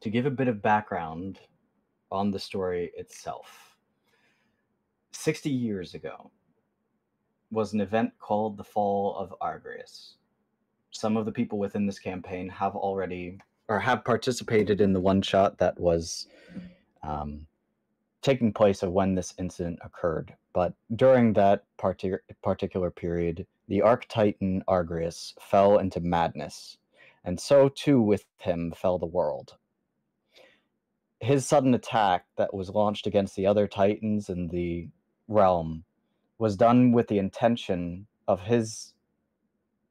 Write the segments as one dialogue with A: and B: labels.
A: To give a bit of background on the story itself, 60 years ago was an event called the Fall of Argrius. Some of the people within this campaign have already or have participated in the one-shot that was taking place of when this incident occurred. But during that particular period, the Archtitan Argrius fell into madness, and so too with him fell the world. His sudden attack that was launched against the other Titans in the realm was done with the intention of his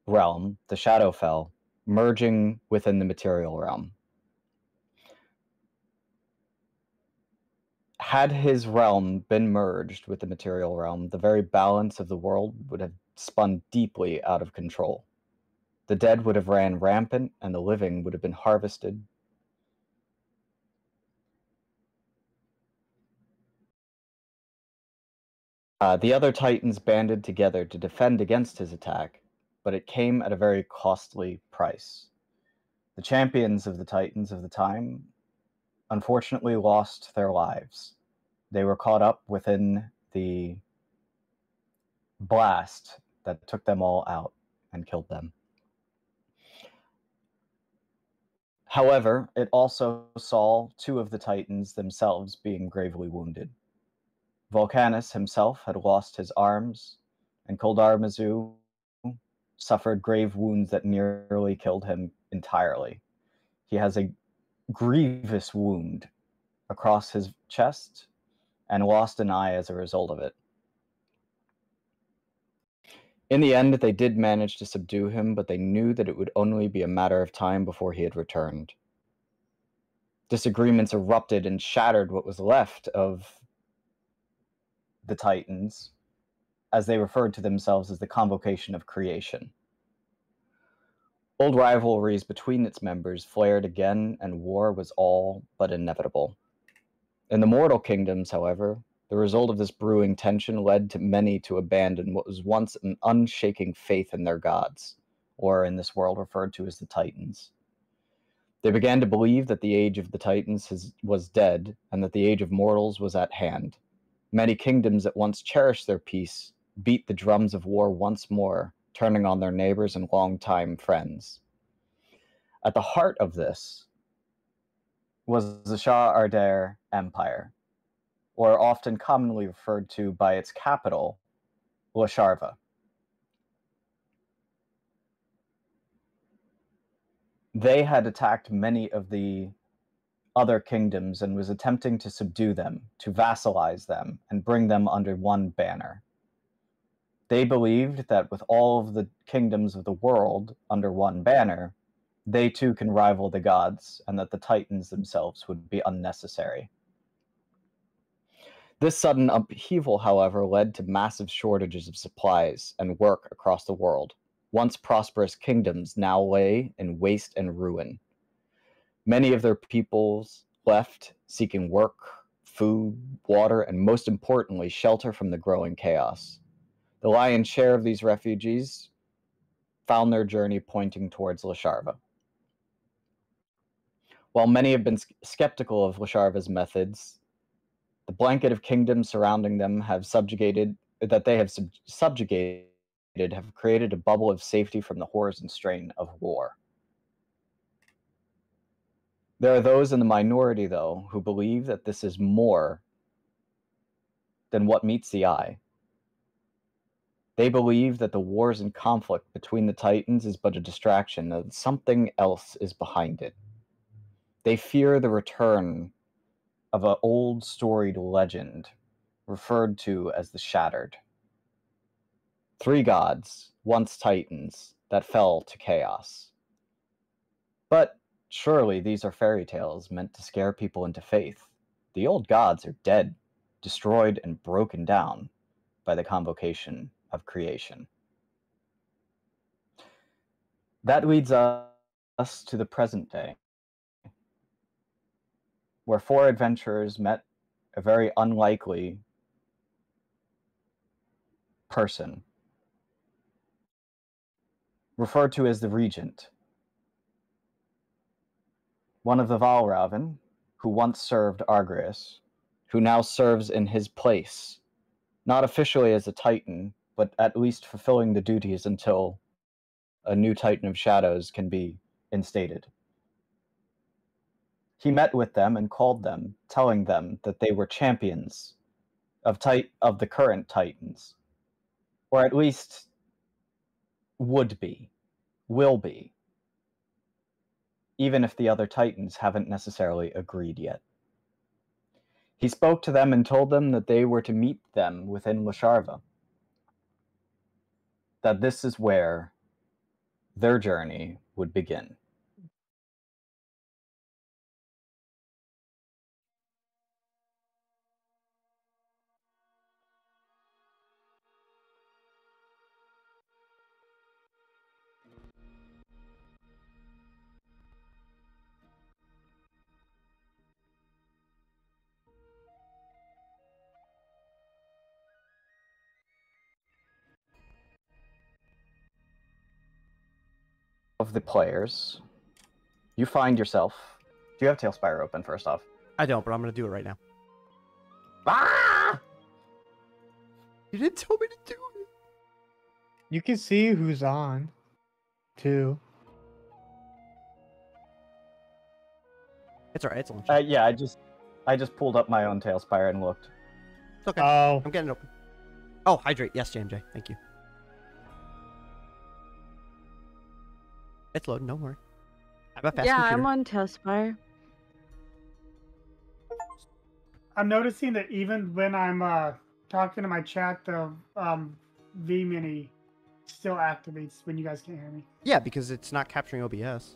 A: realm, the Shadowfell, merging within the material realm. Had his realm been merged with the material realm, the very balance of the world would have spun deeply out of control. The dead would have ran rampant, and the living would have been harvested. The other Titans banded together to defend against his attack, but it came at a very costly price. The champions of the Titans of the time unfortunately lost their lives. They were caught up within the blast that took them all out and killed them. However, it also saw two of the Titans themselves being gravely wounded. Volcanus himself had lost his arms, and Koldarmazu suffered grave wounds that nearly killed him entirely. He has a grievous wound across his chest and lost an eye as a result of it. In the end, they did manage to subdue him, but they knew that it would only be a matter of time before he had returned. Disagreements erupted and shattered what was left of the Titans, as they referred to themselves as the Convocation of Creation. Old rivalries between its members flared again, and war was all but inevitable. In the mortal kingdoms, however, the result of this brewing tension led to many to abandon what was once an unshaking faith in their gods, or in this world referred to as the Titans. They began to believe that the age of the Titans was dead, and that the age of mortals was at hand. Many kingdoms that once cherished their peace beat the drums of war once more, turning on their neighbors and longtime friends. At the heart of this was the Shah Ardare Empire, or often commonly referred to by its capital, Lasharva. They had attacked many of the other kingdoms and was attempting to subdue them, to vassalize them, and bring them under one banner. They believed that with all of the kingdoms of the world under one banner, they too can rival the gods, and that the Titans themselves would be unnecessary. This sudden upheaval, however, led to massive shortages of supplies and work across the world. Once prosperous kingdoms now lay in waste and ruin. Many of their peoples left seeking work, food, water, and most importantly, shelter from the growing chaos. The lion's share of these refugees found their journey pointing towards Lasharva. While many have been skeptical of Lasharva's methods, the blanket of kingdoms surrounding them have subjugated have created a bubble of safety from the horrors and strain of war. There are those in the minority, though, who believe that this is more than what meets the eye. They believe that the wars and conflict between the Titans is but a distraction, that something else is behind it. They fear the return of an old storied legend referred to as the Shattered. 3 gods, once Titans, that fell to chaos. But surely these are fairy tales meant to scare people into faith. The old gods are dead, destroyed and broken down by the Convocation of Creation. That leads us to the present day, where 4 adventurers met a very unlikely person, referred to as the Regent. one of the Valraven, who once served Argreus, who now serves in his place, not officially as a Titan, but at least fulfilling the duties until a new Titan of Shadows can be instated. He met with them and called them, telling them that they were champions of the current Titans, or at least would be, will be, even if the other Titans haven't necessarily agreed yet. He spoke to them and told them that they were to meet them within Lasharva, that this is where their journey would begin. Of the players, you find yourself... Do you have Talespire open, first off?
B: I don't, but I'm going to do it right now.
A: Ah!
B: You didn't tell me to do it.
C: You can see who's on, too.
B: It's alright, it's launching.
A: Yeah, I just pulled up my own Talespire and looked.
B: It's okay.
C: Oh.
B: I'm getting it open. Oh, hydrate. Yes, JMJ. Thank you. It's loading, don't worry. I'm a fast computer.
D: I'm on Talespire.
E: I'm noticing that even when I'm talking to my chat, the V-Mini still activates when you guys can't hear me.
B: Yeah, because it's not capturing OBS.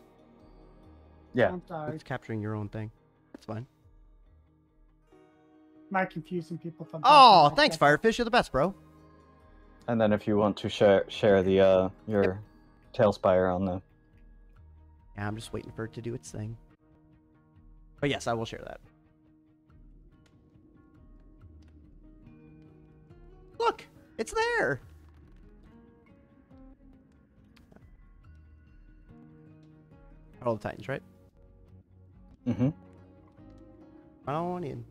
A: Yeah.
E: I'm sorry.
B: It's capturing your own thing. That's fine.
E: Might confusing people.
B: Oh, thanks, Firefish. You're the best, bro.
A: And then if you want to share the your Talespire on the...
B: Yeah, I'm just waiting for it to do its thing. But yes, I will share that. Look, it's there. All the Titans, right?
A: Mm-hmm.
B: On in.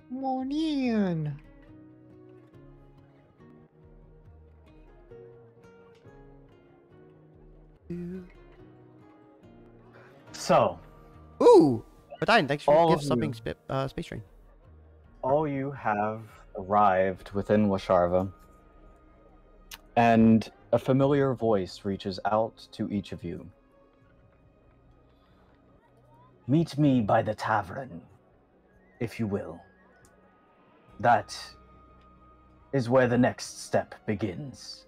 C: Come on in.
A: So...
B: Ooh! But Titan, thanks for
A: All
B: give
A: of
B: something
A: you.
B: SpareTrain.
A: all you have arrived within Lasharva, and a familiar voice reaches out to each of you. Meet me by the tavern, if you will. That is where the next step begins.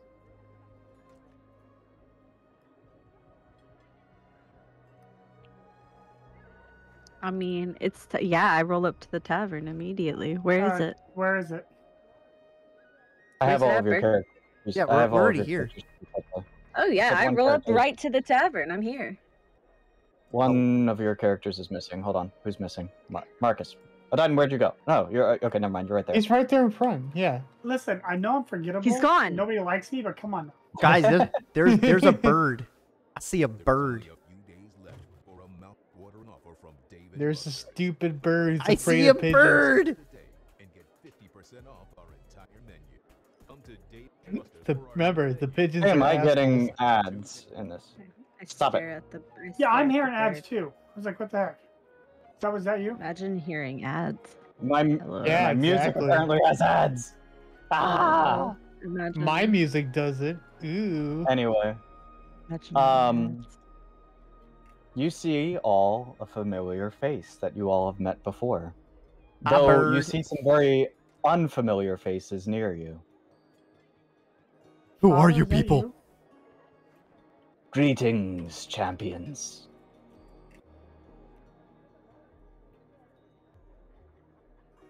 D: I mean, it's yeah. I roll up to the tavern immediately. Where is it?
E: Where is it?
A: I have all of your
D: Zapper?
A: characters.
B: Yeah,
A: I have
B: we're
A: all of
B: already
A: your
B: here.
A: characters.
D: Oh yeah,
A: Except
D: I
A: one
D: roll up
A: character.
D: right to the tavern. I'm here.
A: One of your characters is missing. Hold on. Who's missing? Marcus. Odin, where'd you go? No, you're... Okay, never mind. You're right there.
C: He's right there in front. Yeah.
E: Listen, I know I'm forgettable.
D: He's gone.
E: Nobody likes me, but come on.
B: Guys, there's a bird. I see a bird.
C: There's a stupid bird. He's
B: I
C: afraid
B: see a
C: of pigeons.
B: bird.
C: Remember, the pigeons
A: Hey, am
C: are
A: I
C: assholes.
A: getting ads in this?
D: I
A: Stop it.
D: stare at the- I
E: Yeah, I'm
D: stare
E: hearing
D: at the
E: ads
D: bird.
E: too. I was like, what the heck? Was that you?
D: Imagine hearing ads.
A: My
D: Hello.
C: Yeah,
A: my music
C: exactly.
A: apparently has ads. Ah.
D: Imagine.
C: My music does it. Ooh.
A: Anyway,
D: imagine
A: um,
D: ads.
A: you see all a familiar face that you all have met before.
B: A
A: Though you
B: bird.
A: see some very unfamiliar faces near you.
B: Who are
E: Oh,
B: you
E: is that
B: people?
E: you?
A: Greetings, champions.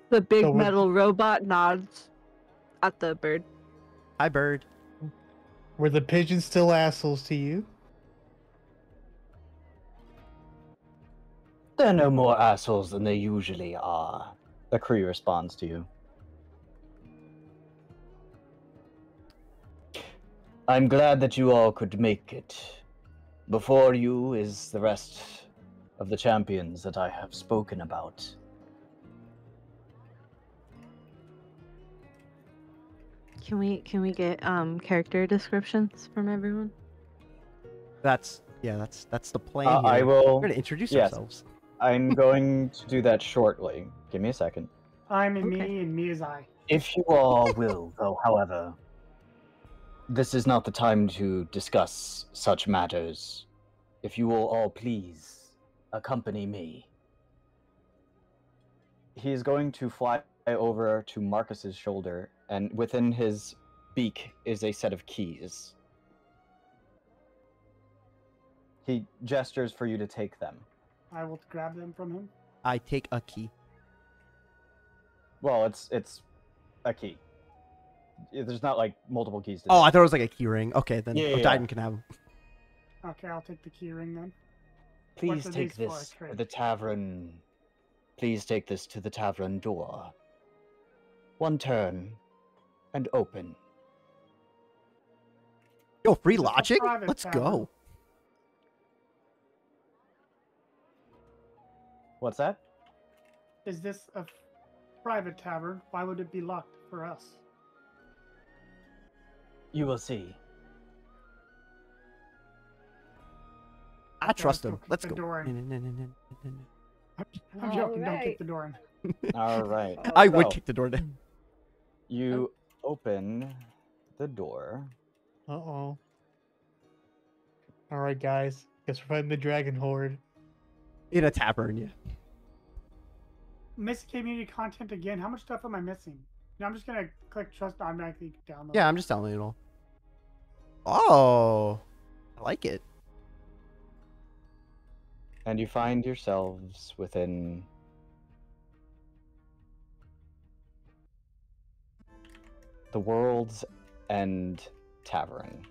D: The big
C: So we're-
D: metal robot nods at the bird.
B: Hi, bird.
C: Were the pigeons still assholes to you?
A: They're no more assholes than they usually are. The Kree responds to you. I'm glad that you all could make it. Before you is the rest of the champions that I have spoken about.
D: Can we get character descriptions from everyone?
B: That's the plan here.
A: I will.
B: We're gonna introduce
A: yes.
B: ourselves.
A: I'm going to do that shortly. Give me a second.
E: I'm in
D: Okay.
E: me and me is I.
A: If you all will, though, however, this is not the time to discuss such matters. If you will all please accompany me. He is going to fly over to Marcus's shoulder, and within his beak is a set of keys. He gestures for you to take them.
E: I will grab them from him.
B: I take a key.
A: Well, it's a key. There's not like multiple keys to
B: Oh,
A: take.
B: I thought it was like a key ring. Okay, then
A: Yeah.
B: Titan can have them.
E: Okay, I'll take the key ring then.
A: Please
E: are
A: take
E: these for,
A: this to
E: Craig?
A: the tavern. Please take this to the tavern door. One turn, and open.
B: Yo, free
E: This is a
B: lodging?
E: private
B: Let's
E: tavern.
B: go.
A: What's that?
E: Is this a private tavern? Why would it be locked for us?
A: You will see.
B: I trust
E: let's
B: him.
E: go kick
B: Let's
E: the
B: go.
E: door in.
B: No.
E: I'm joking. Don't
D: Alright.
E: kick the door in.
A: All right.
B: I would
A: So,
B: kick the door down.
A: You open the door.
C: Uh-oh. Alright, guys. Guess we're fighting the dragon horde.
B: In a tavern, yeah.
E: Missing community content again. How much stuff am I missing? No, I'm just gonna click trust automatically download.
B: Yeah, I'm just telling you it all. Oh, I like it.
A: And you find yourselves within the World's End Tavern.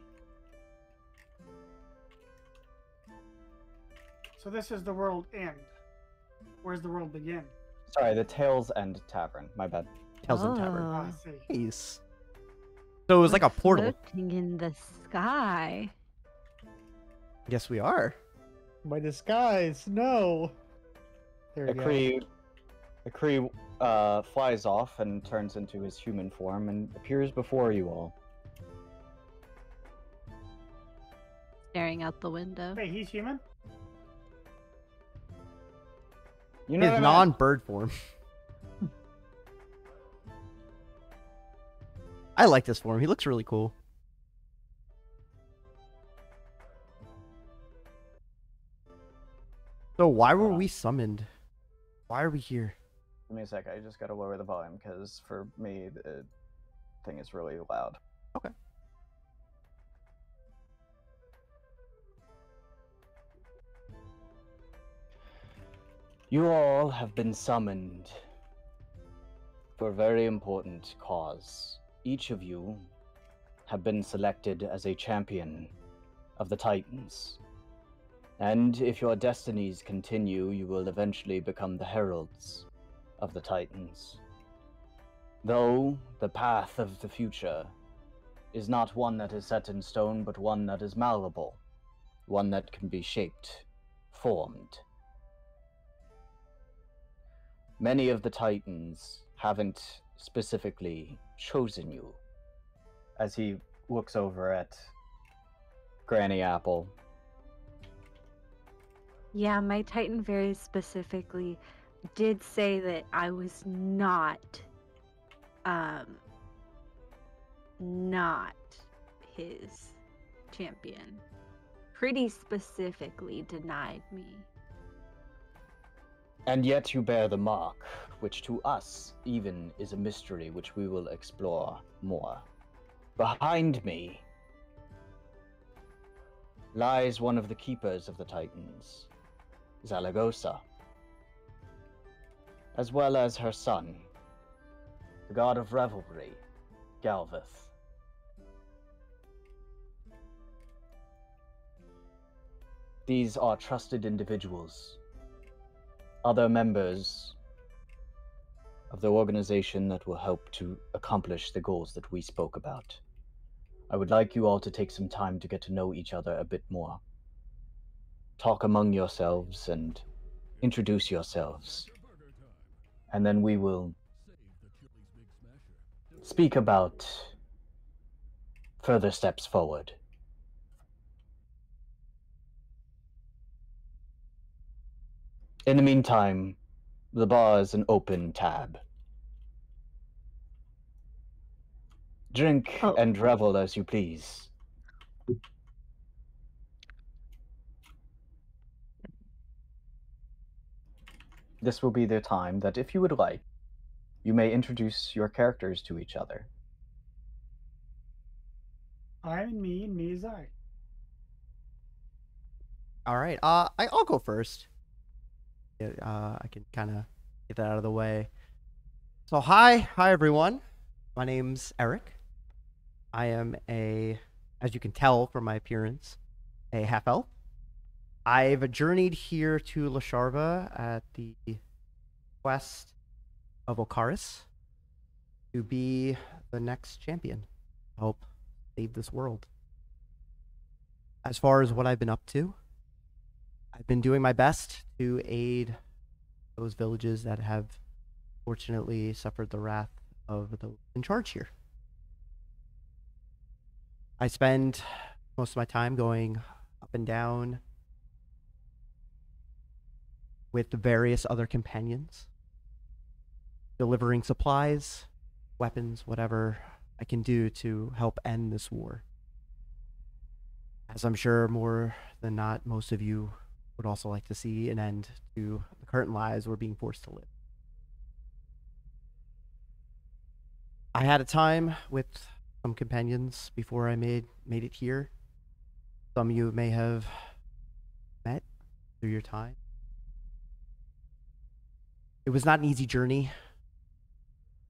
E: So this is the world end. Where's the world begin?
A: Sorry, the Tale's End Tavern. My bad.
B: Tales in Tavern.
E: Oh,
D: Oh.
E: I see.
B: Nice. So it was like a portal.
D: Floating in the sky.
B: Yes, we are.
C: My disguise, no. There we go.
A: Akri flies off and turns into his human form and appears before you all.
D: Staring out the window.
E: Wait, he's human?
A: You know
B: His
A: what I meant?
B: non-bird form. I like this form. He looks really cool. So why were we summoned? Why are we here?
A: Give me a sec. I just gotta lower the volume because for me the thing is really loud.
B: Okay.
A: You all have been summoned for a very important cause. Each of you have been selected as a champion of the Titans. And if your destinies continue, you will eventually become the heralds of the Titans. Though the path of the future is not one that is set in stone, but one that is malleable, one that can be shaped, formed. Many of the Titans haven't specifically chosen you. As he looks over at Granny Apple.
D: Yeah, my Titan very specifically did say that I was not his champion. Pretty specifically denied me.
A: And yet you bear the mark, which to us even is a mystery which we will explore more. Behind me lies one of the keepers of the Titans, Zalagosa, as well as her son, the god of revelry, Galveth. These are trusted individuals, other members of the organization that will help to accomplish the goals that we spoke about. I would like you all to take some time to get to know each other a bit more. talk among yourselves and introduce yourselves. And then we will speak about further steps forward. In the meantime, the bar is an open tab. Drink and revel as you please. This will be the time that, if you would like, you may introduce your characters to each other.
E: I am me, and me is I.
B: All right. I'll go first. Yeah, I can kind of get that out of the way. So hi everyone. My name's Eric. I am as you can tell from my appearance, a half-elf. I've journeyed here to Lasharva at the quest of Okaris to be the next champion. Help save this world. As far as what I've been up to, I've been doing my best to aid those villages that have fortunately suffered the wrath of those in charge here. I spend most of my time going up and down with the various other companions, delivering supplies, weapons, whatever I can do to help end this war. As I'm sure more than not, most of you would also like to see an end to the current lives we're being forced to live. I had a time with some companions before I made it here. Some of you may have met through your time. It was not an easy journey.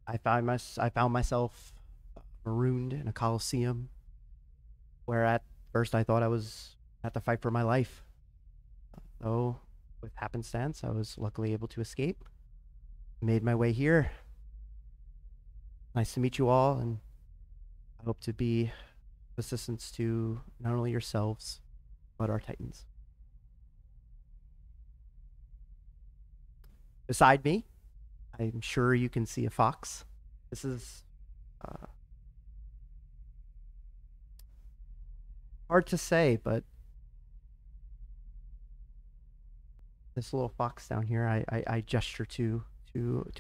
B: I found myself marooned in a coliseum where at first I thought I was at the fight for my life. Though, with happenstance, I was luckily able to escape. Made my way here. Nice to meet you all, and I hope to be of assistance to not only yourselves, but our Titans. Beside me, I'm sure you can see a fox. This is hard to say, but this little fox down here, I gesture to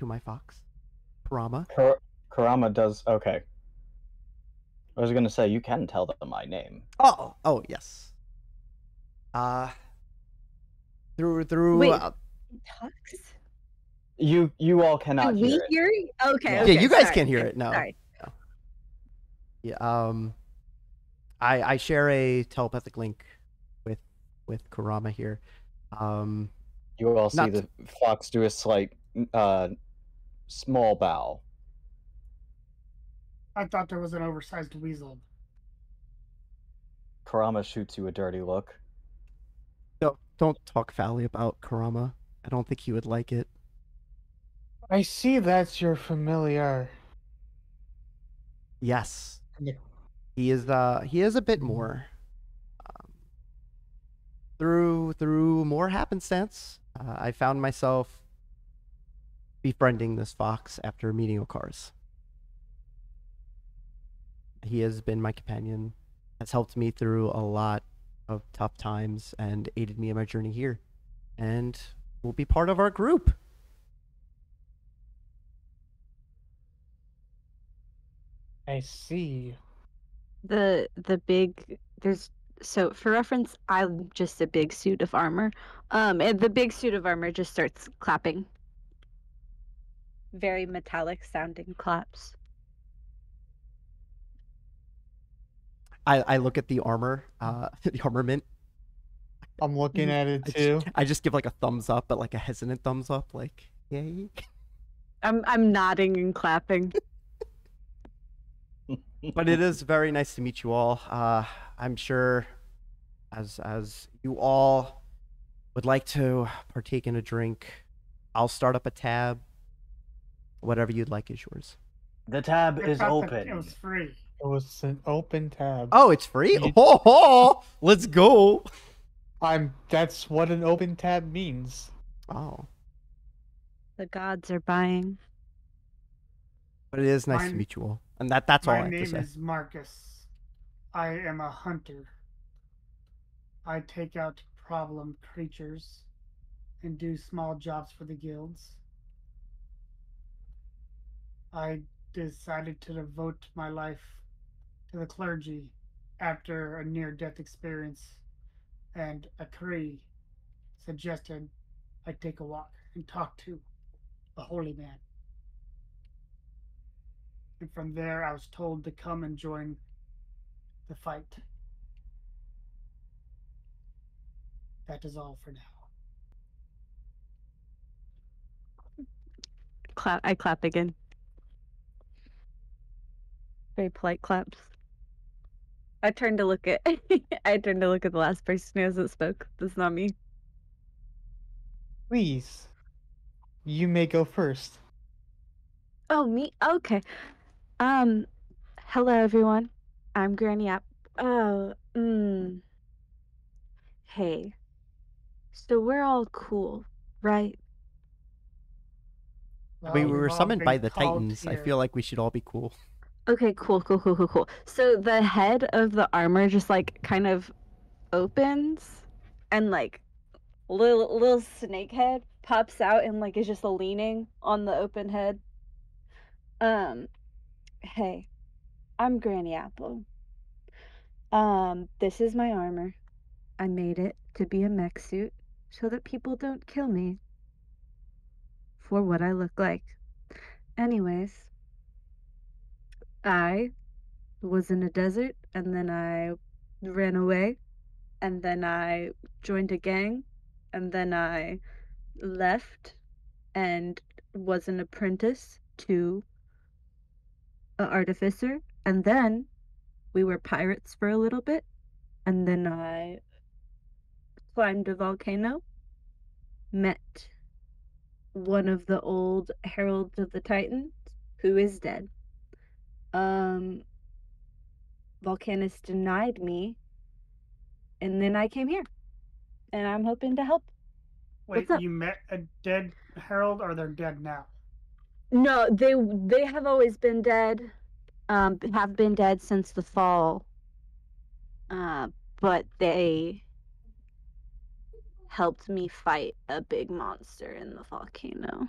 B: my fox, Karama.
A: Karama does, okay. I was gonna say, you can tell them my name.
B: Oh yes. Through.
D: Wait, it talks?
A: You all cannot
D: Can
A: hear
D: we
A: it.
D: hear it? Okay,
A: Yeah.
D: okay.
B: Yeah, you guys
D: sorry,
B: can't hear
D: okay,
B: it. No.
D: Sorry.
B: No. Yeah. I share a telepathic link with Karama here.
A: You all see
B: Not-
A: the fox do a slight, small bow.
E: I thought there was an oversized weasel.
A: Karama shoots you a dirty look.
B: No, don't talk foully about Karama. I don't think he would like it.
C: I see that's your familiar.
B: Yes.
C: Yeah.
B: He is a bit more. Through more happenstance, I found myself befriending this fox after meeting Okaris. He has been my companion, has helped me through a lot of tough times, and aided me in my journey here, and will be part of our group.
C: I see.
D: The big so for reference, I'm just a big suit of armor. And the big suit of armor just starts clapping. Very metallic sounding claps.
B: I look at the armor, the armament.
C: I'm looking at it too.
B: I just give like a thumbs up, but like a hesitant thumbs up, like yay.
D: I'm nodding and clapping.
B: But it is very nice to meet you all. I'm sure as you all would like to partake in a drink, I'll start up a tab. Whatever you'd like is yours.
A: The tab
E: I
A: is
E: thought that
A: open.
E: It was free.
C: It was an open tab.
B: Oh, it's free?
C: You-
B: Oh, let's go.
C: That's what an open tab means.
B: Oh,
D: The gods are buying.
B: but it is nice to
E: Mine-
B: meet you all, and that's all I
E: My
B: have to
E: name
B: say.
E: is Marcus. I am a hunter. I take out problem creatures and do small jobs for the guilds. I decided to devote my life to the clergy after a near-death experience, and Akri suggested I take a walk and talk to a holy man. And from there, I was told to come and join the fight. That is all for now.
D: Clap. I clap again. Very polite claps. I turned to look at. I turned to look at the last person who hasn't spoke. That's not me.
C: Please, you may go first.
D: Oh, me? Okay. Hello everyone. I'm Granny App. Oh, Hey. So we're all cool, right?
B: We
E: Well,
B: were
E: we've all
B: summoned by
E: been
B: the
E: called
B: Titans. I
E: here.
B: feel like we should all be cool.
D: Okay, cool. So the head of the armor just like kind of opens and like little snake head pops out and like is just leaning on the open head. Hey, I'm Granny Apple. This is my armor. I made it to be a mech suit so that people don't kill me for what I look like. Anyways, I was in a desert and then I ran away and then I joined a gang and then I left and was an apprentice to an artificer and then we were pirates for a little bit and then I climbed a volcano, met one of the old Heralds of the Titans who is dead. Volcanus denied me and then I came here and I'm hoping to help.
E: Wait,
D: What's up?
E: you met a dead herald, or they're dead now?
D: No, they have always been dead. Have been dead since the fall. But they helped me fight a big monster in the volcano.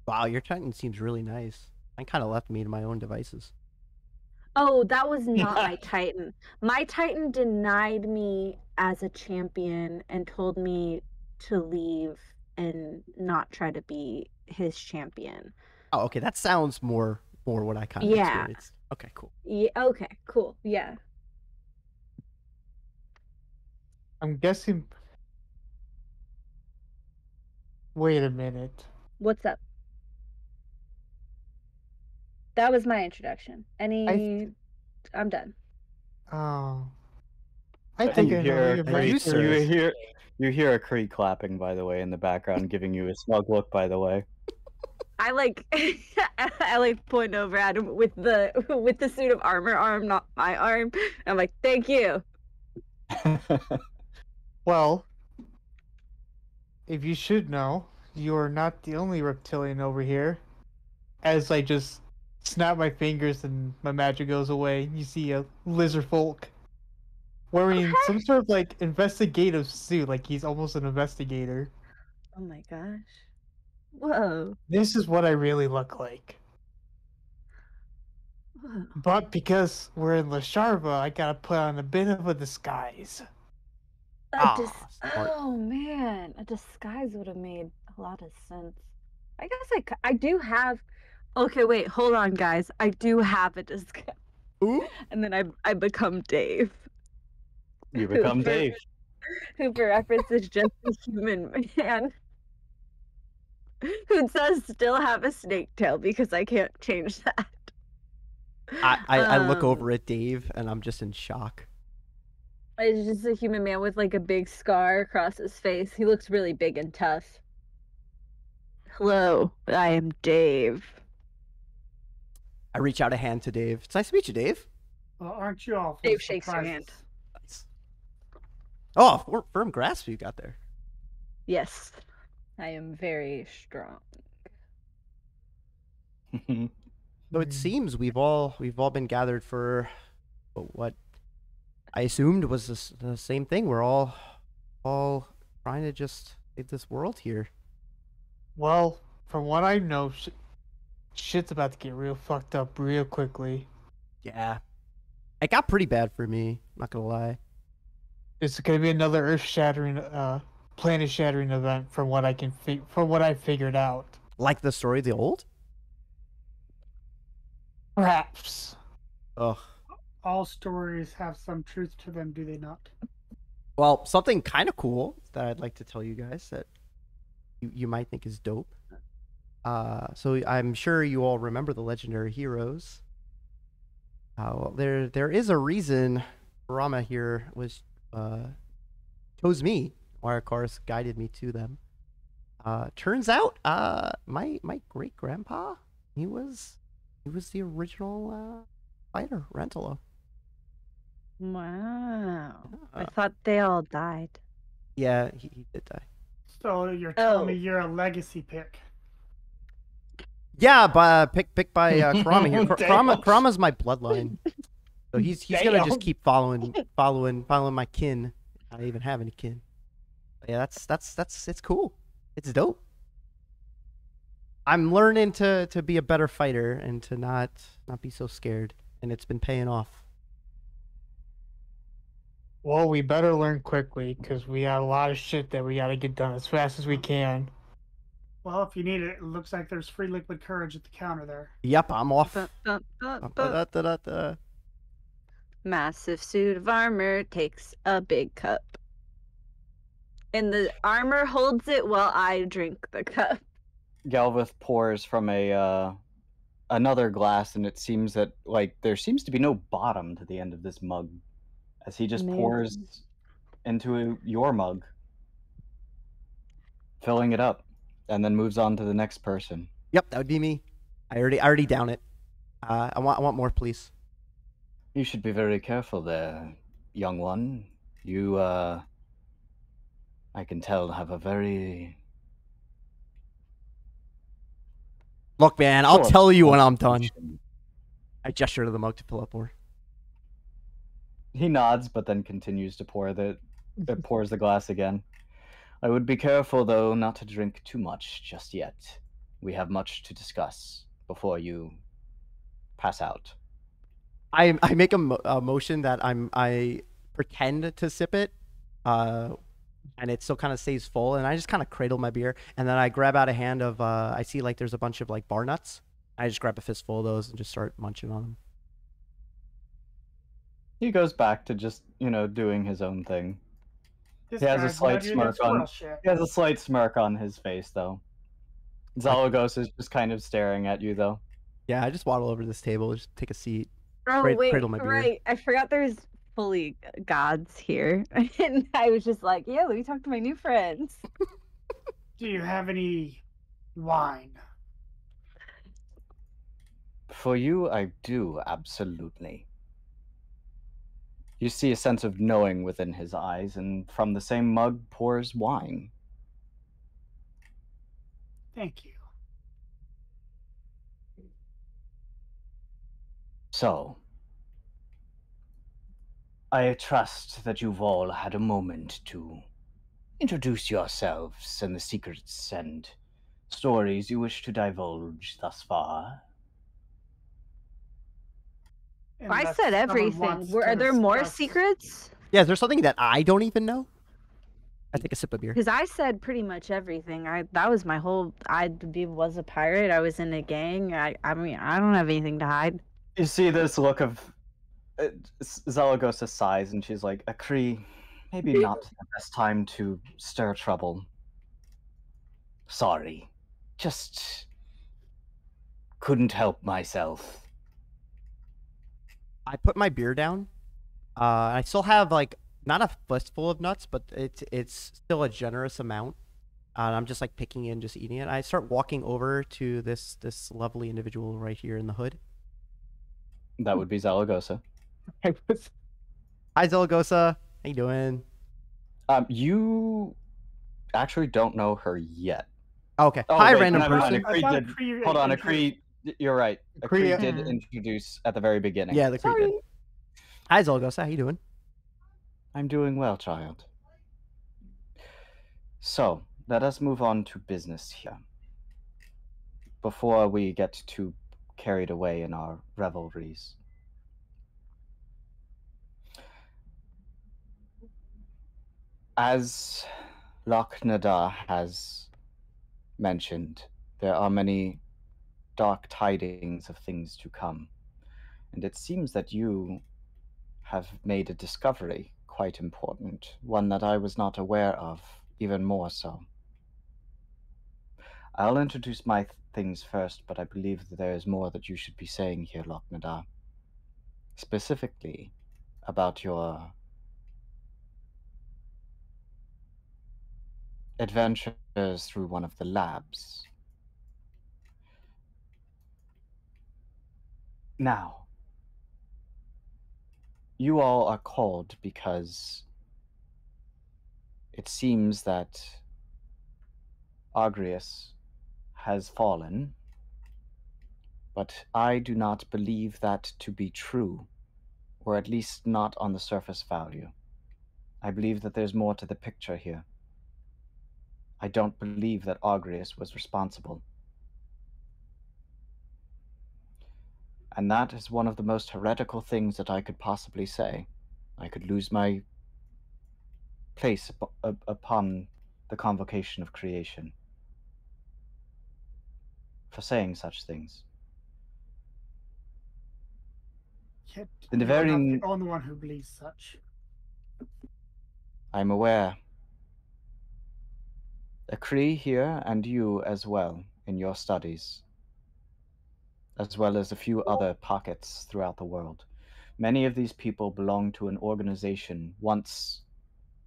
B: Wow, your Titan seems really nice. I kind of left me to my own devices.
D: Oh, that was not my Titan. My Titan denied me as a champion and told me to leave and not try to be his champion.
B: Oh, okay, that sounds more what I kind of
D: Yeah.
B: experienced. Okay, cool.
D: Yeah, okay, cool. Yeah.
C: I'm guessing. Wait a minute.
D: What's up? That was my introduction. I'm done.
C: Oh. I think I know who you're
B: Thank you,
C: meant
B: sir.
A: You hear a Cree clapping, by the way, in the background, giving you a smug look, by the way.
D: I like I like point over at him with the suit of armor arm, not my arm. I'm like, thank you.
C: Well, if you should know, you are not the only reptilian over here. As I just snap my fingers and my magic goes away, you see a lizard folk wearing some sort of like investigative suit, like he's almost an investigator.
D: Oh my gosh. Whoa.
C: This is what I really look like.
D: Whoa.
C: But because we're in La Sharva, I gotta put on a bit of a disguise.
B: Smart.
D: Oh man, a disguise would have made a lot of sense. I guess I do have. Okay, wait, hold on, guys. I do have a disguise.
B: Ooh.
D: And then I become Dave.
A: You become
D: Who for-
A: Dave.
D: Who, for reference, is just a human man who does still have a snake tail because I can't change that.
B: I look over at Dave and I'm just in shock.
D: It's just a human man with like a big scar across his face. He looks really big and tough. Hello, I am Dave.
B: I reach out a hand to Dave. It's nice to meet you, Dave.
E: Well, aren't you all?
D: Dave shakes your hand.
B: Nice. Oh, firm grasp you got there.
D: Yes, I am very strong.
B: So it seems we've all been gathered for what I assumed was the same thing. We're all trying to just save this world here.
C: Well, from what I know, shit's about to get real fucked up real quickly.
B: Yeah, it got pretty bad for me. Not gonna lie.
C: It's gonna be another earth-shattering, planet-shattering event from what I can from what I figured out.
B: Like the story of the old?
C: Perhaps.
B: Ugh.
E: All stories have some truth to them, do they not?
B: Well, something kind of cool that I'd like to tell you guys that you might think is dope. So I'm sure you all remember the legendary heroes. Well, there is a reason Rama here was chose me, or of course guided me to them. Turns out, my great grandpa, he was the original fighter, Rentalo.
D: Wow. I thought they all died.
B: Yeah, he did die.
E: So you're telling me you're a legacy pick?
B: Yeah, picked by Kurama here.
A: Damn.
B: Kurama's my bloodline, so he's gonna just
A: Damn.
B: keep following my kin. I don't even have any kin. But yeah, that's it's cool. It's dope. I'm learning to be a better fighter and to not be so scared, and it's been paying off.
C: Well, we better learn quickly, because we got a lot of shit that we gotta get done as fast as we can.
E: Well, if you need it, it looks like there's free liquid courage at the counter there.
B: Yep, I'm off.
D: Ba-da-da-da. Massive suit of armor takes a big cup. And the armor holds it while I drink the cup.
A: Galveth pours from a another glass, and it seems that there seems to be no bottom to the end of this mug, as he just pours into your mug, filling it up, and then moves on to the next person.
B: Yep, that would be me. I already down it. I want more, please.
A: You should be very careful there, young one. You, I can tell, have a very...
B: Look, man, I'll
A: Sure.
B: tell you when I'm done. I gesture to the mug to fill up more.
A: He nods, but then continues to pours the glass again. I would be careful, though, not to drink too much just yet. We have much to discuss before you pass out.
B: I make a motion that I pretend to sip it, and it still kind of stays full, and I just kind of cradle my beer, and then I grab out a hand of I see there's a bunch of bar nuts. I just grab a fistful of those and just start munching on them.
A: He goes back to just doing his own thing.
E: This
A: He has a
E: guy's
A: slight
E: nuttier than
A: smirk on.
E: squirrel shit.
A: He has a slight smirk on his face, though. Zalagos is just kind of staring at you, though.
B: Yeah, I just waddle over to this table, just take a seat.
D: Oh,
B: Cradle
D: wait,
B: my beer.
D: right. I forgot there's fully gods here. And I was just like, yeah, let me talk to my new friends.
E: Do you have any wine?
A: For you, I do, absolutely. You see a sense of knowing within his eyes, and from the same mug pours wine.
E: Thank you.
A: So, I trust that you've all had a moment to introduce yourselves and the secrets and stories you wish to divulge thus far.
D: I
E: Unless
D: said
E: someone
D: everything.
E: wants
D: Are
E: to
D: there more
E: discuss-
D: secrets?
B: Yeah, is there something that I don't even know? I take a sip of beer.
D: Because I said pretty much everything. That was my whole. Was a pirate. I was in a gang. I mean, I don't have anything to hide.
A: You see this look of Zalagosa sighs, and she's like, Akri, maybe not the best time to stir trouble. Sorry. Just couldn't help myself.
B: I put my beer down. I still have not a fistful of nuts, but it's still a generous amount. And I'm just picking it and just eating it. I start walking over to this lovely individual right here in the hood.
A: That would be Zalagosa.
C: I was
B: Hi, Zalagosa. How you doing?
A: You actually don't know her yet.
B: Okay.
A: Oh,
B: Hi,
A: wait,
B: random
A: never mind.
B: person.
E: I
A: Akree
E: thought
A: did.
E: Akree
A: Hold on,
E: introduced-
A: Akree. You're right.
C: Akree,
A: Akree did
E: yeah.
A: introduce at the very beginning.
B: Yeah, the Cree did.
C: Sorry.
B: Hi, Zolgos. How you doing?
A: I'm doing well, child. So, let us move on to business here. Before we get too carried away in our revelries. As Lok'Neda has mentioned, there are many dark tidings of things to come. And it seems that you have made a discovery quite important, one that I was not aware of, even more so. I'll introduce my things first, but I believe that there is more that you should be saying here, Lok'Neda. Specifically about your adventures through one of the labs. Now, you all are called because it seems that Argrius has fallen, but I do not believe that to be true, or at least not on the surface value. I believe that there's more to the picture here. I don't believe that Argrius was responsible. And that is one of the most heretical things that I could possibly say. I could lose my place upon the convocation of creation for saying such things.
E: Yet
A: In the
E: you are not
A: very-
E: the only one who believes such.
A: I'm aware. Akree here, and you as well, in your studies, as well as a few other pockets throughout the world. Many of these people belong to an organization once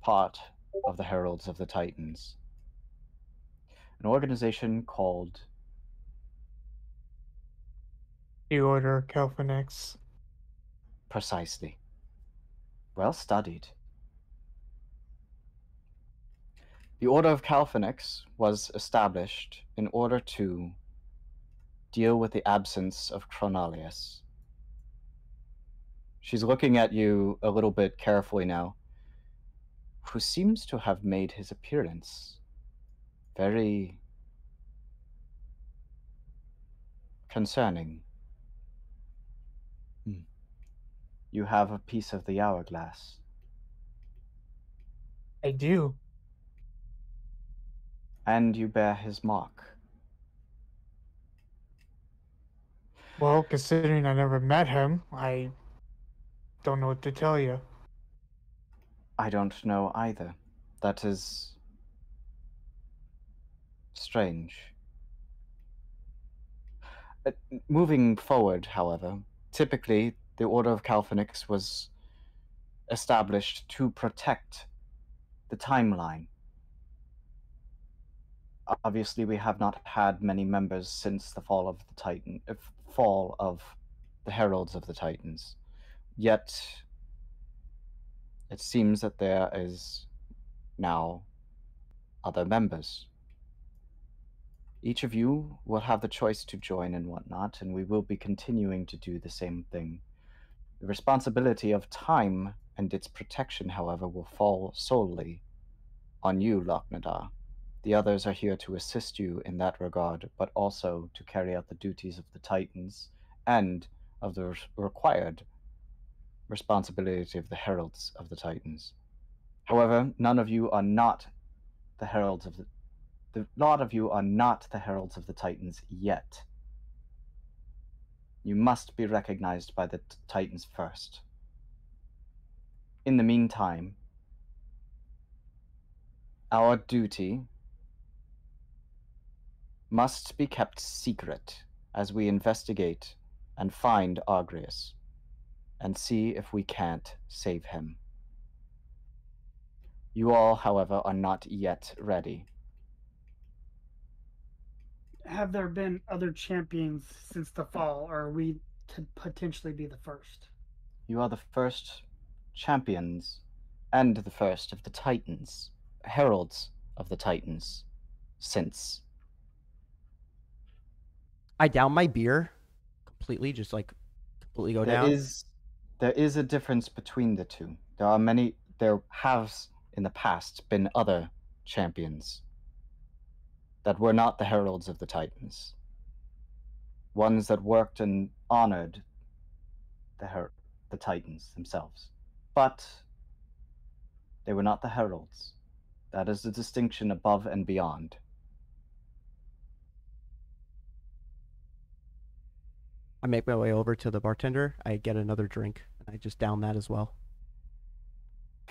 A: part of the Heralds of the Titans. An organization called
C: The Order Kelphinix.
A: Precisely. Well studied. The Order of Calphinix was established in order to deal with the absence of Chronalius. She's looking at you a little bit carefully now, who seems to have made his appearance very concerning. You have a piece of the hourglass.
C: I do.
A: And you bear his mark.
C: Well, considering I never met him, I don't know what to tell you.
A: I don't know either. That is strange. Moving forward, however, typically the Order of Calphinix was established to protect the timeline. Obviously, we have not had many members since the fall of the Heralds of the Titans. Yet, it seems that there is now other members. Each of you will have the choice to join and whatnot, and we will be continuing to do the same thing. The responsibility of time and its protection, however, will fall solely on you, Lok'Neda. The others are here to assist you in that regard, but also to carry out the duties of the Titans and of the required responsibility of the Heralds of the Titans. However, none of you are not the Heralds of the lot of you are not the Heralds of the Titans yet. You must be recognized by the Titans first. In the meantime, our duty must be kept secret as we investigate and find Argrius and see if we can't save him. You all, however, are not yet ready.
E: Have there been other champions since the fall, or are we to potentially be the first?
A: You are the first champions and the first of the Titans, heralds of the Titans, since.
B: I down my beer completely, just like completely go
A: There
B: down.
A: is a difference between the two. There have in the past been other champions that were not the heralds of the Titans. Ones that worked and honored the Titans themselves. But they were not the heralds. That is the distinction above and beyond.
B: I make my way over to the bartender. I get another drink, and I just down that as well.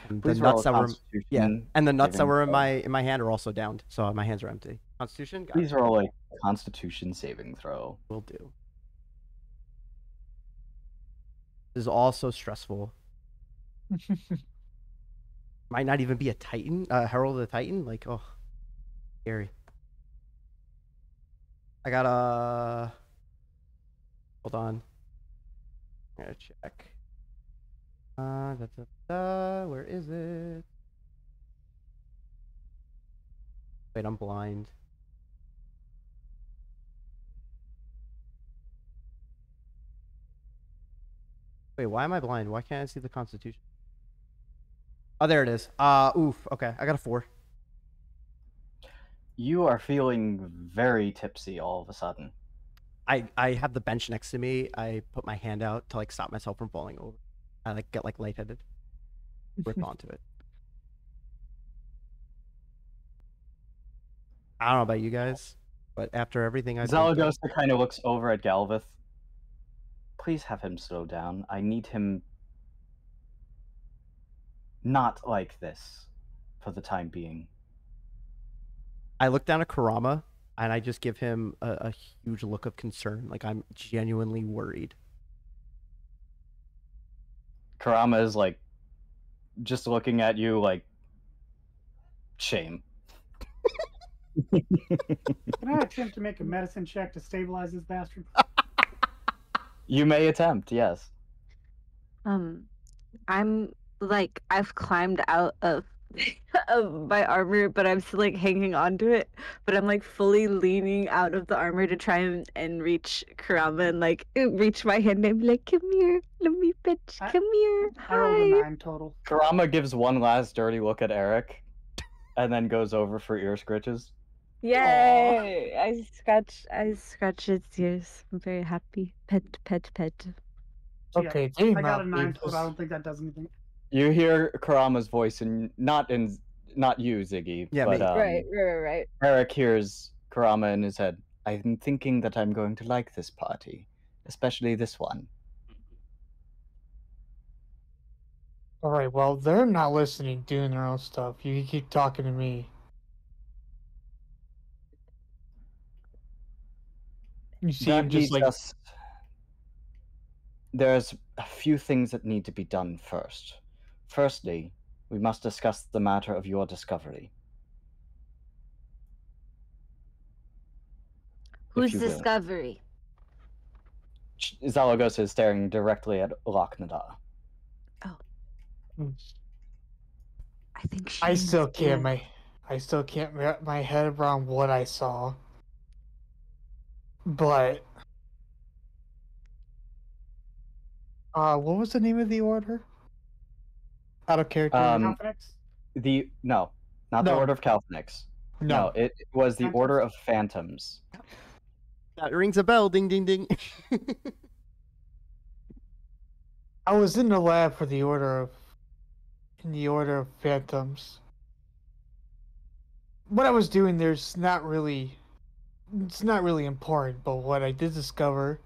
B: And the
A: Please roll
B: nuts
A: a
B: that were
A: Constitution
B: and the nuts that
A: saving
B: were
A: throw.
B: in my hand are also downed, so my hands are empty. Constitution, got
A: Please
B: it.
A: roll a Constitution saving throw.
B: Will do. This is all so stressful. Might not even be a Titan, Herald of the Titan. Like, oh, scary. I got a. Hold on. I gotta check. Where is it? Wait, I'm blind. Wait, why am I blind? Why can't I see the Constitution? Oh, there it is. Oof. Okay, I got a 4.
A: You are feeling very tipsy all of a sudden.
B: I have the bench next to me. I put my hand out to like stop myself from falling over. I like get like lightheaded. Rip onto it. I don't know about you guys, but after everything I've been through-
A: Zaragoza kind of looks over at Galveth. Please have him slow down. I need him not like this for the time being.
B: I look down at Kurama and I just give him a huge look of concern. Like I'm genuinely worried.
A: Kurama is like just looking at you like shame.
E: Can I attempt to make a medicine check to stabilize this bastard?
A: You may attempt, yes.
D: I'm like I've climbed out of of my armor, but I'm still like hanging on to it. But I'm like fully leaning out of the armor to try and reach Kurama and like reach my hand and be like, "Come here, let me pet. Come here.
E: I rolled a
D: Hi."
E: 9 total.
A: Kurama gives one last dirty look at Eric and then goes over for ear scritches.
D: Yay! I scratch its ears. I'm very happy. Pet, pet, pet.
E: So, yeah,
C: Okay,
E: I got a 9 total. I don't think that does anything.
A: You hear Kurama's voice, and not you, Ziggy,
B: Yeah,
A: but
B: me.
D: Right.
A: Eric hears Kurama in his head. I'm thinking that I'm going to like this party, especially this one.
C: All right, well, they're not listening, doing their own stuff. You keep talking to me. You see
A: That
C: him just
A: leads
C: like,
A: us. There's a few things that need to be done first. Firstly, we must discuss the matter of your discovery.
D: Whose
A: you will.
D: discovery?
A: Zaragoza is staring directly at Lok'Neda.
D: I think she.
C: I still
D: means
C: can't
D: Dan.
C: I still can't wrap my head around what I saw. But what was the name of the order? Out of character.
E: Confidence?
A: Not the
C: No.
A: Order of Calphnix.
C: No.
A: It was the
E: Phantoms?
A: Order of Phantoms.
B: That rings a bell. Ding, ding, ding.
C: I was in the lab for the Order of Phantoms. What I was doing there's not really important, but what I did discover,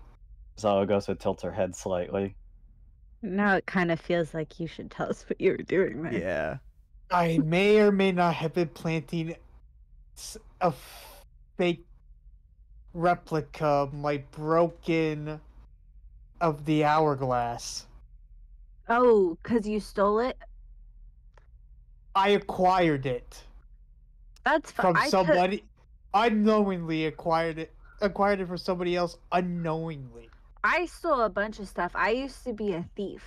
A: Zaragoza tilts her head slightly.
D: Now it kind of feels like you should tell us what you were doing, man.
B: Yeah.
C: I may or may not have been planting a fake replica, broken, of the hourglass.
D: Oh, because you stole it?
C: I acquired it
D: That's fine.
C: from somebody. Unknowingly acquired it from somebody else unknowingly.
D: I stole a bunch of stuff. I used to be a thief.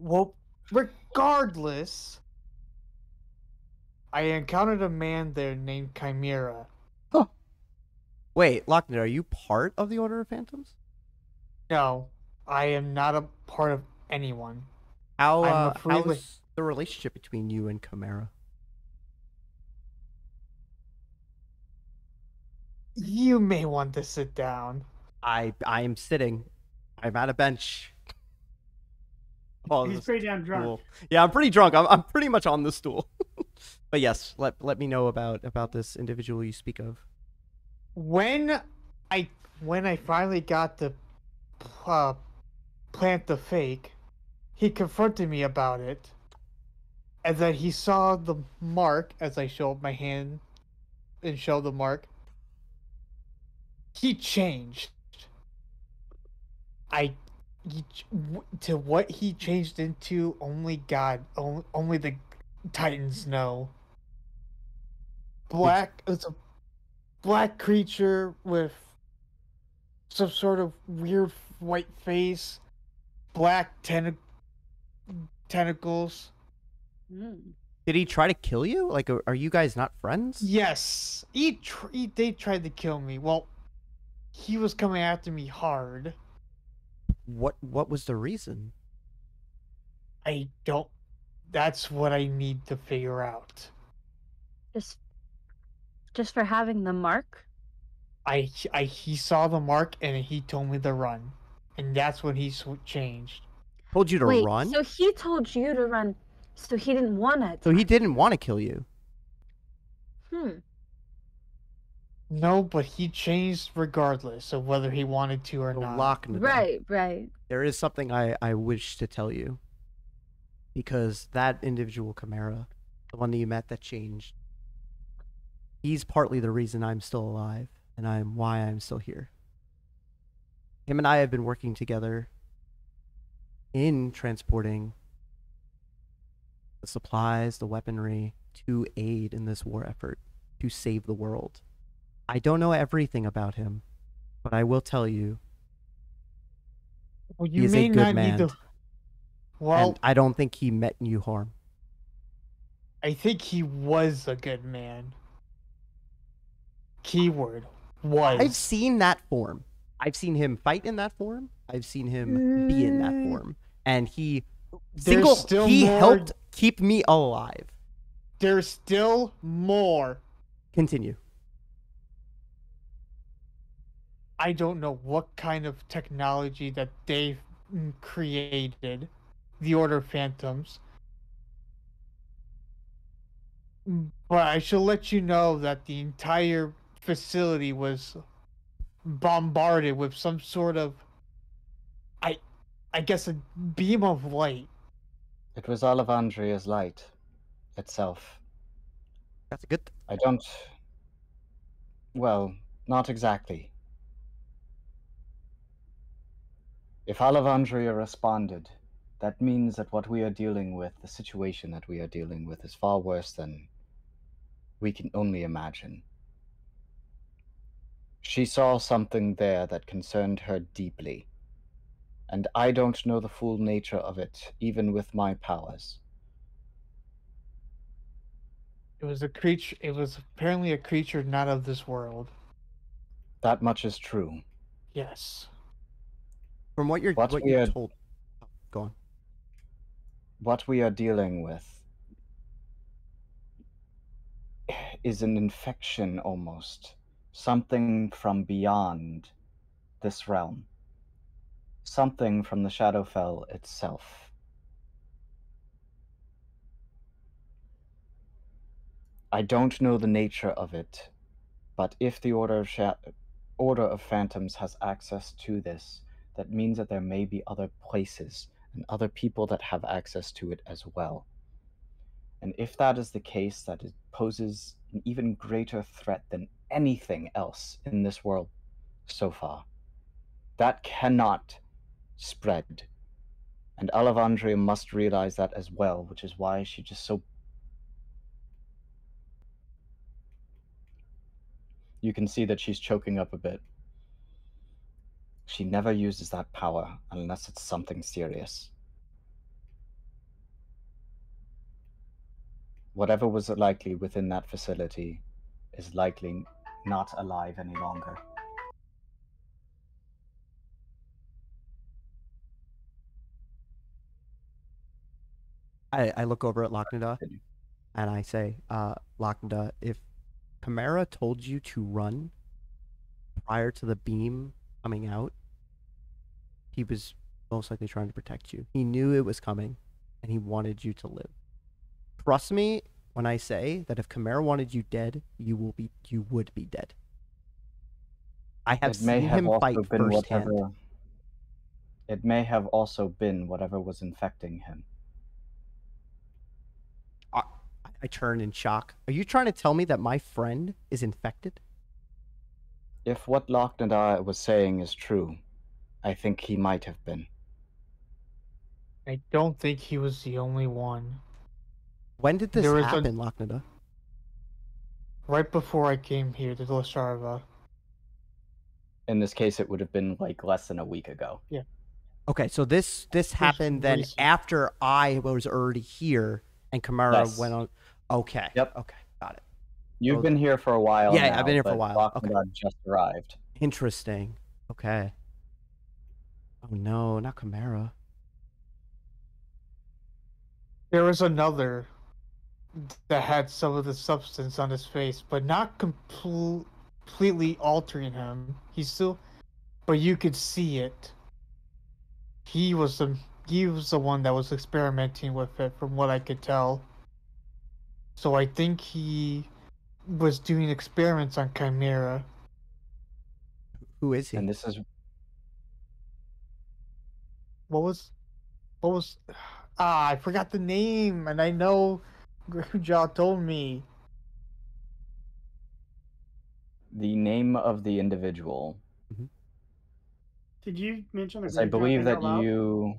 C: Well, Regardless, I encountered a man there named Chimera.
B: Wait, Lok'Neda, are you part of the Order of Phantoms?
C: No, I am not a part of anyone.
B: How
C: I'm a free
B: how's the relationship between you and Chimera?
C: You may want to sit down.
B: I am sitting. I'm at a bench. Oh,
E: He's
B: this
E: pretty damn drunk.
B: stool. Yeah, I'm pretty drunk. I'm pretty much on the stool. But yes, let me know about this individual you speak of.
C: When I finally got to plant the fake, he confronted me about it, and then he saw the mark as I show up my hand and show the mark. He changed. To what he changed into, only God, only the Titans know. It's a black creature with some sort of weird white face, black tentacles.
B: Did he try to kill you? Like, are you guys not friends?
C: Yes, they tried to kill me. Well, he was coming after me hard.
B: What was the reason?
C: I don't. That's what I need to figure out.
D: Just for having the mark?
C: He saw the mark and he told me to run, and that's when he changed.
B: Told you to
D: Wait,
B: run?
D: so he told you to run, so he didn't want to.
B: So he didn't want to kill you.
C: No, but he changed regardless of whether he wanted to or not.
B: Lok'Neda.
D: Right.
B: There is something I wish to tell you. Because that individual Chimera, the one that you met that changed, he's partly the reason I'm still alive, and why I'm still here. Him and I have been working together in transporting the supplies, the weaponry, to aid in this war effort, to save the world. I don't know everything about him, but I will tell you,
C: Well,
B: he is a good man.
C: And
B: I don't think he meant you harm.
C: I think he was a good man. Keyword was.
B: I've seen that form. I've seen him fight in that form. I've seen him be in that form, and he helped keep me alive.
C: There's still more.
B: Continue.
C: I don't know what kind of technology that they've created, the Order of Phantoms. But I shall let you know that the entire facility was bombarded with some sort of, I guess, a beam of light.
A: It was Alevandria's light itself.
B: That's a good.
A: I don't. Well, not exactly. If Alevandria responded, that means that what we are dealing with, the situation that we are dealing with, is far worse than we can only imagine. She saw something there that concerned her deeply, and I don't know the full nature of it, even with my powers.
C: It was a creature. It was apparently a creature not of this world.
A: That much is true.
C: Yes.
B: From what you're told. Oh, go on.
A: What we are dealing with is an infection almost. Something from beyond this realm. Something from the Shadowfell itself. I don't know the nature of it, but if the Order of Phantoms has access to this, that means that there may be other places and other people that have access to it as well. And if that is the case, that it poses an even greater threat than anything else in this world so far. That cannot spread. And Alevandria must realize that as well, which is why she just so... You can see that she's choking up a bit. She never uses that power unless it's something serious. Whatever was likely within that facility is likely not alive any longer.
B: I look over at Lok'Neda and I say, Lok'Neda, if Chimera told you to run prior to the beam coming out, he was most likely trying to protect you. He knew it was coming, and he wanted you to live. Trust me when I say that if Chimera wanted you dead, you would be dead. I have seen him fight firsthand.
A: It may have also been whatever was infecting him.
B: I turn in shock. Are you trying to tell me that my friend is infected?
A: If what Lok'Neda was saying is true, I think he might have been.
C: I don't think he was the only one.
B: When did this happen, Lok'Neda?
C: Right before I came here to Losarva.
A: In this case, it would have been like less than a week ago.
C: Yeah.
B: Okay, so this happened then after I was already here and Chimera went on. Okay.
A: Yep.
B: Okay, got it.
A: You've been here for a while.
B: Yeah,
A: now,
B: I've been here for a while.
A: Okay. Just arrived.
B: Interesting. Okay. Oh no, not Chimera.
C: There was another that had some of the substance on his face, but not completely altering him. He's still, but you could see it. He was the one that was experimenting with it, from what I could tell. So I think he was doing experiments on Chimera.
B: Who is he?
A: And this is
C: what was I forgot the name, and I know Gruja told me.
A: the name of the individual.
E: Did you mention?
A: I believe that you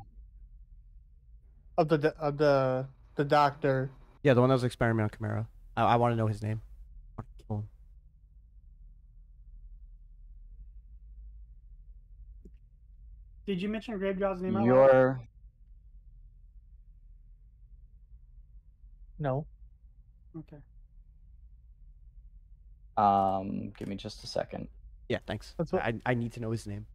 C: of the doctor.
B: Yeah, the one that was experimenting on Chimera. I want to know his name. I want to kill him.
E: Did you mention Gravejaw's name?
C: No.
E: Okay.
A: Give me just a second.
B: Yeah, thanks.
C: That's what...
B: I need to know his name.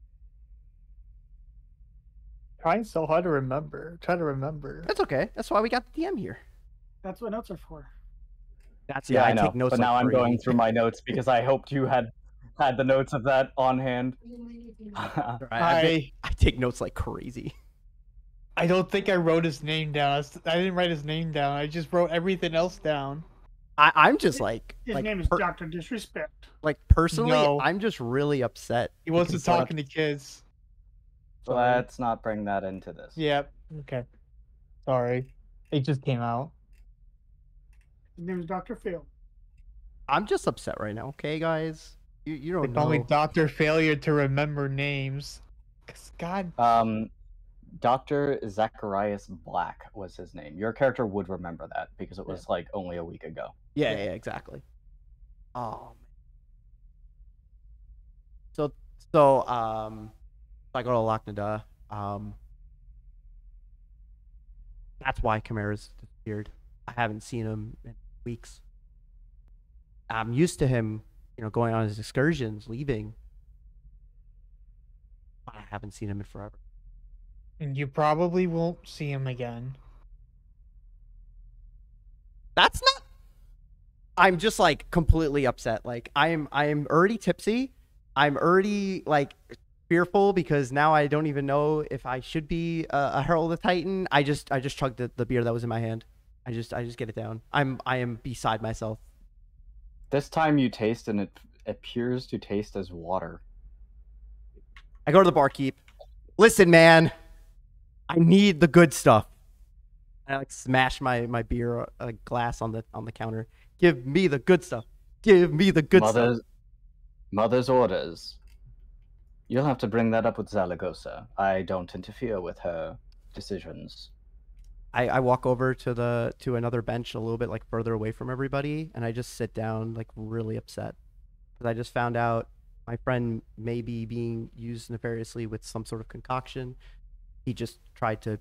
C: Trying so hard to remember. Try to remember.
B: That's okay. That's why we got the DM here.
E: That's what notes are for.
B: That's
A: I know.
B: take notes.
A: But now I'm going through my notes because I hoped you had the notes of that on hand.
B: I take notes like crazy.
C: I don't think I wrote his name down. I didn't write his name down. I just wrote everything else down.
B: I'm just like...
E: His name is Dr. Disrespect.
B: Like, personally,
C: No.
B: I'm just really upset.
C: He wasn't talking to kids.
A: Let's not bring that into this.
C: Yep. Okay. Sorry. It just came out.
E: His name is Dr. Phil.
B: I'm just upset right now, okay, guys? You don't
C: They
B: know.
C: call me Dr. Failure to remember names. 'Cause God...
A: Dr. Zacharias Black was his name. Your character would remember that because it was like only a week ago.
B: Yeah, exactly. Oh. So I go to Lok'Neda. That's why Chimera's disappeared. I haven't seen him in weeks. I'm used to him, going on his excursions, leaving. But I haven't seen him in forever.
C: And you probably won't see him again.
B: That's not... I'm just like completely upset. Like I am already tipsy. I'm already like fearful because now I don't even know if I should be a Herald of the Titan. I just chugged the beer that was in my hand. I just get it down. I am beside myself.
A: This time you taste and it appears to taste as water.
B: I go to the barkeep. Listen, man, I need the good stuff. I like smash my beer glass on the counter. Give me the good stuff. Give me the good stuff.
A: Mother's orders. You'll have to bring that up with Zaragoza. I don't interfere with her decisions.
B: I walk over to another bench a little bit like further away from everybody, and I just sit down like really upset because I just found out my friend may be being used nefariously with some sort of concoction. He just tried to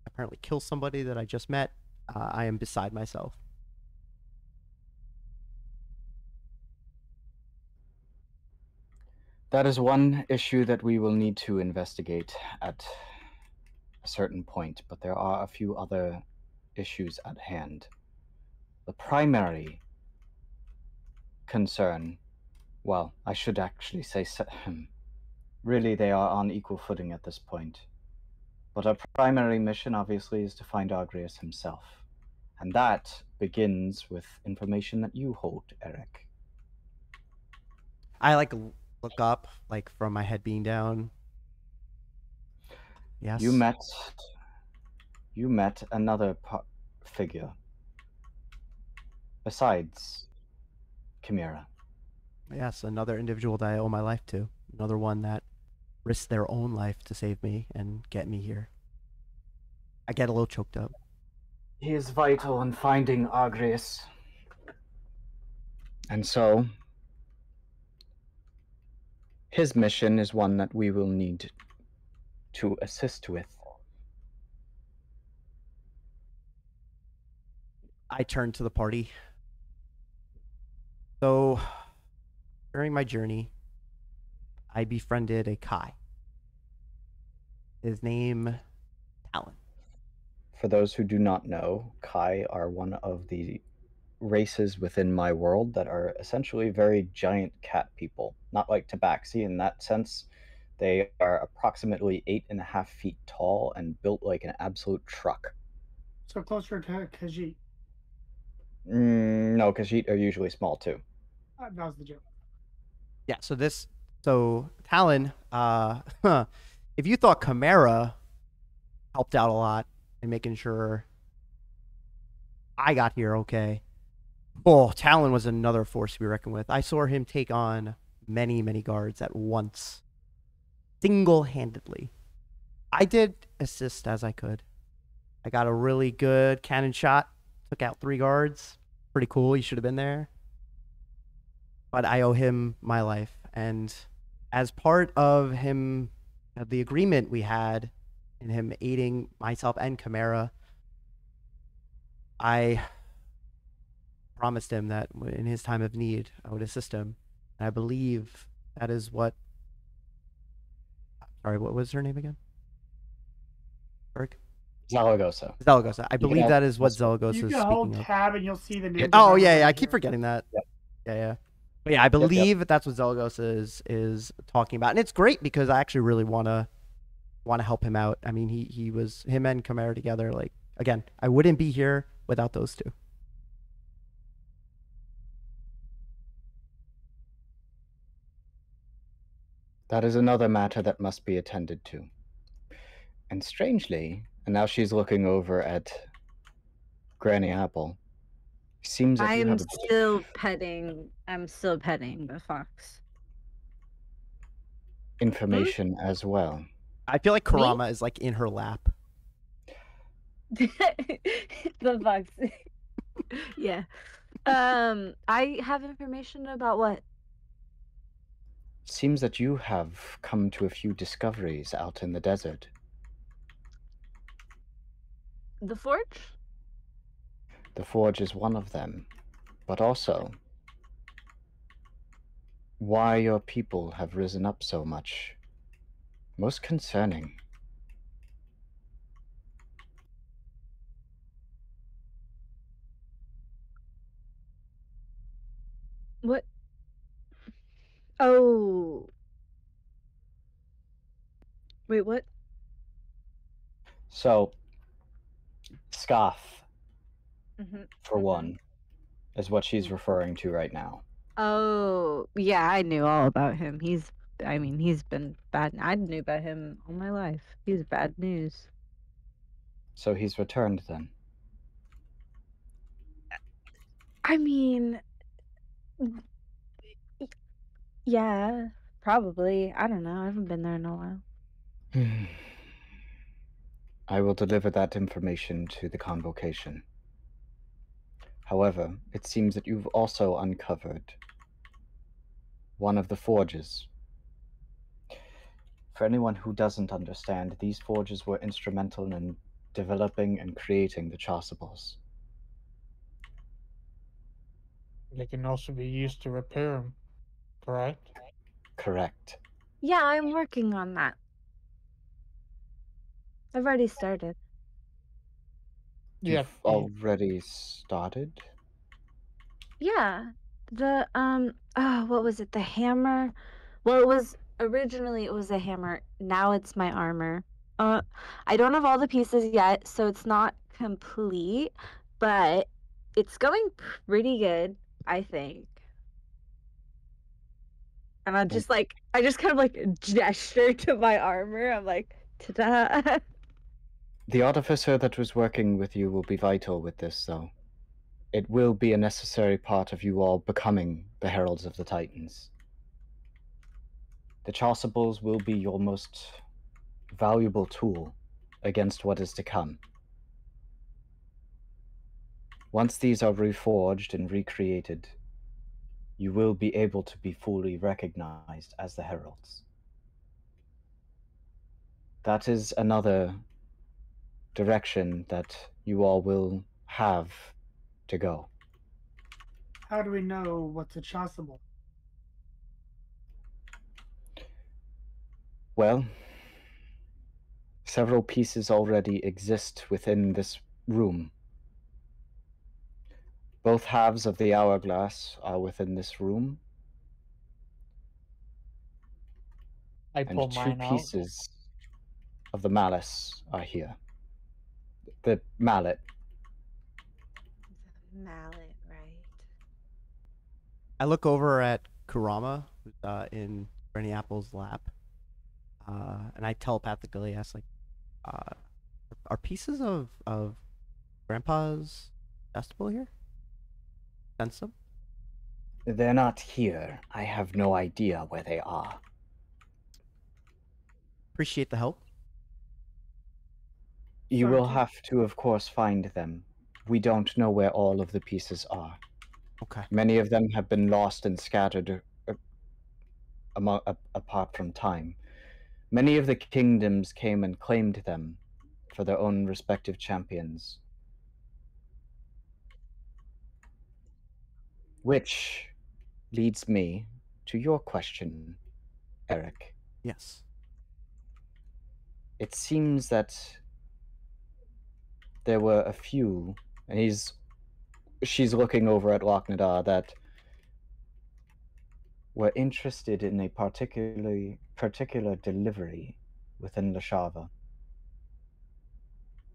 B: apparently kill somebody that I just met. I am beside myself.
A: That is one issue that we will need to investigate at a certain point, but there are a few other issues at hand. The primary concern, well, I should actually say, really they are on equal footing at this point. But our primary mission, obviously, is to find Argrius himself. And that begins with information that you hold, Eric.
B: I like look up, like from my head being down. Yes.
A: You met another figure besides Chimera.
B: Yes, another individual that I owe my life to. Another one that risked their own life to save me and get me here. I get a little choked up.
A: He is vital in finding Argrius. And so, his mission is one that we will need to assist with.
B: I turn to the party. So, during my journey, I befriended a Kai. His name, Talon.
A: For those who do not know, Kai are one of the races within my world that are essentially very giant cat people. Not like Tabaxi in that sense. They are approximately 8.5 feet tall and built like an absolute truck.
E: So closer to Khajiit.
A: No, Khajiit are usually small too.
E: That was the joke.
B: Yeah, so Talon, if you thought Chimera helped out a lot in making sure I got here okay, Talon was another force to be reckoned with. I saw him take on many, many guards at once, single-handedly. I did assist as I could. I got a really good cannon shot, took out 3 guards. Pretty cool, you should have been there. But I owe him my life, and as part of him, the agreement we had, and him aiding myself and Chimera, I promised him that in his time of need, I would assist him. And I believe that is what... Sorry, what was her name again? Berg?
A: Zaragoza.
B: Zaragoza. I believe that is what Zaragoza
E: You
B: is
E: can hold
B: speaking of.
E: tab and you'll see the name.
B: Oh, yeah, I keep forgetting that.
A: Yep.
B: Yeah. But yeah, I believe that's what Zaragoza is talking about. And it's great because I actually really want to help him out. I mean, him and Chimera together, like, again, I wouldn't be here without those two.
A: That is another matter that must be attended to. And strangely, and now she's looking over at Granny Apple, seems that you
D: I'm
A: have
D: still petting the fox.
A: information as well.
B: I feel like Kurama is like in her lap.
D: The fox. Yeah. I have information about what?
A: Seems that you have come to a few discoveries out in the desert.
D: The forge?
A: The forge is one of them, but also why your people have risen up so much. Most concerning.
D: What? Oh. Wait, what?
A: So, Scoff,
D: Mm-hmm.
A: for one, is what she's referring to right now.
D: Oh, yeah, I knew all about him. He's been bad. I knew about him all my life. He's bad news.
A: So he's returned then?
D: I mean, yeah, probably. I don't know. I haven't been there in a while.
A: I will deliver that information to the convocation. However, it seems that you've also uncovered one of the forges. For anyone who doesn't understand, these forges were instrumental in developing and creating the chasubles.
C: They can also be used to repair them, correct?
A: correct.
D: Yeah, I'm working on that. I've already started.
C: Yeah.
A: You've already started?
D: Yeah. The what was it? The hammer? Well, it was originally it was a hammer. Now it's my armor. I don't have all the pieces yet, so it's not complete, but it's going pretty good, I think. And I just kind of like gesture to my armor. I'm like, ta-da.
A: The Artificer that was working with you will be vital with this, though. It will be a necessary part of you all becoming the Heralds of the Titans. The Chasubles will be your most valuable tool against what is to come. Once these are reforged and recreated, you will be able to be fully recognized as the Heralds. That is another direction that you all will have to go.
E: How do we know what's a chasuble?
A: Well, several pieces already exist within this room. Both halves of the hourglass are within this room,
C: I pull
A: and two
C: mine out.
A: pieces of the malice are here. The mallet.
D: Mallet, right.
B: I look over at Kurama in Granny Apple's lap, and I telepathically ask, like, are pieces of Grandpa's festival here? Sense them?
A: They're not here. I have no idea where they are.
B: Appreciate the help.
A: You will
E: Sergeant?
A: have to, of course, find them. We don't know where all of the pieces are.
B: Okay.
A: Many of them have been lost and scattered apart from time. Many of the kingdoms came and claimed them for their own respective champions. Which leads me to your question, Eric.
B: Yes.
A: It seems that there were a few, and she's looking over at Lok'Neda, that were interested in a particular delivery within Lashava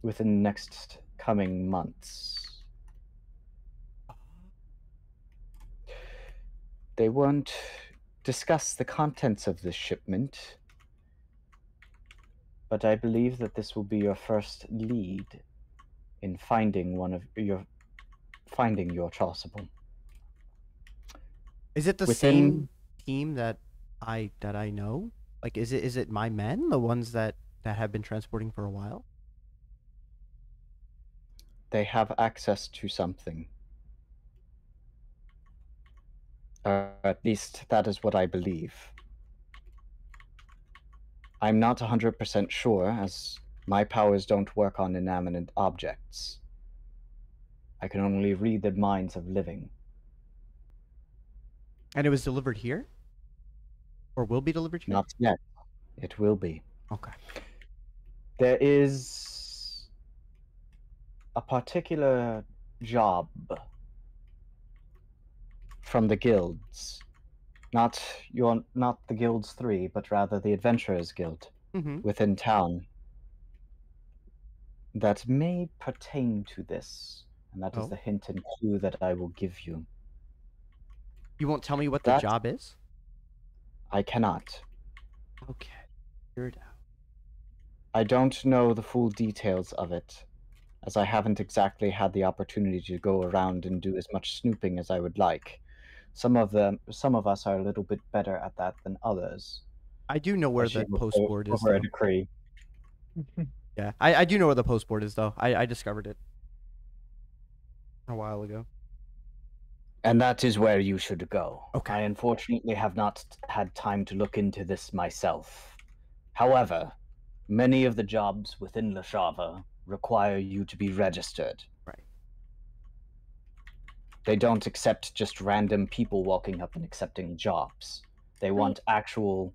A: within the next coming months. They won't discuss the contents of this shipment, but I believe that this will be your first lead in finding your chasuble.
B: Is it the
A: Within-
B: same team that I know? Like, is it my men, the ones that have been transporting for a while?
A: They have access to something. At least that is what I believe. I'm not 100% sure, as my powers don't work on inanimate objects. I can only read the minds of living.
B: And it was delivered here? Or will be delivered here?
A: Not yet. It will be.
B: Okay.
A: There is a particular job from the guilds. Not the Guilds 3, but rather the Adventurers Guild
B: Mm-hmm.
A: within town that may pertain to this, and that is
B: Oh.
A: the hint and clue that I will give you.
B: You won't tell me what the
A: That-
B: job is?
A: I cannot.
B: Okay. Figure it out.
A: I don't know the full details of it, as I haven't exactly had the opportunity to go around and do as much snooping as I would like. Some of us are a little bit better at that than others.
B: I do know where
A: As she
B: the
A: looks
B: post board is,
A: over a
B: though.
A: decree.
B: Yeah, I do know where the post board is, though. I discovered it a while ago.
A: And that is where you should go.
B: Okay.
A: I unfortunately have not had time to look into this myself. However, many of the jobs within Lashava require you to be registered.
B: Right.
A: They don't accept just random people walking up and accepting jobs. They want actual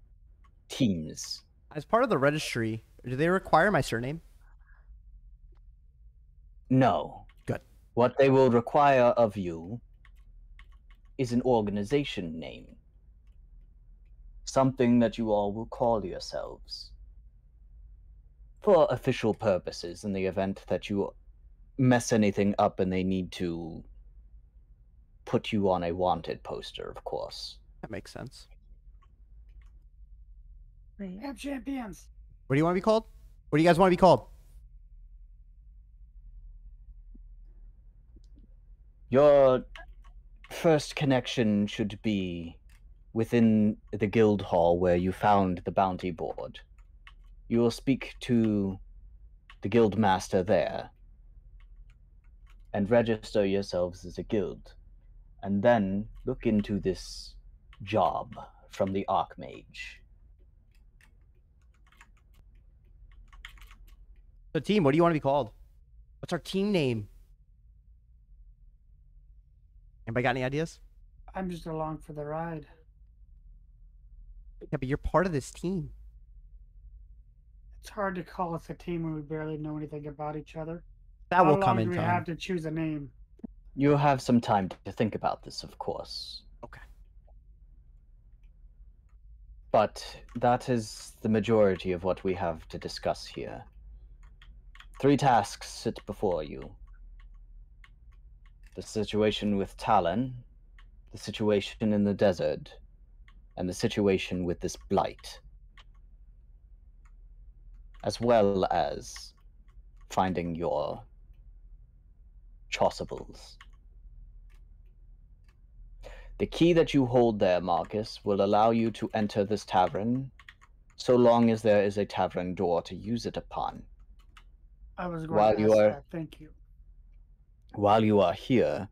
A: teams.
B: As part of the registry, do they require my surname?
A: No.
B: Good.
A: What they will require of you is an organization name. Something that you all will call yourselves. For official purposes, in the event that you mess anything up and they need to put you on a wanted poster, of course.
B: That makes sense.
D: Wait.
E: Have champions.
B: What do you want to be called? What do you guys want to be called?
A: Your first connection should be within the guild hall where you found the bounty board. You will speak to the guild master there and register yourselves as a guild, and then look into this job from the Archmage.
B: So, team, what do you want to be called? What's our team name? Anybody got any ideas?
E: I'm just along for the ride.
B: Yeah, but you're part of this team.
E: It's hard to call us a team when we barely know anything about each other.
B: That will
E: How
B: come
E: long
B: in
E: do we
B: time.
E: have to choose a name?
A: You have some time to think about this, of course.
B: Okay.
A: But that is the majority of what we have to discuss here. 3 tasks sit before you. The situation with Talon, the situation in the desert, and the situation with this blight. As well as finding your chasubles. The key that you hold there, Marcus, will allow you to enter this tavern so long as there is a tavern door to use it upon.
E: I was going
A: While
E: to
A: you
E: ask
A: are-
E: that. Thank you.
A: While you are here,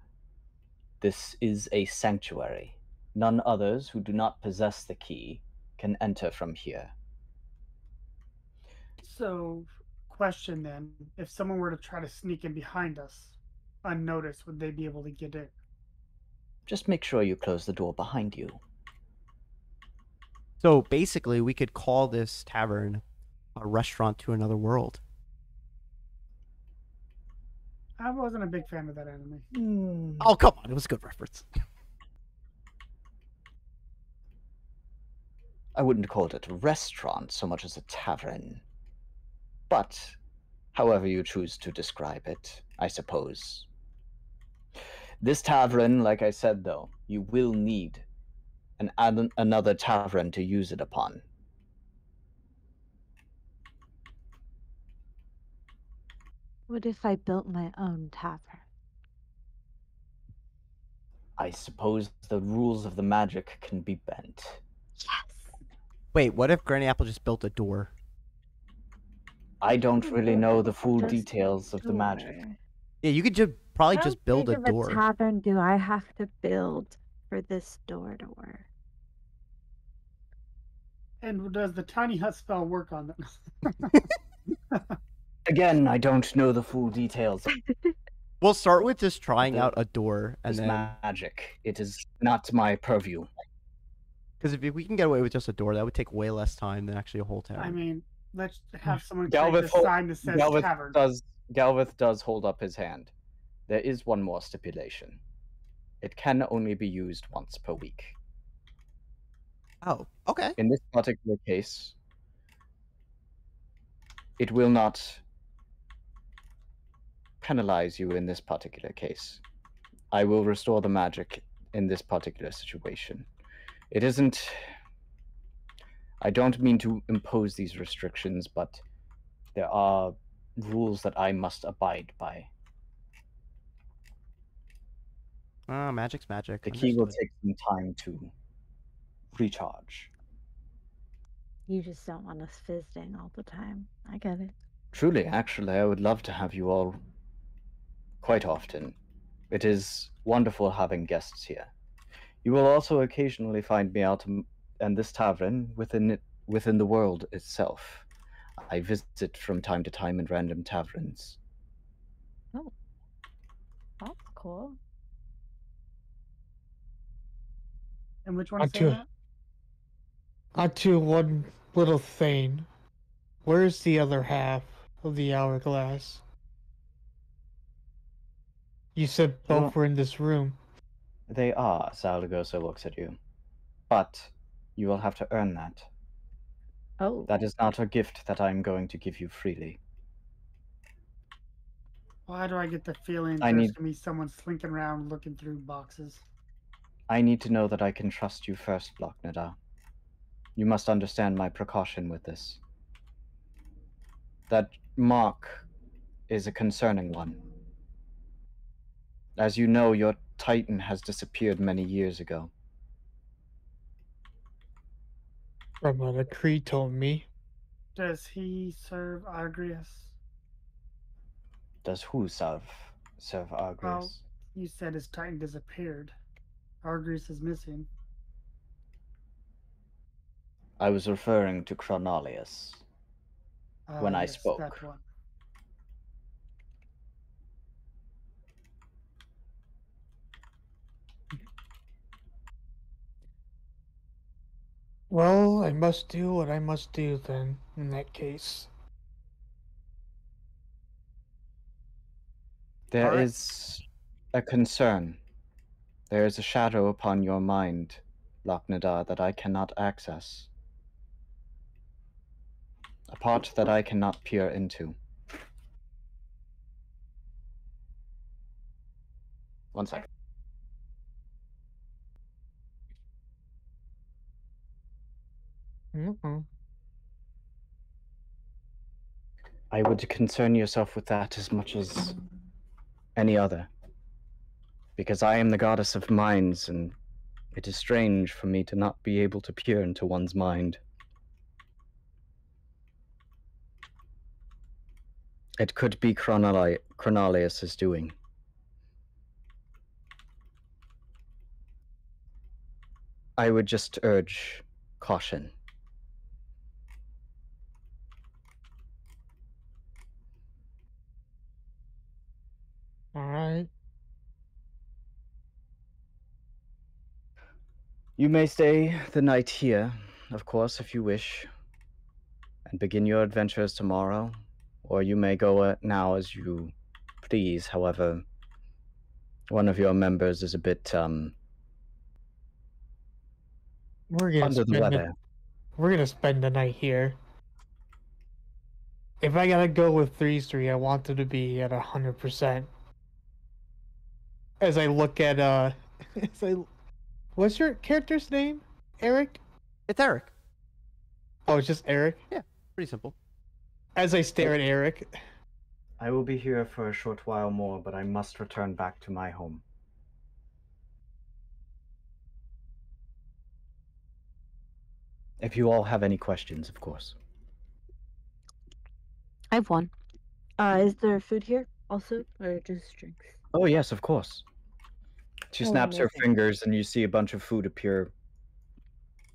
A: this is a sanctuary. None others who do not possess the key can enter from here.
E: So, question then: if someone were to try to sneak in behind us, unnoticed, would they be able to get in?
A: Just make sure you close the door behind you.
B: So basically, we could call this tavern a restaurant to another world.
E: I wasn't a big fan of that anime.
B: Oh, come on. It was a good reference.
A: I wouldn't call it a restaurant so much as a tavern. But, however you choose to describe it, I suppose. This tavern, like I said though, you will need another tavern to use it upon.
D: What if I built my own tavern?
A: I suppose the rules of the magic can be bent.
D: Yes.
B: Wait, what if Granny Apple just built a door?
A: I don't really know the full
D: Just
A: details of the magic.
D: door.
B: Yeah, you could just probably
D: How
B: just build
D: big
B: a
D: of
B: door.
D: tavern do I have to build for this door to work?
E: And does the tiny hut spell work on them?
A: Again, I don't know the full details of
B: We'll start with just trying
A: The-
B: out a door, and
A: this
B: then
A: magic. It is not my purview.
B: because if we can get away with just a door, that would take way less time than actually a whole tavern.
E: I mean, let's have someone create a
A: Galveth,
E: sign that says tavern.
A: Galveth does hold up his hand. There is one more stipulation. It can only be used once per week.
B: Oh, okay.
A: In this particular case, it will not penalize you in this particular case. I will restore the magic in this particular situation. It isn't... I don't mean to impose these restrictions, but there are rules that I must abide by.
B: Magic's magic.
A: The key will
B: Understood.
A: take some time to recharge.
D: You just don't want us visiting all the time. I get it.
A: Truly, actually, I would love to have you all quite often. It is wonderful having guests here. You will also occasionally find me out in this tavern within the world itself. I visit from time to time in random taverns.
D: That's cool.
E: And which one
C: I
E: is
C: do.
E: that?
C: Onto one little thing. Where's the other half of the hourglass? You said both
A: Well-
C: were in this room.
A: They are, Zaragoza looks at you. But you will have to earn that.
D: Oh.
A: That is not a gift that I am going to give you freely.
E: Why do I get the feeling
A: I
E: there's
A: need-
E: gonna be someone slinking around looking through boxes?
A: I need to know that I can trust you first, Lok'Neda. You must understand my precaution with this. That mark is a concerning one. As you know, your Titan has disappeared many years ago.
C: From what a Cree told me.
E: Does he serve Argrius?
A: Does who serve
E: Well,
A: Argrius?
E: you said his Titan disappeared. Argrius is missing.
A: I was referring to Chronalius. When I
E: Yes,
A: spoke.
E: that one.
C: Well, I must do what I must do then, in that case.
A: There
E: Alright.
A: is a concern. There is a shadow upon your mind, Lok'Neda, that I cannot access. A part that I cannot peer into. One second. I would concern yourself with that as much as any other. Because I am the goddess of minds, and it is strange for me to not be able to peer into one's mind. It could be Chronalius' doing. I would just urge caution.
C: Alright.
A: You may stay the night here, of course, if you wish, and begin your adventures tomorrow, or you may go now as you please. However, one of your members is a bit
C: We're gonna
A: under the
C: spend
A: weather.
C: We're gonna spend the night here. If I gotta go with 3-3, I want them to be at 100%. As I look at what's your character's name? Eric?
B: It's Eric.
C: Oh, it's just Eric?
B: Pretty simple.
C: As I stare at Eric.
A: I will be here for a short while more, but I must return back to my home. If you all have any questions, of course.
D: I have one. Is there food here also, or just drinks?
A: Oh, yes, of course. She
D: Oh,
A: snaps her
D: amazing.
A: fingers, and you see a bunch of food appear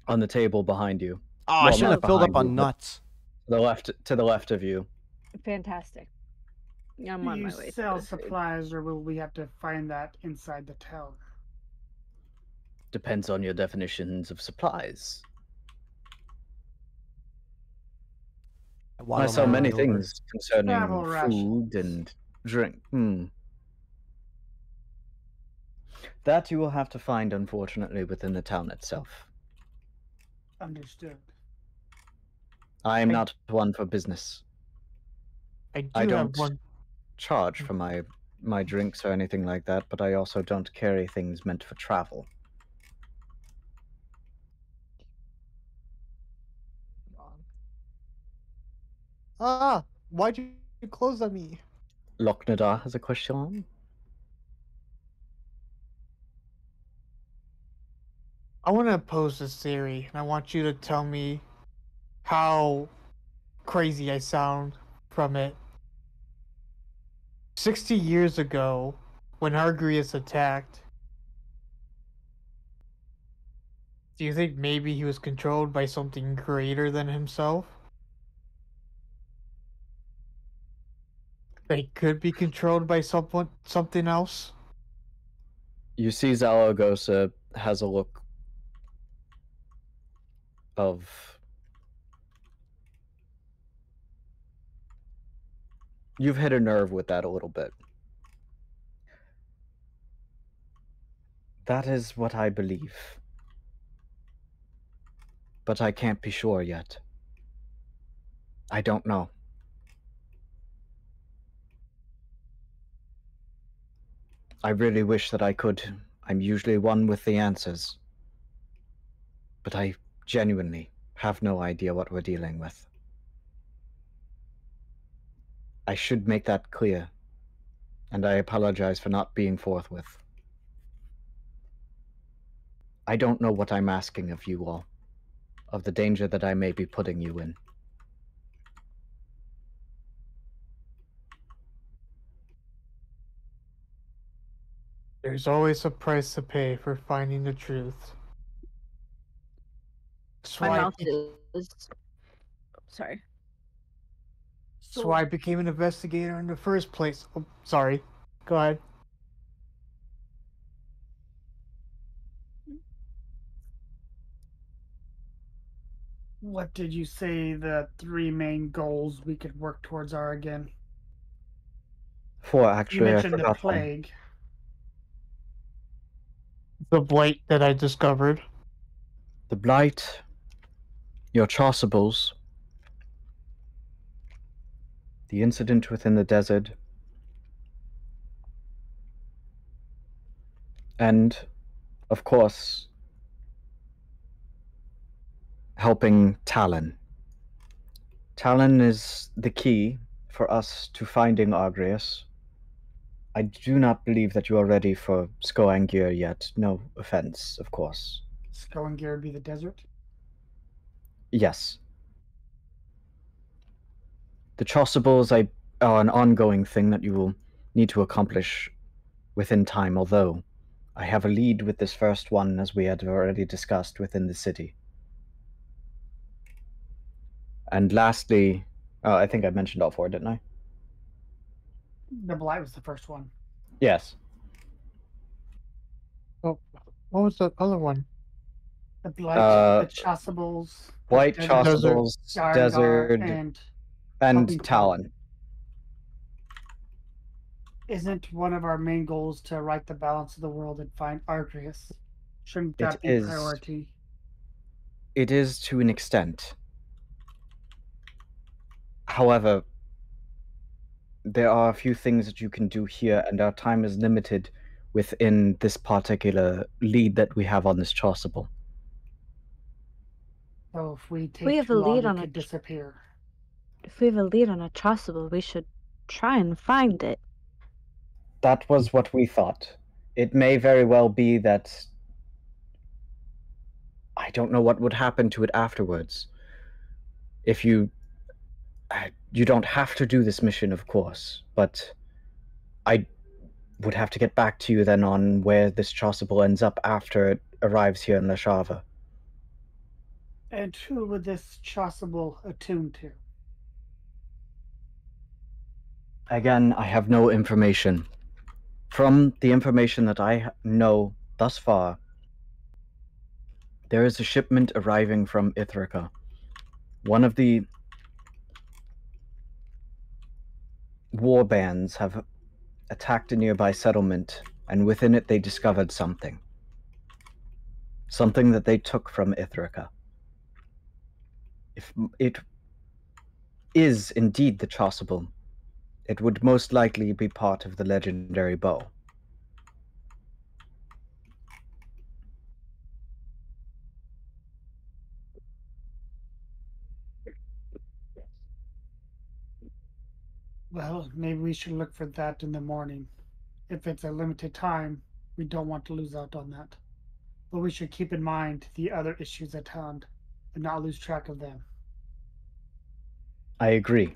A: on the table behind you.
B: Oh, I
A: Well,
B: should
A: not
B: have filled up
A: behind
B: on
A: you, but
B: nuts.
A: to the left of you.
D: Fantastic. I'm
E: Do
D: on
E: you
D: my way. to
E: sell
D: the food.
E: supplies, or will we have to find that inside the town?
A: Depends on your definitions of supplies. I
B: waddle
A: sell
B: my
A: many
B: way over.
A: things concerning
E: Travel
A: food
E: rations.
A: and drink. That you will have to find, unfortunately, within the town itself.
E: Understood.
A: I am not one for business.
C: I do
A: I
C: have
A: don't
C: one.
A: charge for my drinks or anything like that, but I also don't carry things meant for travel.
C: Why'd you close on me?
A: Lok'Neda has a question.
C: I want to pose this theory, and I want you to tell me how crazy I sound from it. 60 years ago, when Argrius attacked, do you think maybe he was controlled by something greater than himself? They could be controlled by something else?
A: You see Zaragoza has a look of... You've hit a nerve with that a little bit. That is what I believe. But I can't be sure yet. I don't know. I really wish that I could. I'm usually one with the answers. But I genuinely have no idea what we're dealing with. I should make that clear, and I apologize for not being forthwith. I don't know what I'm asking of you all, of the danger that I may be putting you in.
C: There's always a price to pay for finding the truth. That's
D: My
C: why,
D: mouth is. Sorry.
C: that's why I became an investigator in the first place. Oh, sorry. Go ahead.
E: What did you say the 3 main goals we could work towards are again?
A: For
E: You
A: actually, I
E: mentioned the
A: forgot one.
E: plague.
C: The blight that I discovered.
A: The Blight, your chasubles, the incident within the desert, and, of course, helping Talon. Talon is the key for us to finding Argreus. I do not believe that you are ready for Skoangir yet. No offense, of course.
E: Skoangir would be the desert.
A: Yes. The chasubles are an ongoing thing that you will need to accomplish within time, although I have a lead with this first one, as we had already discussed, within the city. And lastly, I think I mentioned all 4, didn't I?
E: The blight was the first one.
A: Yes.
C: Oh, what was the other one?
E: The blight, the chasubles,
A: White
E: the
A: chasubles, desert,
E: and
A: and Talon.
E: Isn't one of our main goals to right the balance of the world and find Argreus? Shouldn't that be priority?
A: It is to an extent. However, there are a few things that you can do here, and our time is limited within this particular lead that we have on this chasuble.
E: So if we take
D: We have
E: too
D: a
E: long,
D: lead
E: it
D: on
E: could
D: it.
E: disappear.
D: If we have a lead on a chasuble, we should try and find it.
A: That was what we thought. It may very well be that I don't know what would happen to it afterwards. If you don't have to do this mission, of course, but I would have to get back to you then on where this chasuble ends up after it arrives here in Lashava.
E: And who would this chasuble attune to?
A: Again, I have no information. From the information that I know thus far, there is a shipment arriving from Ithaca. One of the war bands have attacked a nearby settlement, and within it they discovered something. Something that they took from Ithaca. If it is indeed the chasuble, it would most likely be part of the legendary bow.
E: Well, maybe we should look for that in the morning. If it's a limited time, we don't want to lose out on that. But we should keep in mind the other issues at hand and not lose track of them.
A: I agree.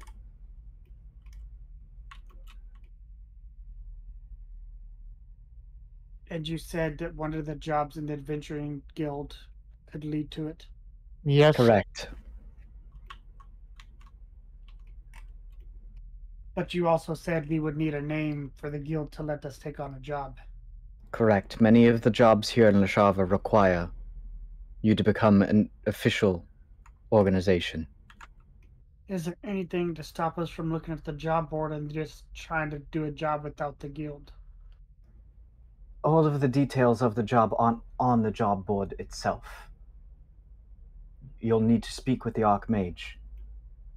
E: And you said that one of the jobs in the Adventuring Guild could lead to it?
C: Yes.
A: Correct.
E: But you also said we would need a name for the guild to let us take on a job.
A: Correct. Many of the jobs here in Lashava require you to become an official organization.
E: Is there anything to stop us from looking at the job board and just trying to do a job without the guild?
A: All of the details of the job on the job board itself. You'll need to speak with the Archmage,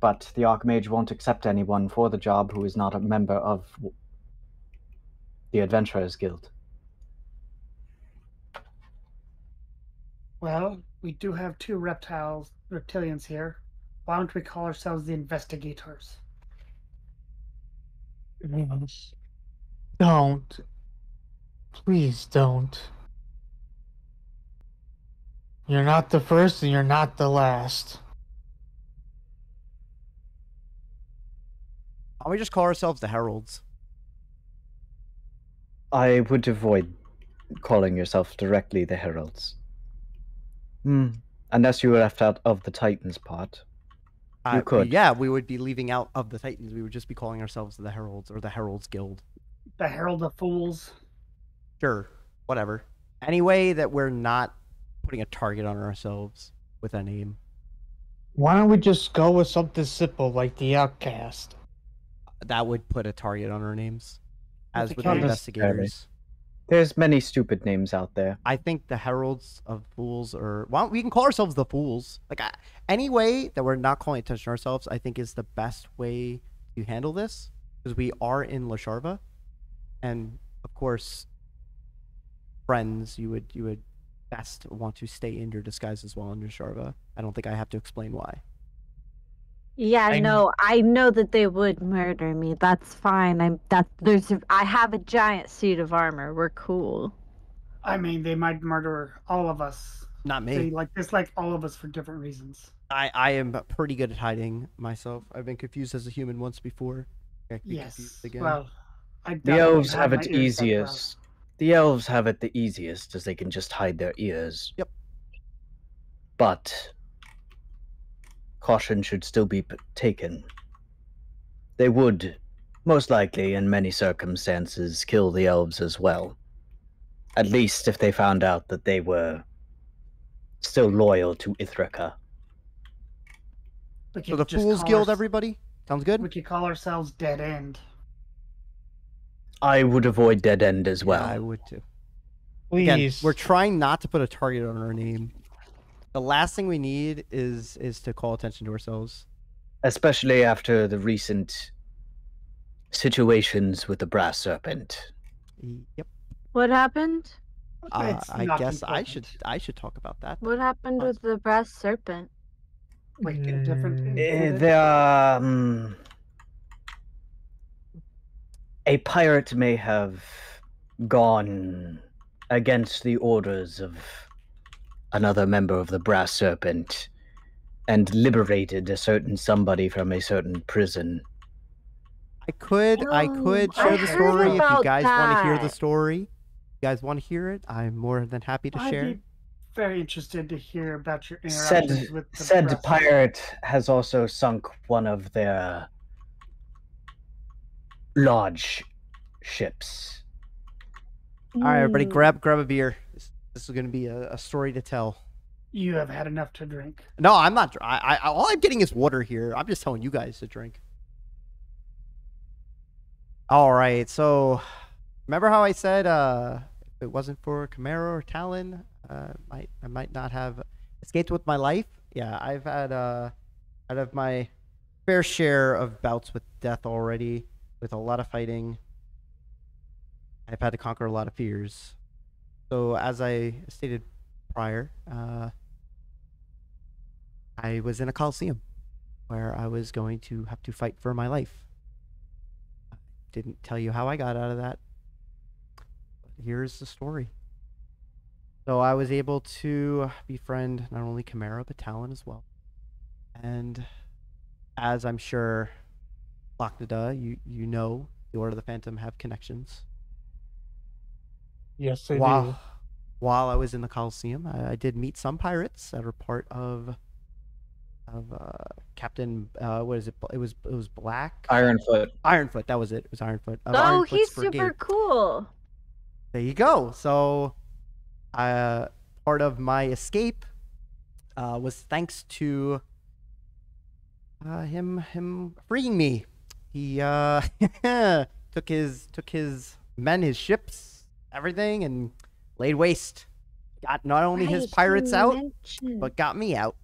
A: but the Archmage won't accept anyone for the job who is not a member of the Adventurers Guild.
E: Well, we do have two reptilians here. Why don't we call ourselves the investigators?
C: Don't. Please don't. You're not the first and you're not the last.
B: Why don't we just call ourselves the Heralds?
A: I would avoid calling yourself directly the Heralds. Unless you were left out of the Titans part. You could.
B: Yeah, we would be leaving out of the Titans. We would just be calling ourselves the Heralds or the Heralds Guild.
E: The Herald of Fools.
B: Sure, whatever. Any way that we're not putting a target on ourselves with a name.
C: Why don't we just go with something simple like the Outcast?
B: That would put a target on our names. As
E: With
B: with
E: the
B: the
E: cast?
B: investigators.
A: There's many stupid names out there.
B: I think the Heralds of Fools, or well, we can call ourselves the Fools. Like any way that we're not calling attention to ourselves, I think is the best way to handle this, because we are in La Sharva, and of course, friends, you would best want to stay in your disguise as well in La Sharva. I don't think I have to explain why.
D: Yeah,
C: I
D: I know that they would murder me. That's fine. I have a giant suit of armor. We're cool.
E: I mean, they might murder all of us.
B: Not me.
E: They dislike all of us for different reasons.
B: I am pretty good at hiding myself. I've been confused as a human once before. I could be
E: Yes.
B: confused again.
E: Well,
A: The elves have
E: my
A: it
E: ears back up.
A: easiest. The elves have it the easiest, as they can just hide their ears.
B: Yep.
A: But caution should still be taken. They would, most likely, in many circumstances, kill the elves as well. At least if they found out that they were still loyal to Ithaca.
E: We
B: So
E: could
B: the
E: just
B: Fools
E: call
B: Guild,
E: our-
B: everybody? Sounds good?
E: We could call ourselves Dead End.
A: I would avoid Dead End as well.
B: Yeah, I would too.
C: Please.
B: Again, we're trying not to put a target on our name. The last thing we need is to call attention to ourselves.
A: Especially after the recent situations with the Brass Serpent.
B: Yep.
D: What happened?
E: It's
B: I
E: not
B: guess
E: important.
B: I should talk about that.
D: What happened with the brass serpent?
E: Wait, in different.
A: There are, a pirate may have gone against the orders of another member of the Brass Serpent and liberated a certain somebody from a certain prison.
B: I could share
D: I
B: the
D: heard
B: story if you
D: about
B: guys want to hear the
D: that.
B: story. You guys want to hear it? I'm more than happy to
E: I'd
B: share.
E: be very interested to hear about your interactions
A: Said,
E: with the
A: said
E: Brass
A: pirate has also sunk one of their large ships.
B: All right, everybody,
D: Mm.
B: grab a beer. This is going to be a story to tell.
E: You have had enough to drink.
B: No, I'm not. All I'm getting is water here. I'm just telling you guys to drink. All right, so remember how I said if it wasn't for Chimera or Talon, I might not have escaped with my life. Yeah, I've had out of my fair share of bouts with death already, with a lot of fighting. I've had to conquer a lot of fears. So as I stated prior, I was in a coliseum where I was going to have to fight for my life. I didn't tell you how I got out of that. But here's the story. So I was able to befriend not only Chimera but Talon as well. And as I'm sure Lok'Neda, you know, the Order of the Phantom have connections.
C: Yes, I do.
B: While I was in the Coliseum, I did meet some pirates that are part of Captain. What is it? It was Black
A: Ironfoot.
B: Ironfoot. That was it. It was Ironfoot. of
D: Oh,
B: Ironfoot's
D: he's
B: brigade.
D: super cool.
B: There you go. So, part of my escape was thanks to him freeing me. He took his men, his ships, everything, and laid waste. Got not only his
D: Right, he
B: pirates out,
D: mentioned-
B: but got me out.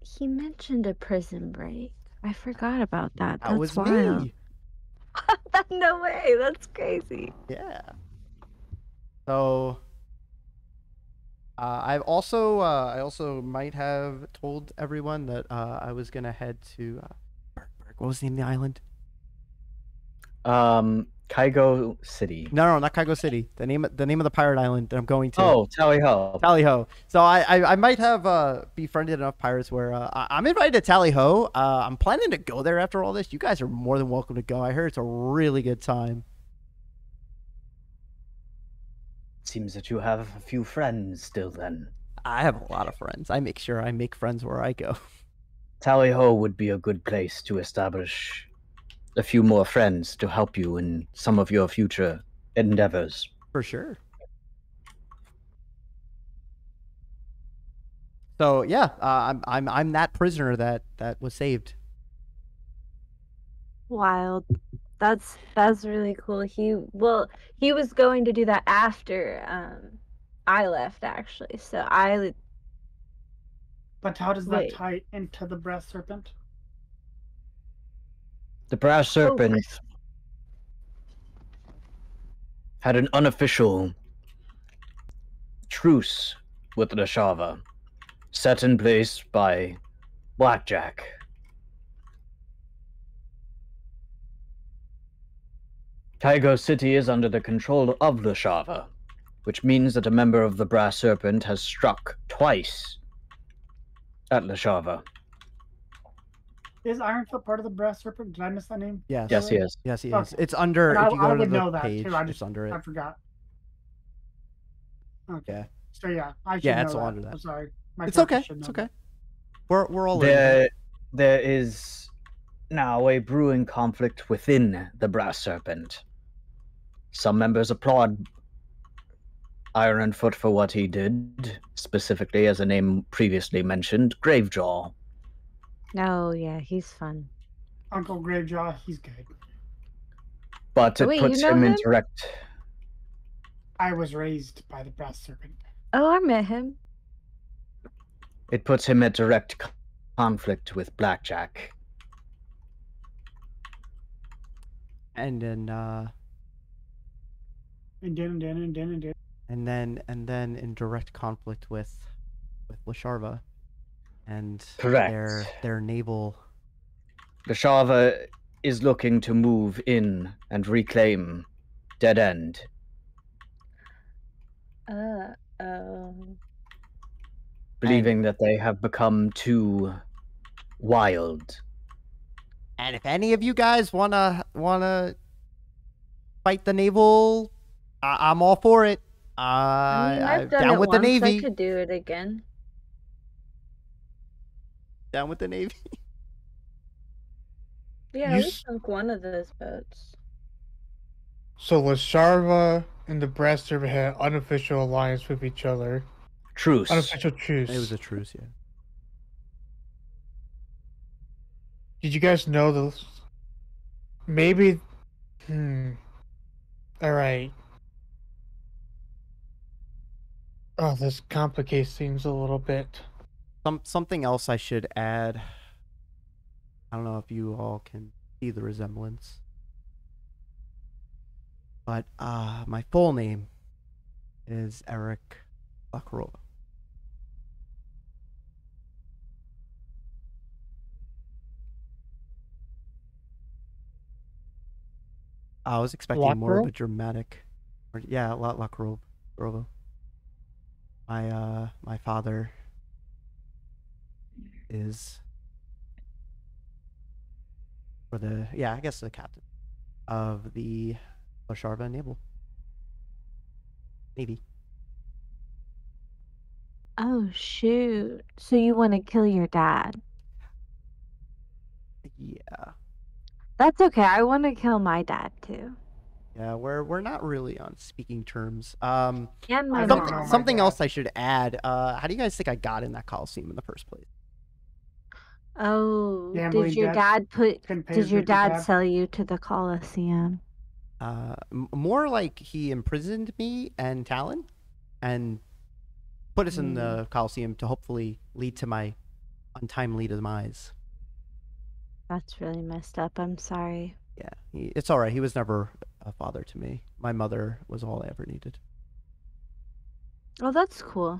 D: He mentioned a prison break. I forgot about that.
B: That
D: That's
B: was
D: wild.
B: me.
D: No way. That's crazy.
B: Yeah. So I also might have told everyone that I was gonna head to what was the name of the island?
A: Kygo City.
B: No, not Kygo City. The name of the pirate island that I'm going to.
A: Oh, Tally Ho.
B: Tally Ho. So I might have befriended enough pirates where I'm invited to Tally Ho. I'm planning to go there after all this. You guys are more than welcome to go. I heard it's a really good time.
A: Seems that you have a few friends still then.
B: I have a lot of friends. I make sure I make friends where I go.
A: Tally Ho would be a good place to establish a few more friends to help you in some of your future endeavors.
B: For sure. So yeah, I'm that prisoner that was saved.
D: Wild. That's really cool. He was going to do that after I left, actually. So
E: But how does that
D: Wait.
E: tie into the brass serpent?
A: The Brass Serpent had an unofficial truce with the Shava, set in place by Blackjack. Kygo City is under the control of the Shava, which means that a member of the Brass Serpent has struck twice at Lashava.
E: Is Ironfoot part of the brass serpent? Did I miss that name?
B: Yes.
A: Yes, he is.
B: Yes, he is.
E: Okay.
B: It's under.
E: But
B: If you
E: I
B: go to
E: would
B: the
E: know that
B: page,
E: too. I
B: it's under
E: I
B: it.
E: forgot. Okay.
B: Yeah.
E: So yeah, I should
B: Yeah,
E: know
B: it's all
E: that.
B: under that.
E: I'm sorry. My
B: It's
E: character
B: okay.
E: should
B: It's
E: know
B: okay.
E: that.
B: We're all in.
A: There is now a brewing conflict within the Brass Serpent. Some members applaud Ironfoot for what he did, specifically as a name previously mentioned, Gravejaw.
D: Oh yeah, he's fun.
E: Uncle Gravejaw, he's good.
A: But it
D: Wait,
A: puts
D: you know
A: him in
D: him?
A: direct.
E: I was raised by the brass serpent.
D: Oh, I met him.
A: It puts him at direct conflict with Blackjack.
B: And then
E: And then.
B: and then in direct conflict with Lasharva and
A: Correct.
B: their naval.
A: The Shava is looking to move in and reclaim Dead End. Believing that they have become too wild.
B: And if any of you guys wanna fight the naval, I'm all for it.
D: I mean, I've
B: I'm
D: done
B: down
D: it
B: with
D: once.
B: the Navy.
D: I could do it again.
B: Down with the Navy.
D: Yeah,
C: You
D: we
C: s-
D: sunk one of those boats.
C: So Lasharva and the Brass Serpent had unofficial alliance with each other.
A: Truce.
C: Unofficial truce.
B: It was a truce, yeah.
C: Did you guys know this? Maybe. Alright. Oh, this complicates things a little bit.
B: Something else I should add. I don't know if you all can see the resemblance. But my full name is Eric Lok'Neda. I was expecting more of a dramatic, Lok'Neda. My father is I guess the captain of the Lasharva Navy.
D: Oh shoot! So you want to kill your dad?
B: Yeah.
D: That's okay. I want to kill my dad too.
B: Yeah, we're not really on speaking terms.
D: And my
E: I don't know
D: mom.
E: my
B: Something
E: dad.
B: else I should add. How do you guys think I got in that Coliseum in the first place?
D: Oh,
E: Gambling
D: did your
E: debt
D: dad
E: can pay
D: did
E: his
D: your
E: victim
D: dad
E: tab.
D: sell you to the Colosseum?
B: More like he imprisoned me and Talon, and put us in the Colosseum to hopefully lead to my untimely demise.
D: That's really messed up. I'm sorry.
B: Yeah, it's all right. He was never a father to me. My mother was all I ever needed.
D: Oh, that's cool.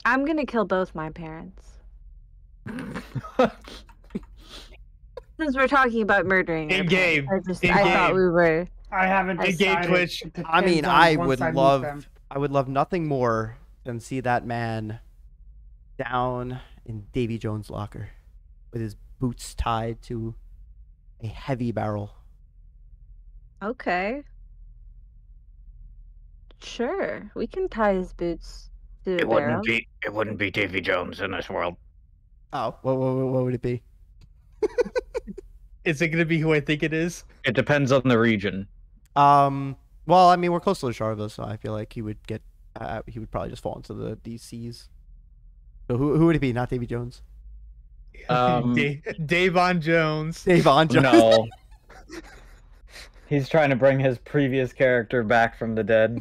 D: I'm gonna kill both my parents. Since we're talking about murdering our
C: In-game.
D: parents, I thought we were.
E: I haven't
D: In-game
E: decided.
C: Twitch.
E: It
B: I mean,
E: depends on
B: I
E: once
B: would
E: meet
B: love,
E: them.
B: nothing more than see that man down in Davy Jones' locker with his boots tied to a heavy barrel.
D: Okay. Sure, we can tie his boots to a barrel.
A: It wouldn't be Davy Jones in this world.
B: Oh, what would it be?
C: Is it going to be who I think it is?
A: It depends on the region.
B: Well, I mean, we're close to the Sharva, so I feel like he would get, he would probably just fall into these seas. So who would it be? Not Davy Jones.
C: Davon Jones.
B: Davon Jones.
A: No. He's trying to bring his previous character back from the dead.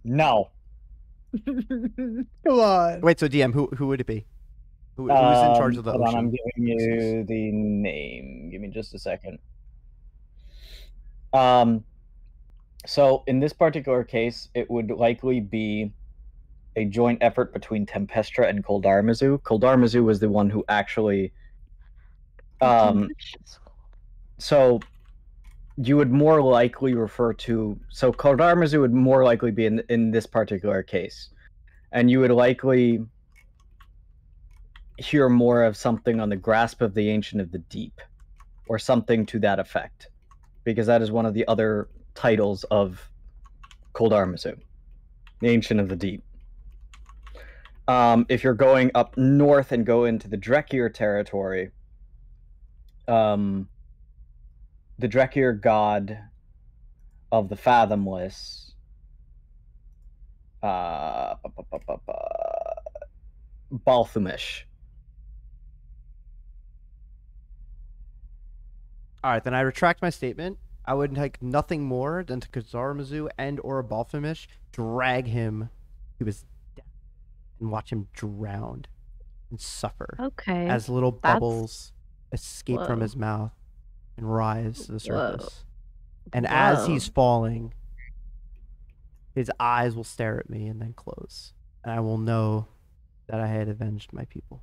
A: No.
C: Come on.
B: Wait, so DM, who would it be? Who's in charge of the
A: hold on,
B: ocean?
A: I'm giving you the name. Give me just a second. So in this particular case, it would likely be a joint effort between Tempestra and Koldarmazu. Koldarmazu was the one who actually so you would more likely refer to, so Koldarmazu would more likely be in this particular case, and you would likely hear more of something on the grasp of the Ancient of the Deep, or something to that effect, because that is one of the other titles of Koldarmazu, the Ancient of the Deep. If you're going up north and go into the Drekir territory, the Drekir god of the Fathomless, Balthumish.
B: All right, then I retract my statement. I would like nothing more than to Koldarmazu and or Balthumish drag him to his death and watch him drown and suffer
D: Okay.
B: as little bubbles escape from
D: Whoa.
B: his mouth and rise to the
D: Whoa.
B: surface. And as
D: Whoa.
B: he's falling, his eyes will stare at me and then close. And I will know that I had avenged my people.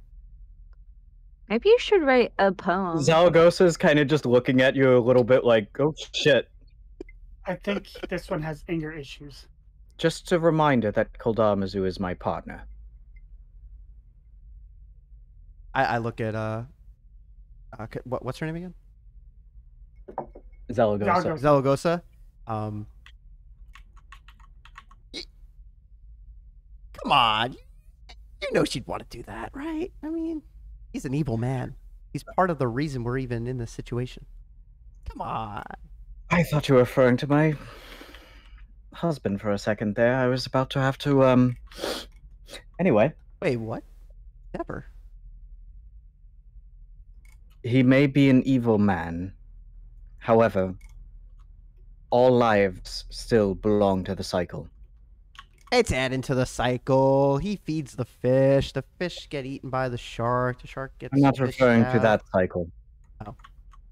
D: Maybe you should write a poem.
A: Zaragoza is kind of just looking at you a little bit like, oh shit.
E: I think this one has anger issues.
A: Just a reminder that Koldarmazu is my partner.
B: I look at what's her name again?
A: Zaragoza.
B: Zaragoza. Come on, you know she'd want to do that, right? I mean, he's an evil man. He's part of the reason we're even in this situation. Come on.
A: I thought you were referring to my husband for a second there. I was about to have to, Anyway.
B: Wait, what? Never.
A: He may be an evil man. However, all lives still belong to the cycle.
B: It's adding to the cycle. He feeds the fish. The fish get eaten by the shark. The shark gets
A: I'm not
B: fished
A: referring to
B: out.
A: that cycle.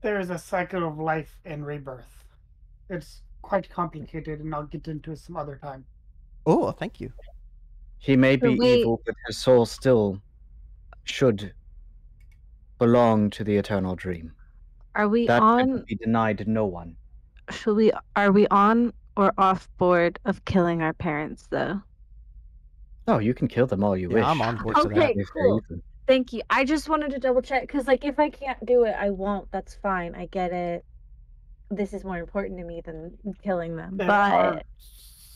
E: There is a cycle of life and rebirth. It's quite complicated, and I'll get into it some other time.
B: Oh, thank you.
A: He may
D: So
A: be
D: wait-
A: evil, but his soul still should belong to the eternal dream.
D: Are we
A: That
D: on?
A: should be denied to no one.
D: Are we on or off board of killing our parents though?
A: Oh, you can kill them all you
B: Yeah,
A: wish.
B: I'm on board for that.
D: Okay,
A: If they're
D: cool.
A: evil.
D: Thank you. I just wanted to double check because, like, if I can't do it, I won't. That's fine. I get it. This is more important to me than killing them.
E: There are
D: But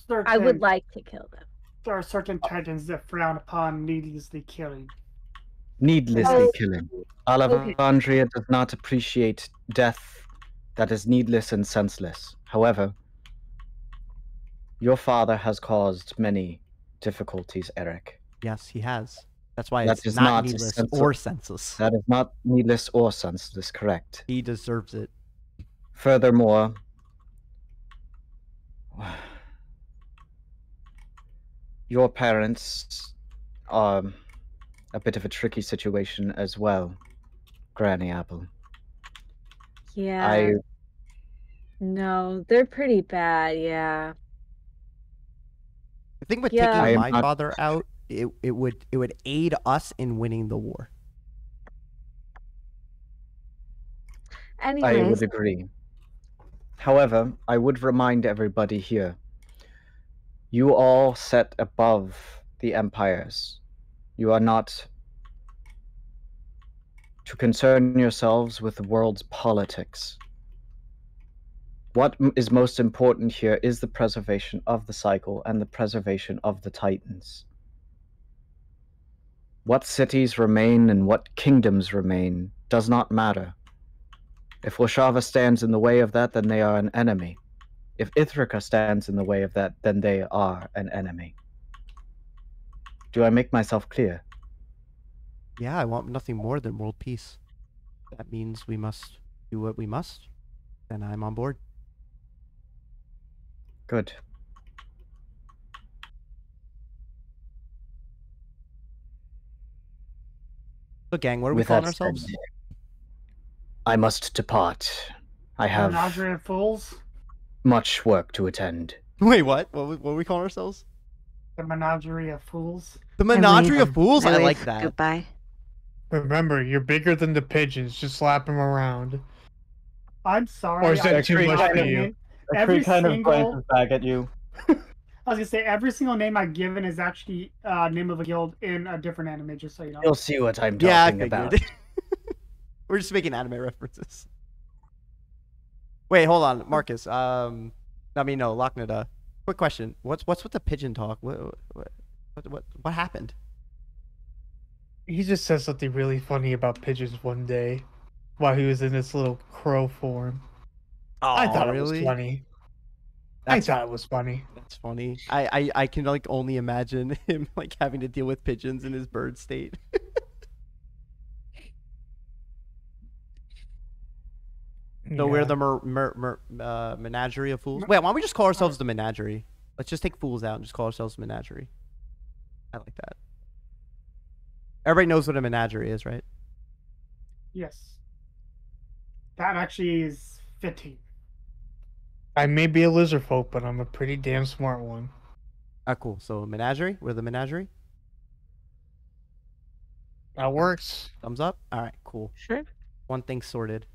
E: certain,
D: I would like to kill them.
E: There are certain titans that frown upon needlessly killing.
A: Needlessly
D: Oh,
A: killing.
D: okay.
A: Alavandria does not appreciate death that is needless and senseless. However, your father has caused many difficulties, Eric.
B: Yes, he has. That's why
A: That
B: it's
A: is
B: not
A: not
B: needless
A: sensible.
B: or senseless.
A: That is not needless or senseless, correct.
B: He deserves it.
A: Furthermore, your parents are a bit of a tricky situation as well, Granny Apple.
D: Yeah. No, they're pretty bad, yeah.
B: I think with
D: Yeah.
B: taking
A: I am
B: my
A: not-
B: father out, it would aid us in winning the war.
A: I
D: Anyways,
A: would agree. However, I would remind everybody here, you all set above the empires. You are not to concern yourselves with the world's politics. What is most important here is the preservation of the cycle and the preservation of the Titans. What cities remain and what kingdoms remain does not matter. If Washava stands in the way of that, then they are an enemy. If Ithaca stands in the way of that, then they are an enemy. Do I make myself clear?
B: Yeah, I want nothing more than world peace. That means we must do what we must. Then I'm on board.
A: Good.
B: So, gang, what are we
A: With
B: calling
A: that
B: ourselves?
A: said, I must depart. I have
E: Menagerie of Fools.
A: much work to attend.
B: Wait, what? What are we calling ourselves?
E: The Menagerie of Fools.
B: The Menagerie of
C: wave-
B: Fools? I
D: wave
B: like that.
D: Goodbye.
C: Remember, you're bigger than the pigeons. Just slap them around.
E: I'm sorry.
C: Or is that
E: I
C: too
E: changed
C: much
E: my
C: for you?
E: name. Every single,
A: back at you.
E: I was gonna say every single name I've given is actually name of a guild in a different anime. Just so you know.
A: You'll see what I'm
B: Yeah, I
A: talking about.
B: figured. We're just making anime references. Wait, hold on, Marcus. Lok'Neda. Quick question. What's with the pigeon talk? What happened?
C: He just said something really funny about pigeons one day while he was in this little crow form.
B: Oh,
C: I thought
B: really?
C: it was funny.
B: That's-
C: I thought it was funny.
B: That's funny. I can like only imagine him like having to deal with pigeons in his bird state. So we're the Menagerie of Fools. Wait, why don't we just call ourselves the Menagerie? Let's just take fools out and just call ourselves Menagerie. I like that. Everybody knows what a menagerie is, right?
E: Yes. That actually is fitting.
C: I may be a lizard folk, but I'm a pretty damn smart one.
B: Ah, cool. So Menagerie, we're the Menagerie.
C: That works.
B: Thumbs up. All right, cool.
D: Sure.
B: One thing sorted.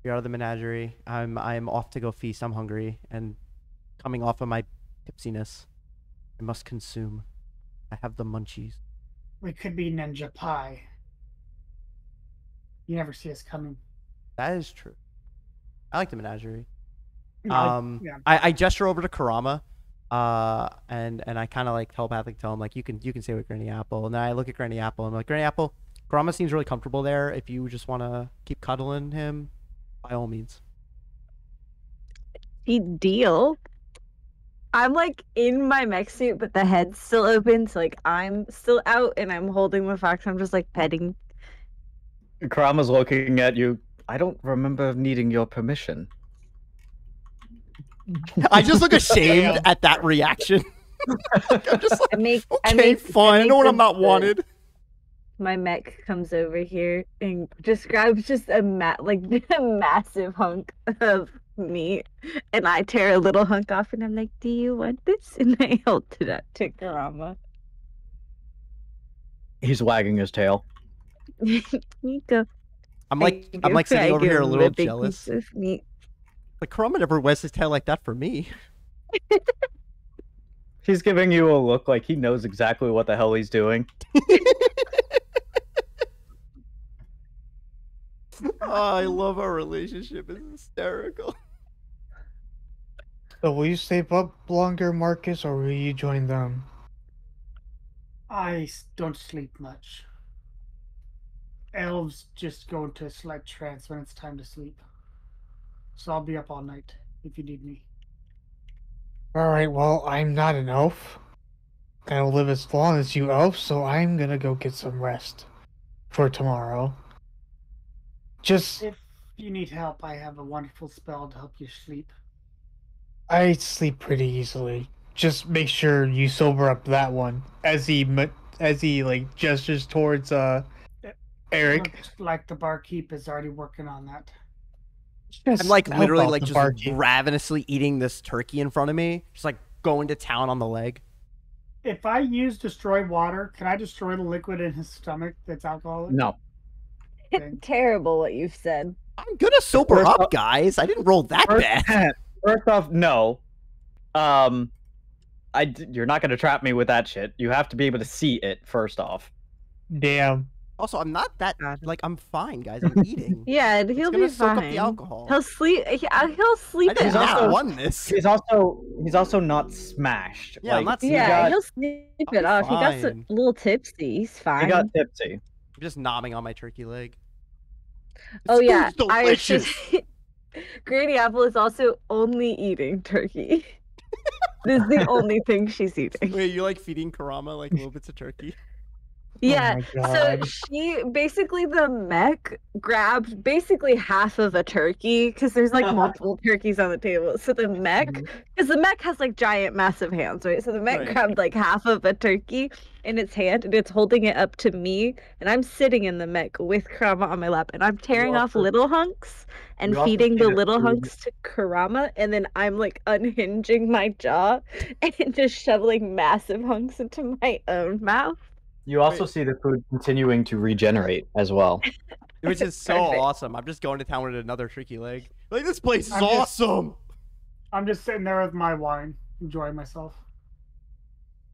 B: We are the Menagerie. I'm off to go feast. I'm hungry and coming off of my tipsiness. I must consume. I have the munchies.
E: We could be Ninja Pie. You never see us coming.
B: That is true. I like the Menagerie.
E: No, yeah.
B: I gesture over to Kurama, and I kind of like telepathic tell him like you can stay with Granny Apple, and then I look at Granny Apple and I'm like, Granny Apple, Kurama seems really comfortable there. If you just want to keep cuddling him, by all means.
D: Deal. I'm like in my mech suit, but the head's still open, so like I'm still out and I'm holding the fox. I'm just like petting.
A: Kurama's looking at you. I don't remember needing your permission.
B: I just look ashamed at that reaction. I'm just like,
D: I make
B: okay, fine. I know when I'm not
D: the-
B: wanted.
D: My mech comes over here and just grabs just a massive hunk of meat, and I tear a little hunk off, and I'm like, "Do you want this?" And I hold it up to Kurama.
A: He's wagging his tail.
D: Nico.
B: I'm like sitting over here a little
D: big
B: jealous.
D: piece of meat.
B: Like Kurama never wags his tail like that for me.
A: He's giving you a look like he knows exactly what the hell he's doing.
B: Oh, I love our relationship. It's hysterical.
C: So will you stay up longer, Marcus, or will you join them?
E: Don't sleep much. Elves just go into a slight trance when it's time to sleep. So I'll be up all night if you need me.
C: Alright, well, I'm not an elf. gonna live as long as you, Elf, so I'm gonna go get some rest for tomorrow. Just,
E: If you need help, I have a wonderful spell to help you sleep.
C: I sleep pretty easily. Just make sure you sober up that one. As he like gestures towards Eric.
E: Looks like the barkeep is already working on that.
B: I'm like
C: Help
B: literally
C: out
B: like
C: the
B: just
C: barkeep.
B: ravenously eating this turkey in front of me, just like going to town on the leg.
E: If I use destroy water, can I destroy the liquid in his stomach that's alcoholic?
A: No.
E: Okay.
D: Terrible what you've said.
B: I'm gonna sober
A: First
B: up,
A: off-
B: guys. I didn't roll that bad.
A: First off, no. You're not gonna trap me with that shit. You have to be able to see it first off.
C: Damn.
B: Also, I'm not that like I'm fine, guys. I'm eating.
D: Yeah,
B: It's
D: he'll
B: gonna
D: be
B: soak up
D: fine.
B: the alcohol.
D: He'll sleep. He'll sleep
B: I
D: it
B: did not
D: out.
B: won this.
A: He's also not smashed.
B: Yeah, I'm not
D: Yeah,
A: got-
D: he'll sleep
B: I'll be
D: it off. He got
B: fine.
D: a little tipsy. He's fine.
A: He got tipsy.
B: I'm just nomming on my turkey leg.
D: Oh
B: This
D: yeah,
B: food's delicious.
D: Granny Apple is also only eating turkey. This is the only thing she's eating.
B: Wait, you like feeding Karama like little bits of turkey?
D: Yeah,
C: Oh my
D: so
C: God.
D: she basically the mech grabbed basically half of a turkey because there's like multiple turkeys on the table. So the mech, because the mech has like giant, massive hands, right? So the mech
B: Right.
D: grabbed like half of a turkey in its hand and it's holding it up to me, and I'm sitting in the mech with Karama on my lap, and I'm tearing off
A: also-
D: little hunks and
A: you also
D: feeding
A: see
D: the
A: that
D: little
A: food-
D: hunks to Karama, and then I'm like unhinging my jaw and just shoveling massive hunks into my own mouth.
A: You also see the food continuing to regenerate as well.
B: Which is so
D: Perfect.
B: awesome. I'm just going to town with another turkey leg. Like, this place is
E: I'm just-
B: awesome.
E: I'm just sitting there with my wine, enjoying myself.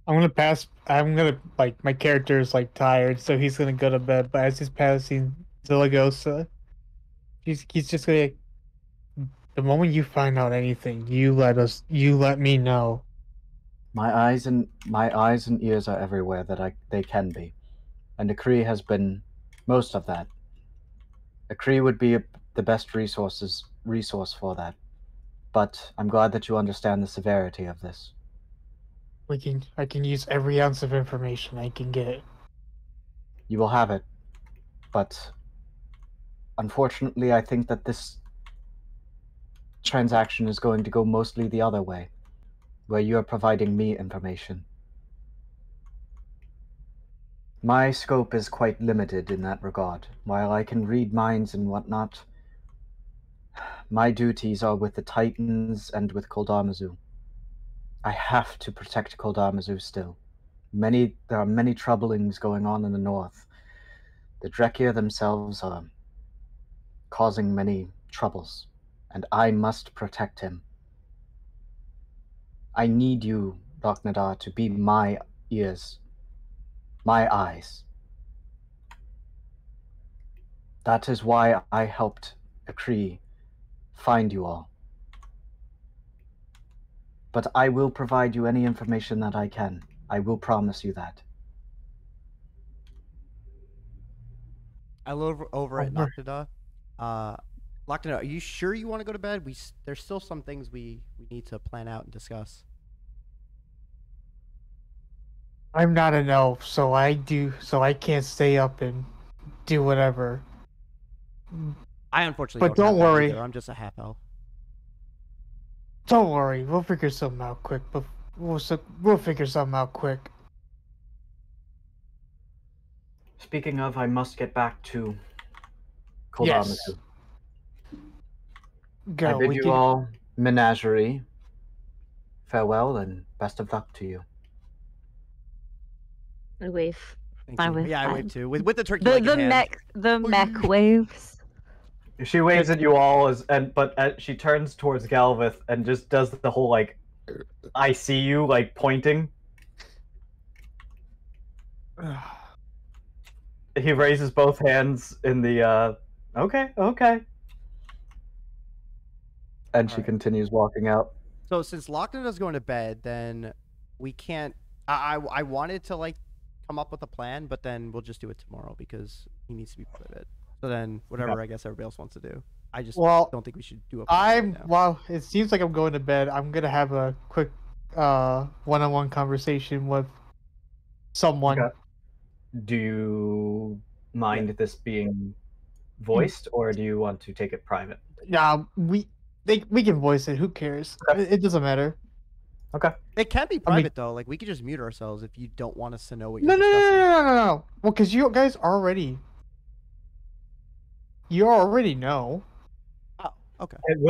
C: I'm gonna like my character is like tired, so he's gonna go to bed. But as he's passing Zaragoza, he's just gonna. Like, the moment you find out anything, you let me know.
A: My eyes and ears are everywhere that they can be, and Akri has been most of that. Akri would be the best resource for that, but I'm glad that you understand the severity of this.
C: I can use every ounce of information I can get.
A: You will have it, but unfortunately, I think that this transaction is going to go mostly the other way, where you are providing me information. My scope is quite limited in that regard. While I can read minds and whatnot, my duties are with the Titans and with Koldamazu. I have to protect Koldamazu still. There are many troublings going on in the north. The Drekir themselves are causing many troubles, and I must protect him. I need you, Lok'Neda, to be my ears, my eyes. That is why I helped Akri find you all. But I will provide you any information that I can. I will promise you that.
B: I look over at
C: Over.
B: Lok'Neda. Lok'Neda, are you sure you want to go to bed? There's still some things we need to plan out and discuss.
C: I'm not an elf, so I can't stay up and do whatever.
B: I unfortunately
C: But
B: don't have
C: don't
B: that
C: worry.
B: either. I'm just a half elf.
C: Don't worry, we'll figure something out quick. But we'll figure something out quick.
A: Speaking of, I must get back to
C: Yes.
A: Koldamazu.
C: Go.
A: I bid you all menagerie farewell and best of luck to you.
D: I wave.
B: Thank
D: I
B: you.
D: wave
B: Yeah, I
D: back.
B: wave too. With the turkey
D: The
B: leg in hand.
D: mech waves.
A: She waves at you all, but she turns towards Galvith and just does the whole like, I see you, like pointing. He raises both hands in the okay. And she
B: Alright.
A: continues walking out.
B: So since Lok'Neda's going to bed, then we can't. I wanted to like come up with a plan, but then we'll just do it tomorrow because he needs to be put to bed. So then whatever I guess everybody else wants to do. I just don't think we should do a plan right now.
C: Well, it seems like I'm going to bed. I'm gonna have a quick one-on-one conversation with someone.
A: Okay. Do you mind this being voiced, or do you want to take it private?
C: Nah, we can voice it. Who cares?
A: Okay.
C: It doesn't matter.
A: Okay.
B: It can be
C: I mean-
B: private though. Like we could just mute ourselves if you don't want us to know what you're
C: No, no, no,
B: discussing.
C: no, no, no, no. Well, because you guys already, you already know.
B: Oh, okay.
A: It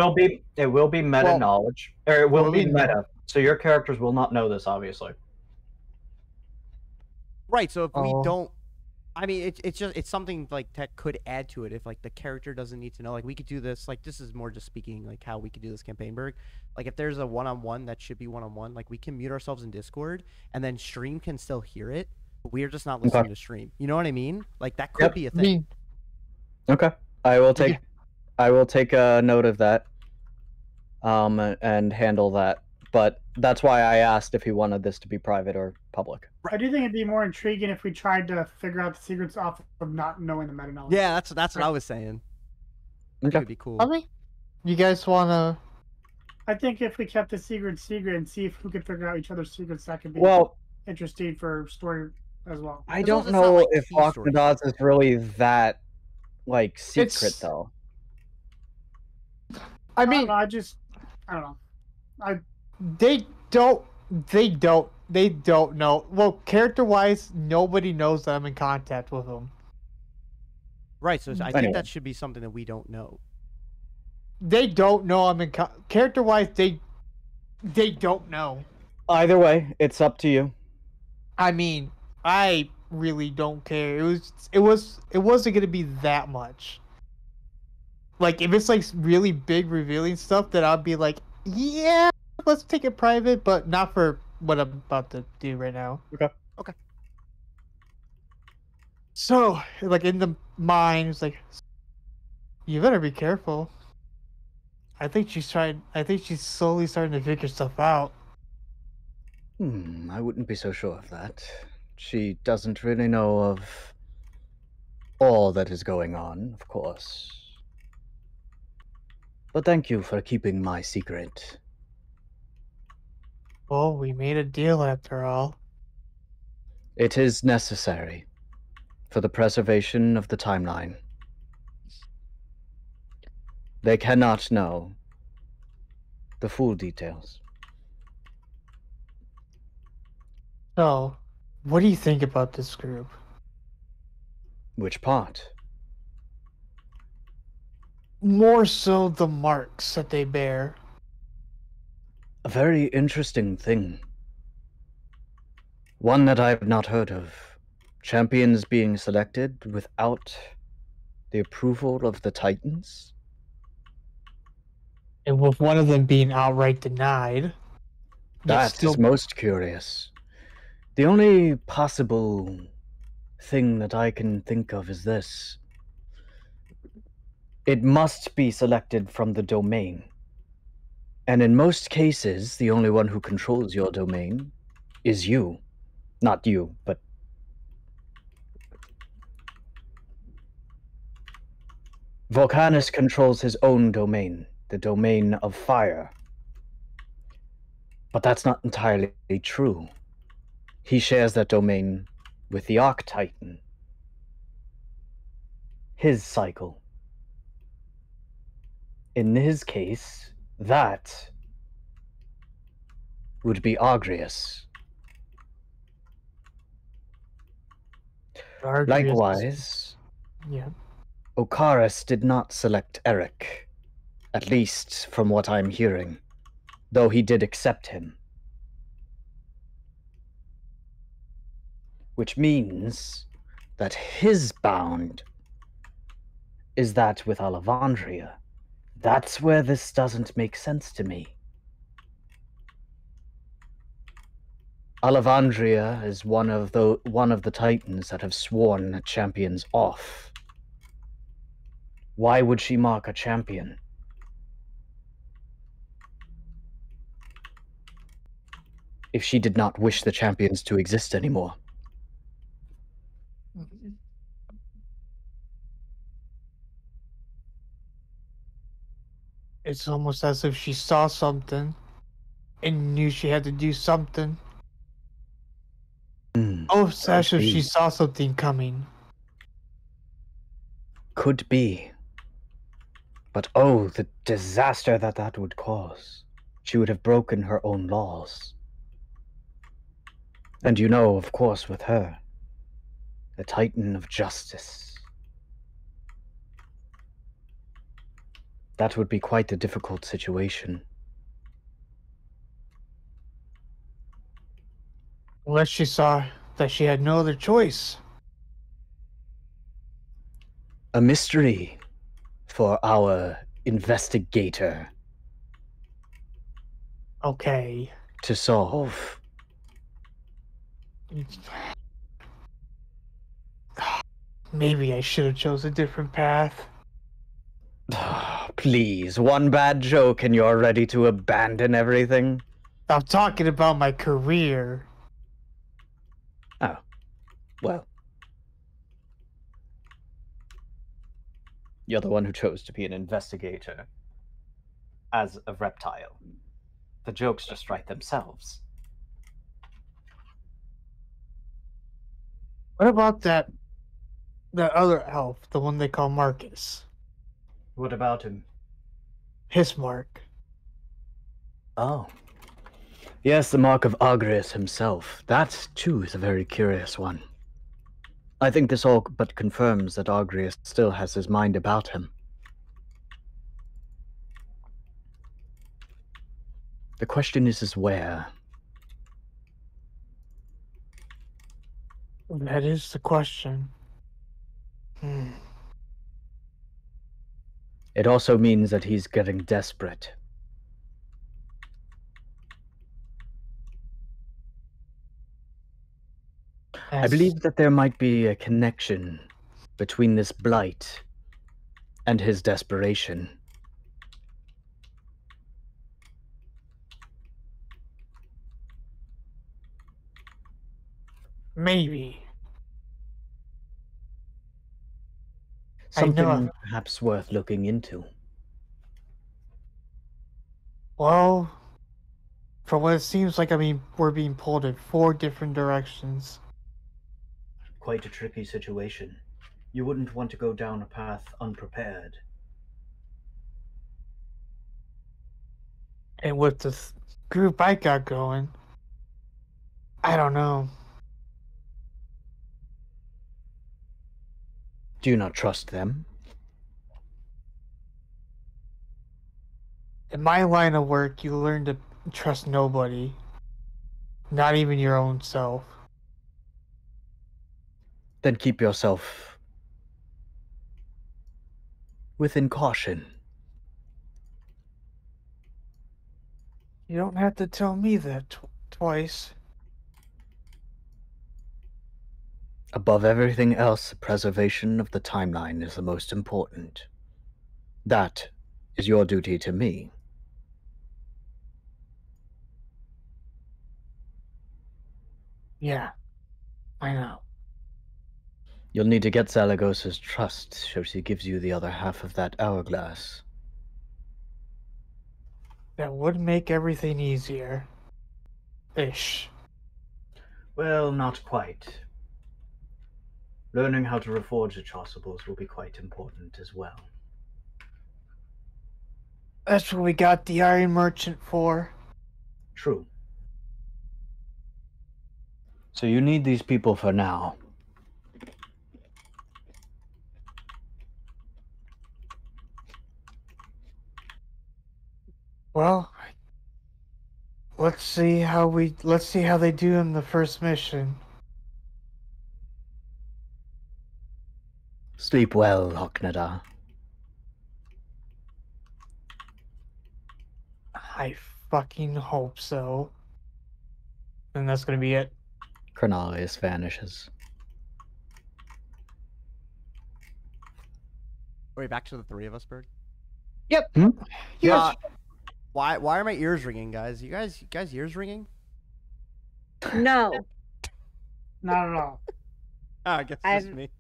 A: will be meta
C: Well,
A: knowledge, or it will
C: will
A: be
C: be
A: meta. So your characters will not know this, obviously.
B: Right. So if we
C: Oh.
B: don't, I mean, it's something like that could add to it if like the character doesn't need to know. Like we could do this. Like this is more just speaking like how we could do this campaign, Berg. Like if there's a one-on-one that should be one-on-one, like we can mute ourselves in Discord and then stream can still hear it. But we're just not listening to stream. You know what I mean? Like that could
A: Yep.
B: be a
C: I
B: thing.
C: mean,
A: Okay. I will
C: Okay.
A: take a note of that. And handle that. But that's why I asked if he wanted this to be private or public.
E: I do think it'd be more intriguing if we tried to figure out the secrets off of not knowing the meta knowledge.
B: Yeah, that's what I was saying. I think
A: Okay.
B: it'd be cool.
C: I mean, you guys wanna?
E: I think if we kept the secret and see if who could figure out each other's secrets, that could be
A: Well,
E: interesting for story as well.
A: I
B: As long as
A: don't
B: it's not,
A: know
B: like,
A: if
B: key story.
A: Lok'Neda is really that like secret
C: It's-
A: though.
C: I mean,
E: I don't know.
C: they don't know. Well, character-wise, nobody knows that I'm in contact with them.
B: Right. So I think
A: Anyway.
B: that should be something that we don't know.
C: They don't know I'm in character-wise. They don't know.
A: Either way, it's up to you.
C: I mean, I really don't care. It wasn't gonna be that much. Like if it's like really big revealing stuff, then I'll be like, yeah, let's take it private, but not for what I'm about to do right now.
B: Okay.
C: So, like in the mind, it's like, you better be careful. I think she's slowly starting to figure stuff out.
A: I wouldn't be so sure of that. She doesn't really know of all that is going on, of course. But thank you for keeping my secret.
C: Well, we made a deal after all.
A: It is necessary for the preservation of the timeline. They cannot know the full details.
C: So, what do you think about this group?
A: Which part?
C: More so the marks that they bear.
A: A very interesting thing. One that I have not heard of. Champions being selected without the approval of the Titans?
C: And with one of them being outright denied. yet
A: That
C: still-
A: is most curious. The only possible thing that I can think of is this. It must be selected from the domain. And in most cases, the only one who controls your domain is you. Not you, but... Volcanus controls his own domain, the domain of fire. But that's not entirely true. He shares that domain with the Archtitan. His cycle. In his case, that would be Argrius.
C: Argrius-
A: Likewise,
C: Yeah.
A: Okaris did not select Eric, at least from what I'm hearing, though he did accept him. Which means that his bound is that with Alevandria. That's where this doesn't make sense to me. Alevandria is one of the Titans that have sworn champions off. Why would she mark a champion? If she did not wish the champions to exist anymore.
C: It's almost as if she saw something and knew she had to do something. Oh, Sasha,
A: be.
C: she saw something coming.
A: Could be. But oh, the disaster that would cause. She would have broken her own laws. And you know, of course, with her, the Titan of Justice. That would be quite a difficult situation.
C: Unless she saw that she had no other choice.
A: A mystery for our investigator
C: Okay.
A: to solve.
C: Maybe I should have chose a different path.
A: Please, one bad joke and you're ready to abandon everything?
C: I'm talking about my career.
A: Oh, well. You're the one who chose to be an investigator as a reptile. The jokes just write themselves.
C: What about that other elf, the one they call Marcus?
A: What about him?
C: His mark.
A: Oh. Yes, the mark of Agrius himself. That, too, is a very curious one. I think this all but confirms that Agrius still has his mind about him. The question is where?
C: That is the question.
A: It also means that he's getting desperate. I believe that there might be a connection between this blight and his desperation.
C: Maybe.
A: Something perhaps worth looking into.
C: Well, from what it seems like, we're being pulled in 4 different directions.
A: Quite a tricky situation. You wouldn't want to go down a path unprepared.
C: And with the group I got going, I don't know.
A: Do you not trust them?
C: In my line of work, you learn to trust nobody. Not even your own self.
A: Then keep yourself within caution.
C: You don't have to tell me that twice.
A: Above everything else, the preservation of the timeline is the most important. That is your duty to me.
C: Yeah, I know.
A: You'll need to get Zalagos's trust so she gives you the other half of that hourglass.
C: That would make everything easier. Ish.
A: Well, not quite. Learning how to reforge the chasubles will be quite important as well.
C: That's what we got the Iron Merchant for.
A: True. So you need these people for now.
C: Well, let's see how they do in the first mission.
A: Sleep well, Lok'Neda.
C: I fucking hope so. And that's gonna be it.
A: Chronalius vanishes.
B: Wait, back to the 3 of us, Bird.
C: Yep.
B: Yeah. Why are my ears ringing, guys? You guys ears ringing?
D: No.
E: Not at all.
B: Oh, I guess it's just me.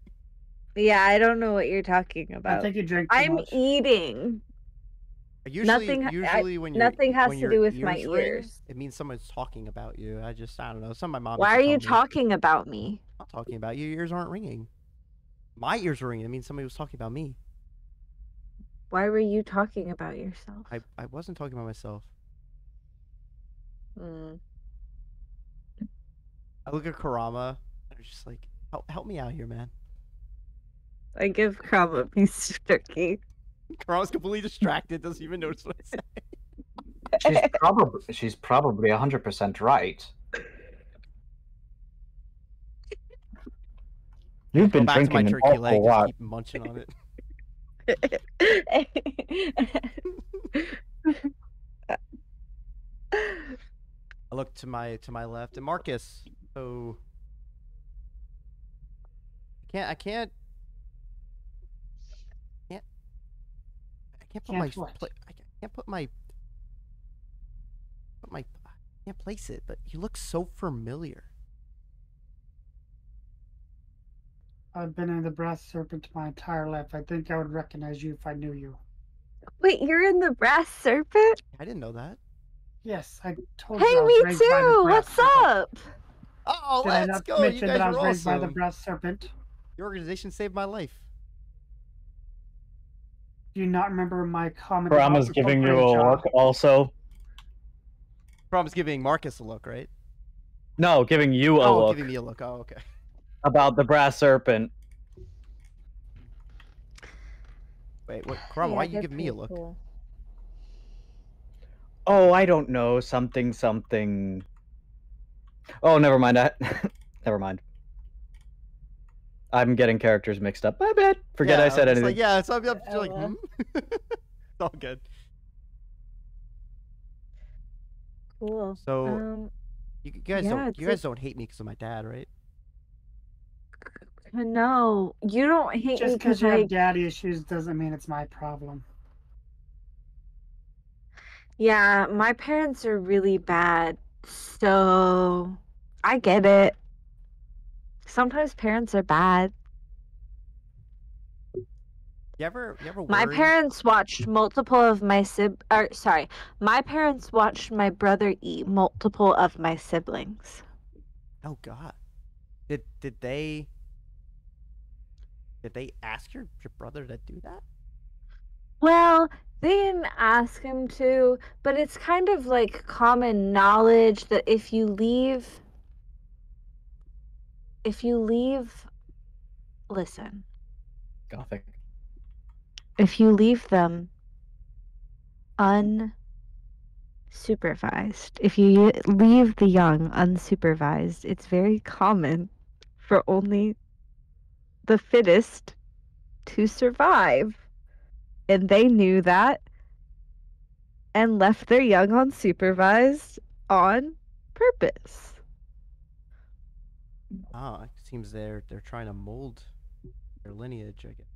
D: Yeah, I don't know what you're talking about.
E: I think you drank too
D: I'm
E: much.
D: eating.
B: Usually when you're
D: nothing has
B: when
D: to
B: your
D: do with my
B: ears ring,
D: ears.
B: it means someone's talking about you. I don't know. Some of my mom.
D: Why
B: used
D: are
B: to
D: you
B: tell me.
D: talking about me?
B: I'm not talking about you. Your ears aren't ringing. My ears are ringing. It means somebody was talking about me.
D: Why were you talking about yourself?
B: I wasn't talking about myself.
D: Mm.
B: I look at Karama and I'm just like, help me out here, man.
D: I give Crumb a piece of turkey.
B: Karama's completely distracted. Doesn't even notice what I say.
A: She's probably 100% right. You've been
B: Go back to my
A: drinking an
B: turkey leg.
A: awful
B: Just
A: lot.
B: keep munching on it. I look to my left, and Marcus. So I can't put
E: Can't
B: my
E: what?
B: I can't put my I can't place it, but you look so familiar.
E: I've been in the Brass Serpent my entire life. I think I would recognize you if I knew you.
D: Wait, you're in the Brass Serpent?
B: I didn't know that.
E: Yes, I told
D: Hey,
E: you I was
D: me
E: raised by the
D: too!
E: Brass
D: What's
E: Serpent.
D: up?
B: Oh,
E: Did I
B: let's
E: not
B: go! You
E: mention
B: guys
E: that I
B: are
E: was raised by the
B: awesome.
E: Brass Serpent?
B: Your organization saved my life.
E: Do you not remember my comment?
A: Karama's
E: about
A: giving you a
E: Jaw?
A: look also.
B: Problem's giving Marcus a look, right?
A: No, giving you a look
B: giving me a look. Oh, okay.
A: about the Brass Serpent.
B: Wait, what? Karama, why are you giving me a look?
D: Cool.
A: Oh, I don't know. Something. Oh, never mind. Never mind. I'm getting characters mixed up. My bad. Forget I said anything.
B: Like, yeah, so I'm just like, it's all good.
D: Cool.
B: So, you guys don't hate me because of my dad, right?
D: No, you don't hate me
E: Just because
D: because
E: you have daddy issues doesn't mean it's my problem.
D: Yeah, my parents are really bad, so I get it. Sometimes parents are bad.
B: You ever
D: My
B: worry?
D: parents watched multiple of my my parents watched my brother eat multiple of my siblings.
B: Oh God, did they ask your brother to do that?
D: Well, they didn't ask him to, but it's kind of like common knowledge that if you leave, listen,
A: Gothic.
D: if you leave them unsupervised, if you leave the young unsupervised, it's very common for only the fittest to survive. And they knew that and left their young unsupervised on purpose.
B: Ah, it seems they're trying to mold their lineage, I guess.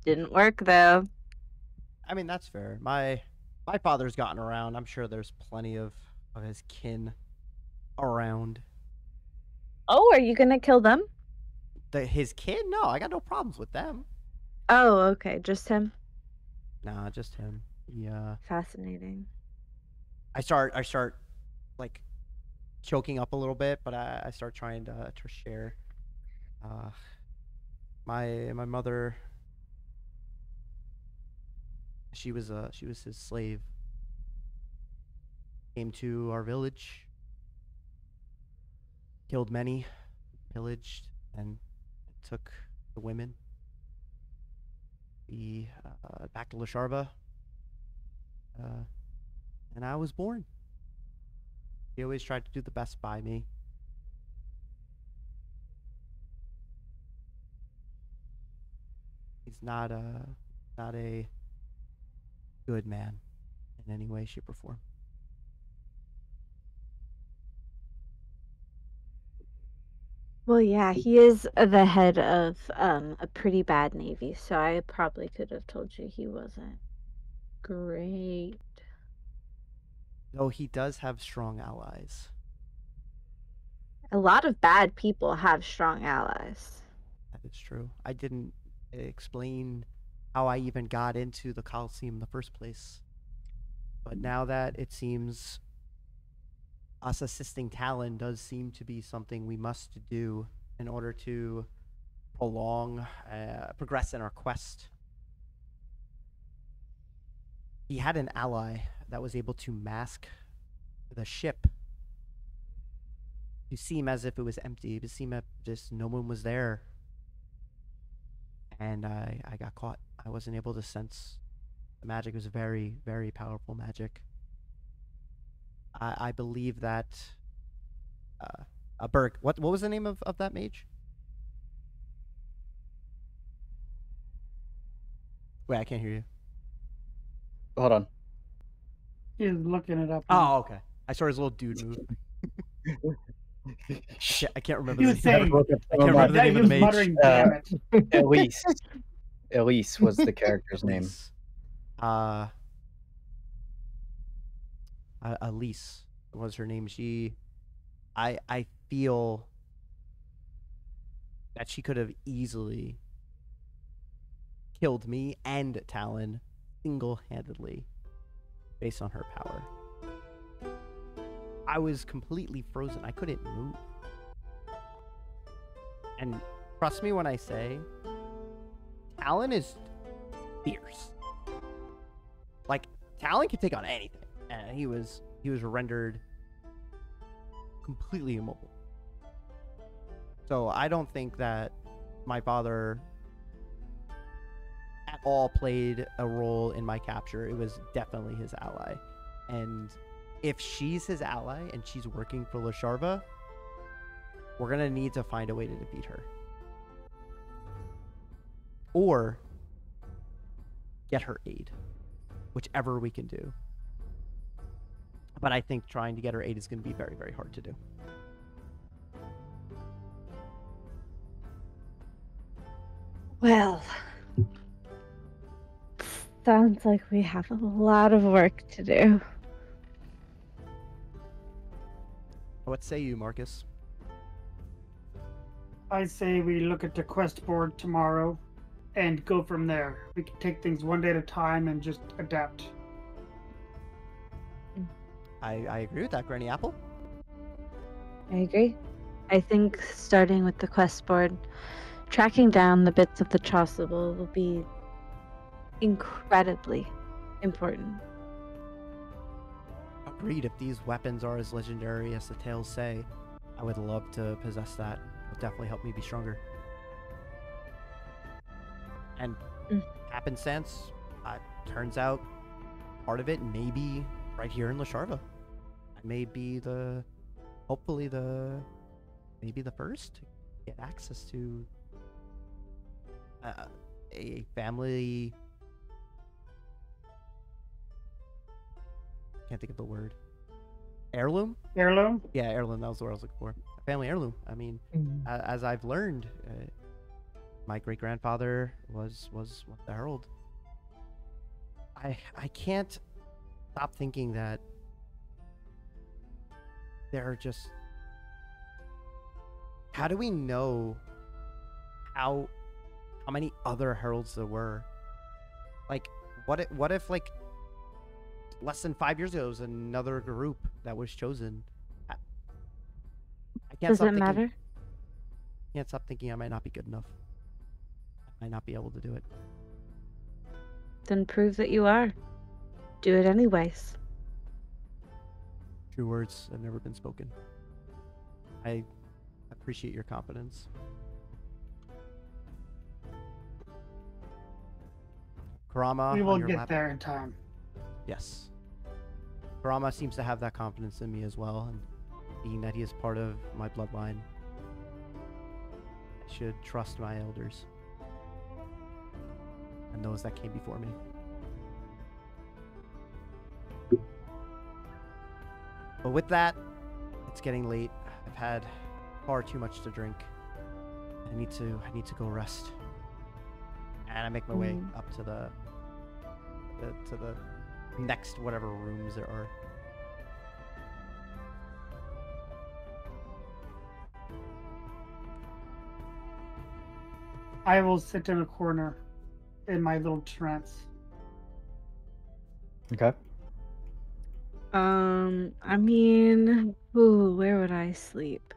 D: Didn't work though.
B: I mean, that's fair. My father's gotten around. I'm sure there's plenty of his kin around.
D: Oh, are you gonna kill them?
B: His kid? No, I got no problems with them.
D: Oh, okay, just him.
B: Nah, just him. Yeah.
D: Fascinating.
B: I start like choking up a little bit, but I start trying to share. My mother, she was his slave. Came to our village, killed many, pillaged, and took the women. Back to Lasharva, and I was born. He always tried to do the best by me. He's not a good man in any way, shape, or form.
D: Well, yeah, he is the head of a pretty bad navy, so I probably could have told you he wasn't great.
B: Though he does have strong allies.
D: A lot of bad people have strong allies.
B: That is true. I didn't explain how I even got into the Coliseum in the first place. But now that it seems us assisting Talon does seem to be something we must do in order to progress in our quest. He had an ally that was able to mask the ship to seem as if it was empty, to seem as just no one was there. And I got caught. I wasn't able to sense the magic. It was very, very powerful magic. I believe that a Berg. What was the name of that mage? Wait, I can't hear you.
A: Hold on.
E: He's looking it up.
B: Oh, okay. I saw his little dude move. I can't remember.
E: He was
B: the name.
E: saying,
B: I can't remember the name of the mage.
E: muttering, damn it.
A: Elise was the character's name.
B: Elise was her name. I feel that she could have easily killed me and Talon single-handedly based on her power. I was completely frozen. I couldn't move. And trust me when I say, Talon is fierce. Like, Talon can take on anything. And he was rendered completely immobile. So I don't think that my father at all played a role in my capture. It was definitely his ally. And if she's his ally and she's working for Lasharva, we're going to need to find a way to defeat her. Or get her aid. Whichever we can do. But I think trying to get her aid is going to be very, very hard to do.
D: Well, sounds like we have a lot of work to do.
B: What say you, Marcus?
E: I say we look at the quest board tomorrow and go from there. We can take things one day at a time and just adapt.
B: I agree with that, Granny Apple.
D: I agree. I think starting with the quest board, tracking down the bits of the Chasuble will be incredibly important.
B: Agreed. If these weapons are as legendary as the tales say, I would love to possess that. It would definitely help me be stronger. And happenstance, turns out part of it may be right here in Lasharva. I may be hopefully maybe the first to get access to a family. Can't think of the word. Heirloom?
E: Heirloom?
B: Yeah, heirloom. That was the word I was looking for. A family heirloom. I mean, as I've learned, my great grandfather was the Herald. I can't stop thinking that there are just. How do we know how many other heralds there were? Like, what if like less than 5 years ago was another group that was chosen? I can't.
D: Does it matter?
B: Can't stop thinking I might not be good enough. I might not be able to do it.
D: Then prove that you are. Do it anyways.
B: True words have never been spoken. I appreciate your confidence. Kurama,
E: We will
B: on your
E: get
B: lap.
E: there in time.
B: Yes. Kurama seems to have that confidence in me as well, and being that he is part of my bloodline, I should trust my elders and those that came before me. But with that, it's getting late. I've had far too much to drink. I need to go rest. And I make my way up to the next whatever rooms there are.
E: I will sit in a corner in my little trance.
A: Okay.
D: I mean, ooh, where would I sleep?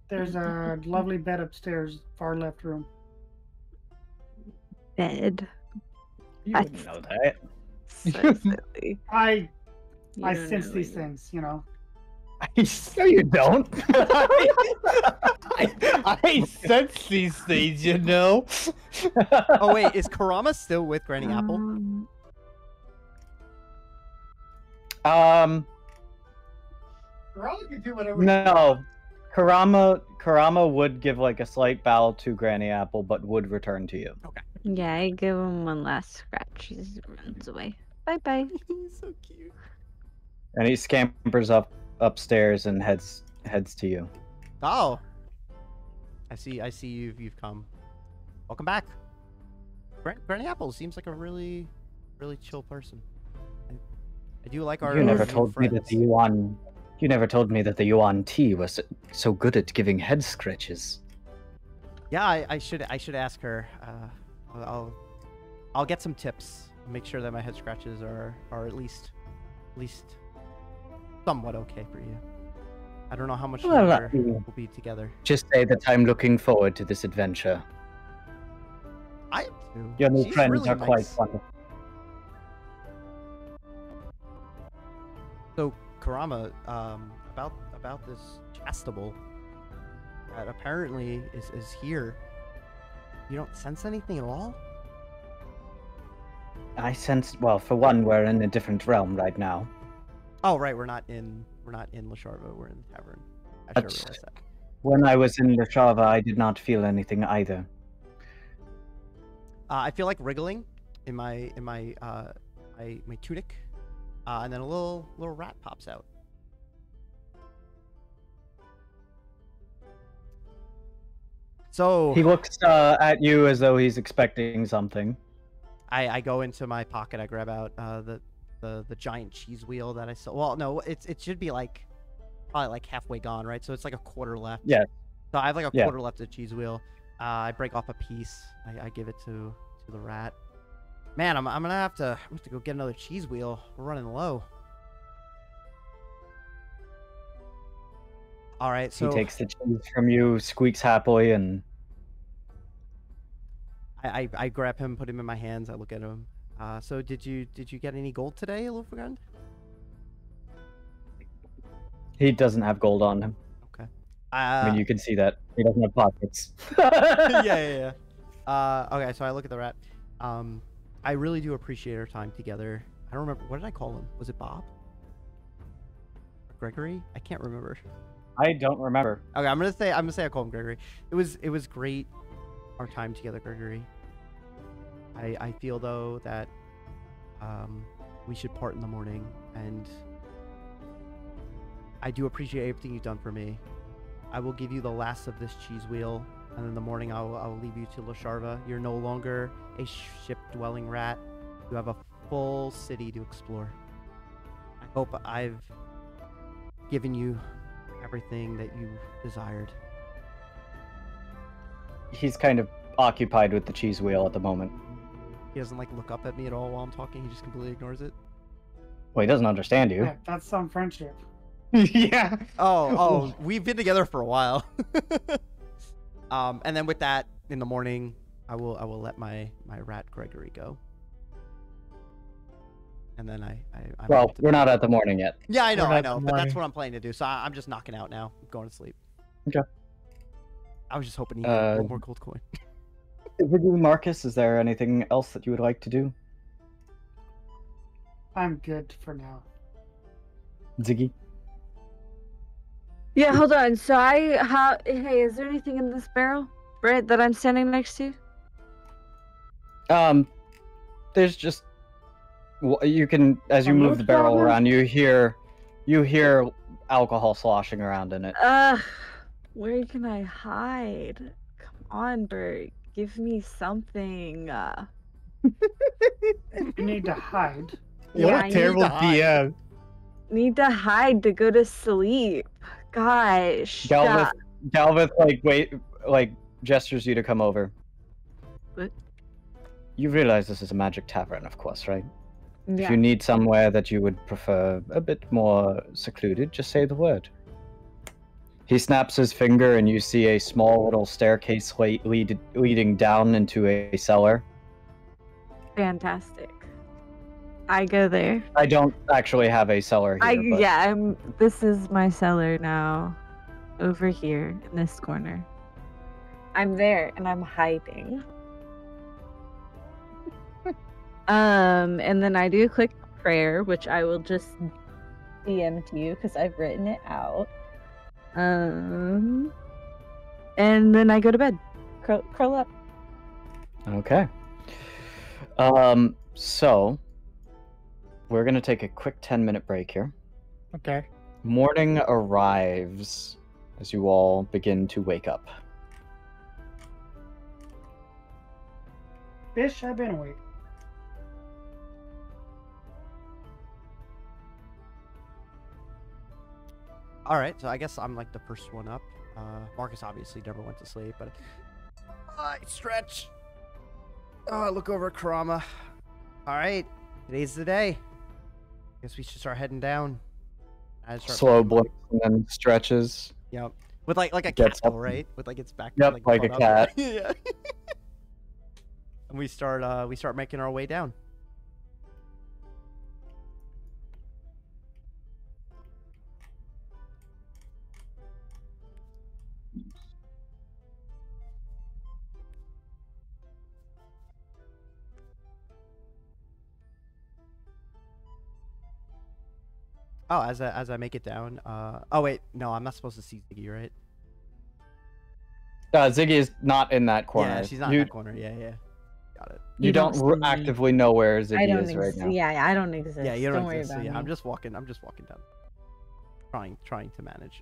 E: There's a lovely bed upstairs, far left room.
D: Bed.
A: You
D: I-
A: wouldn't know that.
D: So silly.
E: I
D: You don't
E: sense
D: know
E: these
D: either.
E: things, you know.
A: No, you don't.
C: I sense these things, you know.
B: Oh wait, is Karama still with Granny Apple?
C: Probably can do whatever.
A: No. Karama would give like a slight bow to Granny Apple, but would return to you.
D: Yeah, I give him one last scratch. He runs away. Bye bye.
B: So cute.
A: And he scampers upstairs and heads to you.
B: Oh. I see you've come. Welcome back. Granny Apple seems like a really chill person. I do like our
A: You never
B: new
A: told me that the Yuan. You never told me that the Yuan tea was so good at giving head scratches.
B: Yeah, I should ask her. I'll get some tips. Make sure that my head scratches are at least somewhat okay for you. I don't know how much
A: Well,
B: longer we'll be together.
A: Just say that I'm looking forward to this adventure.
B: I am too.
A: Your new
B: She's
A: friends
B: really
A: are quite
B: nice.
A: wonderful.
B: So Karama, about this chastable that apparently is here. You don't sense anything at all?
A: I sense. Well, for one, we're in a different realm right now.
B: Oh right, we're not in Lasharva, we're in the tavern. I should
A: But-
B: have realized that.
A: When I was in the Shava, I did not feel anything either.
B: I feel like wriggling in my tunic, and then a little rat pops out. So
A: He looks at you as though he's expecting something.
B: I go into my pocket. I grab out the giant cheese wheel that I saw. Well, no, it should be probably like halfway gone, right? So it's like a quarter left.
A: Yeah.
B: So I have like a
A: Yeah.
B: quarter left of the cheese wheel. I break off a piece. I give it to the rat. Man, I'm gonna have to go get another cheese wheel. We're running low. All right, so
A: He takes the cheese from you, squeaks happily, and
B: I grab him, put him in my hands. I look at him. So did you get any gold today, Lofgard?
A: he doesn't have gold on him.
B: Okay.
A: I mean, you can see that. He doesn't have pockets.
B: yeah. Okay, so I look at the rat. I really do appreciate our time together. I don't remember, what did I call him? Was it Bob? Or Gregory? I can't remember.
A: I don't remember.
B: Okay, I'm gonna say I call him Gregory. It was great, our time together, Gregory. I feel though that we should part in the morning, and I do appreciate everything you've done for me. I will give you the last of this cheese wheel, and in the morning I'll leave you to Lasharva. You're no longer a ship-dwelling rat. You have a full city to explore. I hope I've given you everything that you desired.
A: He's kind of occupied with the cheese wheel at the moment.
B: He doesn't like look up at me at all while I'm talking. He just completely ignores it.
A: Well, he doesn't understand you.
E: Yeah, that's some friendship.
C: Yeah.
B: Oh, we've been together for a while. And then with that, in the morning, I will let my rat Gregory go. And then I'm
A: Well,
B: off to
A: we're
B: bed.
A: not at the morning yet.
B: Yeah, I know,
C: We're not in the
B: but that's
C: morning.
B: what I'm planning to do. So I'm just knocking out now. I'm going to sleep.
A: Okay.
B: I was just hoping he had
A: Uh,
B: one more gold coin.
A: Marcus, is there anything else that you would like to do?
E: I'm good for now.
A: Ziggy?
D: Yeah, hold on. So hey, is there anything in this barrel, right, that I'm standing next to?
A: There's just you can, as you
E: A
A: move the
E: milk
A: barrel
E: jogger?
A: around, you hear alcohol sloshing around in it.
D: Where can I hide? Come on, Bert. Give me something.
E: You need to hide.
C: You're
D: Yeah, I
C: a
D: need
C: terrible
B: to hide.
C: DM.
D: Need to hide to go to sleep. Gosh.
A: Galvith, like gestures you to come over.
D: What?
A: You realize this is a magic tavern, of course, right? If
D: Yeah.
A: you need somewhere that you would prefer a bit more secluded, just say the word. He snaps his finger, and you see a small little staircase leading down into a cellar.
D: Fantastic. I go there.
A: I don't actually have a cellar here. But...
D: Yeah, this is my cellar now. Over here in this corner. I'm there and I'm hiding. And then I do a quick prayer, which I will just DM to you because I've written it out. And then I go to bed. Curl up.
A: Okay. So we're gonna take a quick 10-minute break here.
C: Okay.
A: Morning arrives as you all begin to wake up.
E: Fish, I've been awake.
B: All right, so I guess I'm like the first one up. Marcus obviously never went to sleep, but I stretch. Oh, I look over at Karama. All right, today's the day. Guess we should start heading down. I start
A: Slow blinks and then stretches.
B: Yep. With like a
A: Gets
B: cat,
A: up.
B: right? With like its back.
A: Yep, like a
B: butt up.
A: cat.
B: Yeah. And we start making our way down. Oh, as I make it down. Oh wait, no, I'm not supposed to see Ziggy, right?
A: Ziggy is not in that corner.
B: Yeah, she's not in that corner. Yeah, yeah. Got it.
A: You don't
D: see me.
A: actively know where
D: I
A: Ziggy
D: don't
A: is right now.
D: Yeah, I don't exist.
B: Yeah, you don't
D: worry
B: exist. So
D: about
B: yeah,
D: me.
B: I'm just walking down. Trying to manage.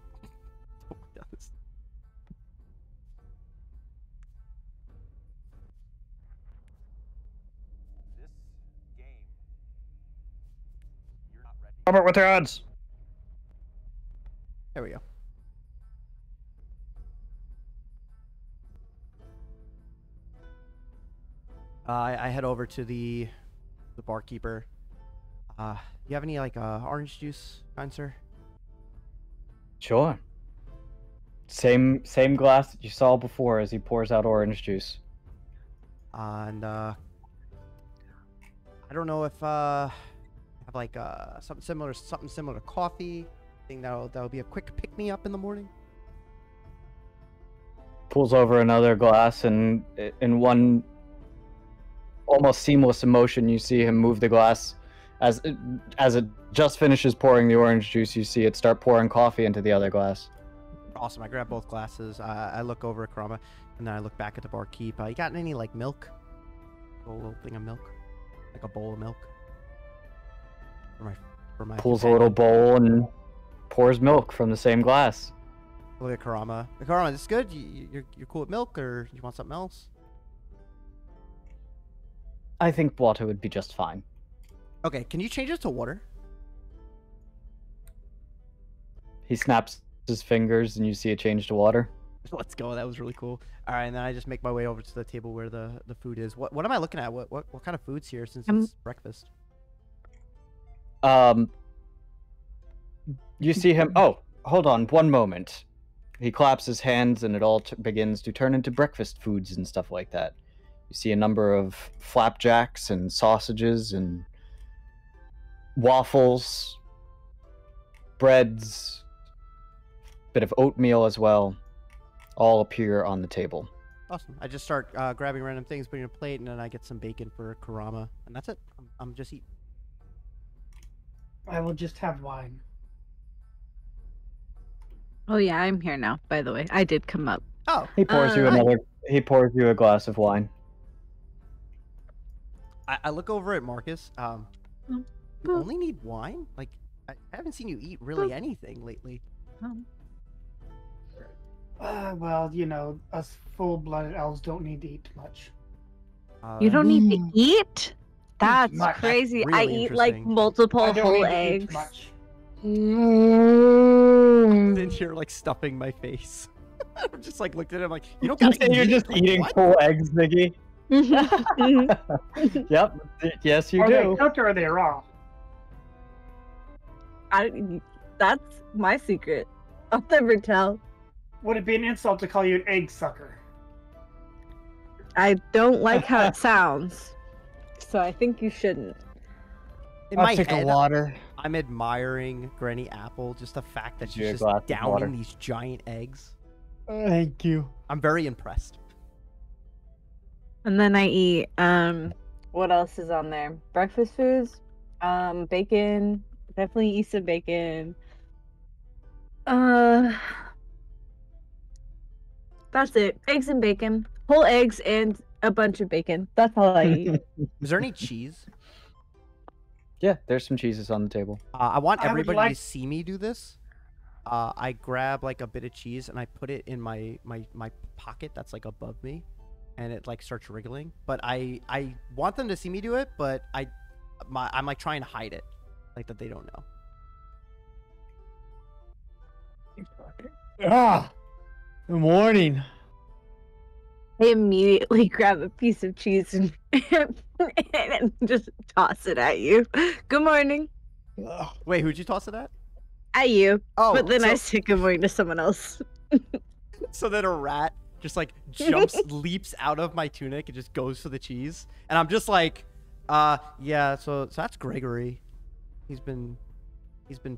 A: Robert, with your odds.
B: There we go. I head over to the barkeeper. You have any like orange juice, kind sir?
A: Sure. Same glass that you saw before as he pours out orange juice.
B: And I don't know if have like something similar to coffee. Thing that'll be a quick pick me up in the morning.
A: Pulls over another glass, and in one almost seamless emotion, you see him move the glass. As it just finishes pouring the orange juice, you see it start pouring coffee into the other glass.
B: Awesome. I grab both glasses. I look over at Karama, and then I look back at the barkeep. You got any like milk? A little thing of milk, like a bowl of milk. For my
A: Pulls a little bowl and pours milk from the same glass.
B: Look at Karama. Karama, this is good. You're cool with milk, or you want something else?
A: I think water would be just fine.
B: Okay, can you change it to water?
A: He snaps his fingers, and you see it change to water.
B: Let's go. That was really cool. All right, and then I just make my way over to the table where the food is. What am I looking at? What kind of food's here since it's breakfast?
A: You see him. Oh, hold on, one moment. He claps his hands, and it all begins to turn into breakfast foods and stuff like that. You see a number of flapjacks and sausages and waffles, breads, bit of oatmeal as well, all appear on the table.
B: Awesome. I just start grabbing random things, putting in a plate, and then I get some bacon for Karama, and that's it. I'm just eating.
E: I will just have wine.
D: Oh yeah, I'm here now. By the way, I did come up.
B: Oh,
A: He pours you another. He pours you a glass of wine.
B: I look over at Marcus. You only need wine? Like, I haven't seen you eat really anything lately.
E: Well, you know, us full-blooded elves don't need to eat much.
D: You don't need to eat? That's
E: Much.
D: crazy.
B: That's
D: I
B: really
D: eat like
B: interesting.
D: multiple
E: I don't
D: whole
E: need to eat
D: eggs.
E: much.
B: Then you're like stuffing my face. I'm just like looked at him like, you don't gotta
A: You're
B: eat it.
A: just
B: Like,
A: eating
B: what?
A: full eggs, Ziggy. Yep. Yes, you
E: Are
A: do.
E: they cooked or are they raw?
D: That's my secret. I'll never tell.
E: Would it be an insult to call you an egg sucker?
D: I don't like how it sounds, so I think you shouldn't.
B: In
C: I'll
B: my
C: take a
B: head,
C: water.
B: I'm admiring Granny Apple, just the fact that
A: Give
B: she's
A: you a
B: just
A: glass of water.
B: downing these giant eggs.
C: Thank you.
B: I'm very impressed.
D: And then I eat what else is on there? Breakfast foods, bacon. Definitely eat some bacon. That's it. Eggs and bacon. Whole eggs and a bunch of bacon. That's all I eat.
B: Is there any cheese?
A: Yeah, there's some cheeses on the table.
B: I want
E: I would
B: everybody
E: like-
B: to see me do this. I grab like a bit of cheese and I put it in my pocket that's like above me, and it like starts wriggling. But I want them to see me do it, but I'm like trying to hide it, like that they don't know.
C: Ah, good morning.
D: I immediately grab a piece of cheese and, and just toss it at you. Good morning.
C: Ugh.
B: Wait, who'd you toss it at?
D: At you.
B: Oh,
D: But then
B: so,
D: I say good morning to someone else.
B: so then a rat just like jumps, leaps out of my tunic and just goes for the cheese, and I'm just like, yeah. So that's Gregory. He's been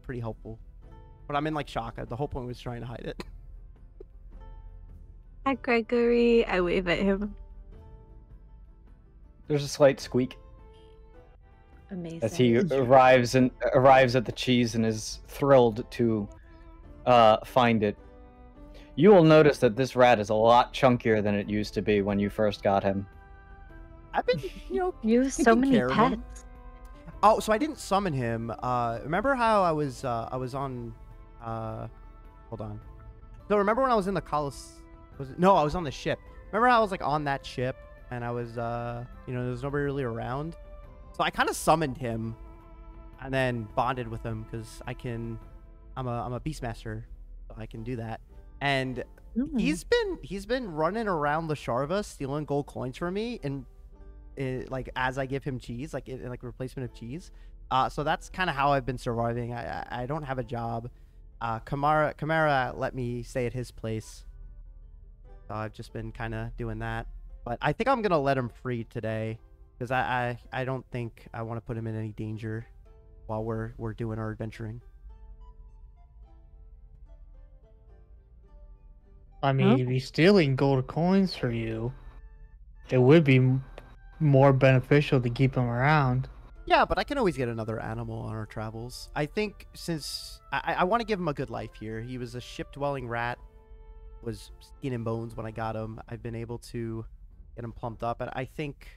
B: pretty helpful, but I'm in like shock. The whole point was trying to hide it.
D: Hi, Gregory. I wave at him.
A: There's a slight squeak
D: Amazing.
A: as he arrives at the cheese and is thrilled to find it. You will notice that this rat is a lot chunkier than it used to be when you first got him.
B: I've been,
D: You have so
B: taking
D: many
B: care of him.
D: pets.
B: Oh, so I didn't summon him. Remember how I was on, hold on. So remember when I was in the No, I was on the ship. Remember how I was like on that ship and I was, there was nobody really around. So I kind of summoned him and then bonded with him because I'm a beastmaster, so I can do that. And he's been running around Lasharva stealing gold coins from me, and like as I give him cheese, like replacement of cheese. So that's kind of how I've been surviving. I don't have a job. Kamara let me stay at his place. So I've just been kind of doing that. But I think I'm gonna let him free today because I don't think I want to put him in any danger while we're doing our adventuring.
C: I mean, if he's stealing gold coins for you, it would be more beneficial to keep him around.
B: Yeah, but I can always get another animal on our travels. I think since I want to give him a good life here. He was a ship-dwelling rat, was skin and bones when I got him. I've been able to get him plumped up, and I think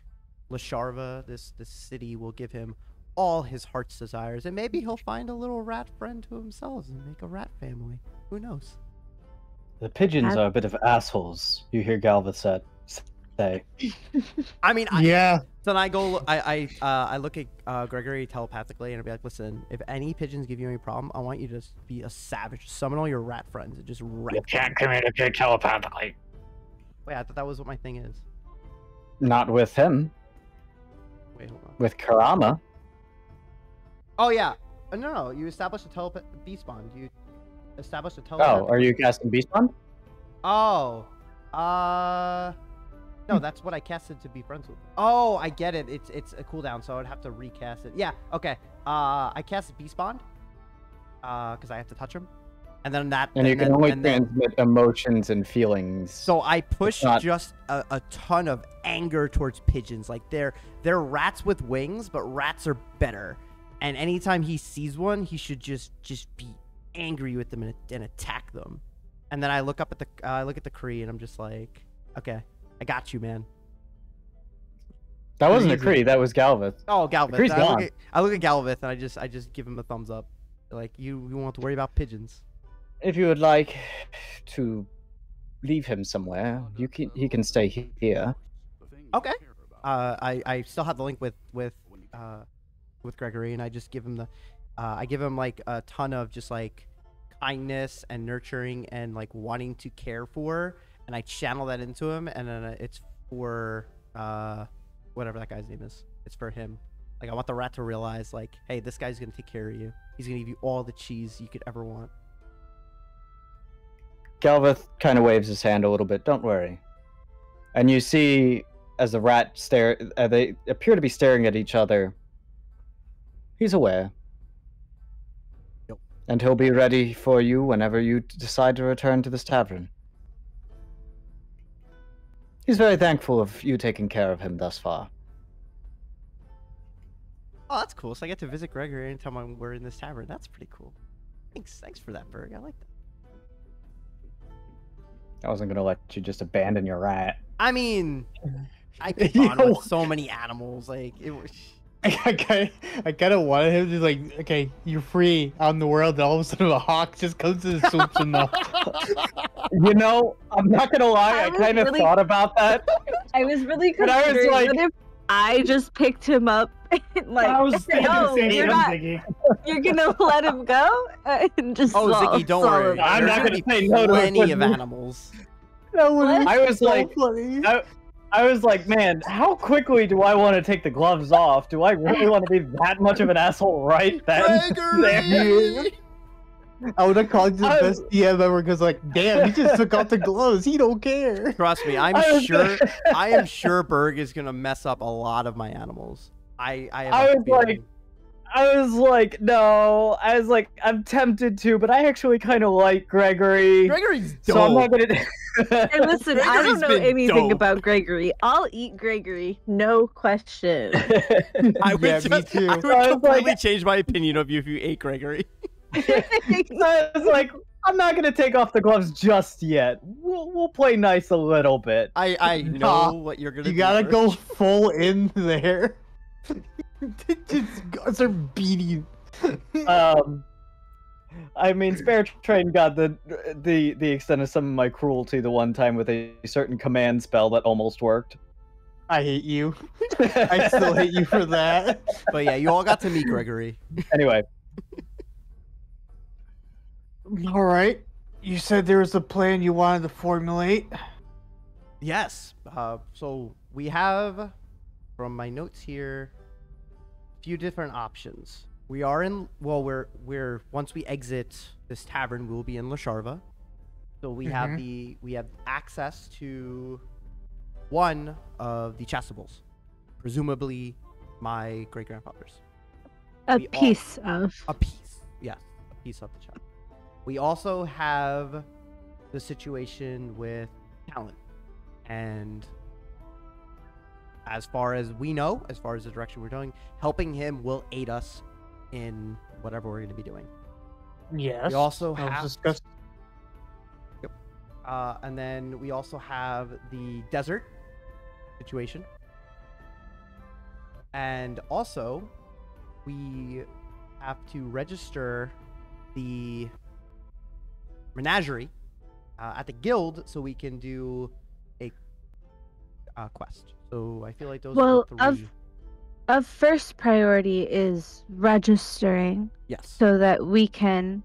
B: Lasharva, this city, will give him all his heart's desires, and maybe he'll find a little rat friend to himself and make a rat family. Who knows?
A: The pigeons are a bit of assholes, you hear Galva say.
B: I mean,
C: Yeah.
B: Then I go. I look at Gregory telepathically, and I'll be like, "Listen, if any pigeons give you any problem, I want you to just be a savage. Summon all your rat friends and just wreck.
C: You can't communicate telepathically.
B: Wait, I thought that was what my thing is.
A: Not with him.
B: Wait, hold on.
A: With Karama.
B: Oh yeah. No. You established a beast bond. You established a
A: Oh,
B: telepathic.
A: are you casting Beast Bond?
B: Oh. No, that's what I casted to be friends with. Oh, I get it. It's a cooldown, so I'd have to recast it. Yeah, okay. I cast Beast Bond. Because I have to touch him. And then that...
A: And you can only transmit emotions and feelings.
B: So I push
A: not-
B: just a ton of anger towards pigeons. Like, they're rats with wings, but rats are better. And anytime he sees one, he should just be angry with them and attack them. And then I look up at the... look at the Kree, and I'm just like, okay. I got you, man.
A: That wasn't a
C: Easy.
A: Kree, that was Galvith.
B: Oh, Galvith.
A: Kree's
B: I look at Galvith and I just give him a thumbs up. Like, you won't have to worry about pigeons.
A: If you would like to leave him somewhere, he can stay here.
B: Okay. I still have the link with Gregory, and I just give him I give him like a ton of just like kindness and nurturing and like wanting to care for, and I channel that into him, and then it's for whatever that guy's name is. It's for him. Like, I want the rat to realize, like, hey, this guy's gonna take care of you. He's gonna give you all the cheese you could ever want.
A: Galveth kind of waves his hand a little bit. Don't worry. And you see, as the rat they appear to be staring at each other. He's aware.
B: Yep.
A: And he'll be ready for you whenever you decide to return to this tavern. He's very thankful of you taking care of him thus far.
B: Oh, that's cool. So I get to visit Gregory anytime we're in this tavern. That's pretty cool. Thanks for that, Berg. I like that.
A: I wasn't going to let you just abandon your rat.
B: I mean, I could bond with so many animals. Like, it was...
C: I kind of wanted him to, like, okay, you're free out in the world, and all of a sudden a hawk just comes and swoops him up.
A: You know, I'm not going to lie, I kind of thought about that.
D: I was really
A: But I was
D: concerned
A: like-
D: that if I just picked him up, like,
E: I was thinking
D: oh,
E: the same
D: you're
E: thing,
D: not,
E: Ziggy.
D: you're gonna let him go? And just
B: Oh,
D: solve-
B: Ziggy, don't
D: solve
B: worry.
D: it.
A: I'm not
B: There's
A: gonna
B: be
A: say no to
B: plenty
A: it.
B: of animals.
C: That would
D: What?
C: be
A: I was
C: so
A: like,
C: funny.
A: I was like, man, how quickly do I want to take the gloves off? Do I really want to be that much of an asshole right then?
B: Gregory!
C: I would have called you the
A: I-
C: best DM ever because, like, damn, he just took off the gloves. He don't care.
B: Trust me,
A: I was-
B: I am sure Berg is gonna mess up a lot of my animals. I have
A: I
B: a
A: was like-
B: feeling.
A: I was like, no. I was like, I'm tempted to, but I actually kind of like Gregory.
B: Gregory's dope.
A: So I'm not gonna.
D: Hey, listen, I
B: Gregory's
D: don't know
B: been
D: anything
B: dope.
D: about Gregory. I'll eat Gregory, no question.
B: I would
C: Yeah, me
B: just,
C: too.
B: I would
A: I was
B: completely
A: like-
B: change my opinion of you if you ate Gregory.
A: So I was like, I'm not gonna take off the gloves just yet. We'll play nice a little bit.
B: I know
C: Nah,
B: what you're gonna
C: You
B: do.
C: gotta go
B: first.
C: full in there. Just guys are beating.
A: I mean, SpareTrain got the extent of some of my cruelty the one time with a certain command spell that almost worked.
C: I hate you. I still hate you for that.
B: But yeah, you all got to meet Gregory.
A: Anyway,
C: All right. You said there was a plan you wanted to formulate.
B: Yes. So we have, from my notes here, a few different options. We are in. Well, we're once we exit this tavern, we'll be in La Sharva. So we have we have access to one of the chasubles, presumably my great grandfather's.
D: A
B: We all-
D: piece of.
B: A piece, yes, a piece of the chest. We also have the situation with talent, and as far as we know, as far as the direction we're going, helping him will aid us in whatever we're going to be doing.
C: Yes.
B: We also
C: that was
B: have,
C: discussed.
B: and then we also have the desert situation, and also we have to register the menagerie at the guild so we can do a quest. So I feel like those
D: Well,
B: are the three.
D: Of first priority is registering
B: Yes.
D: so that we can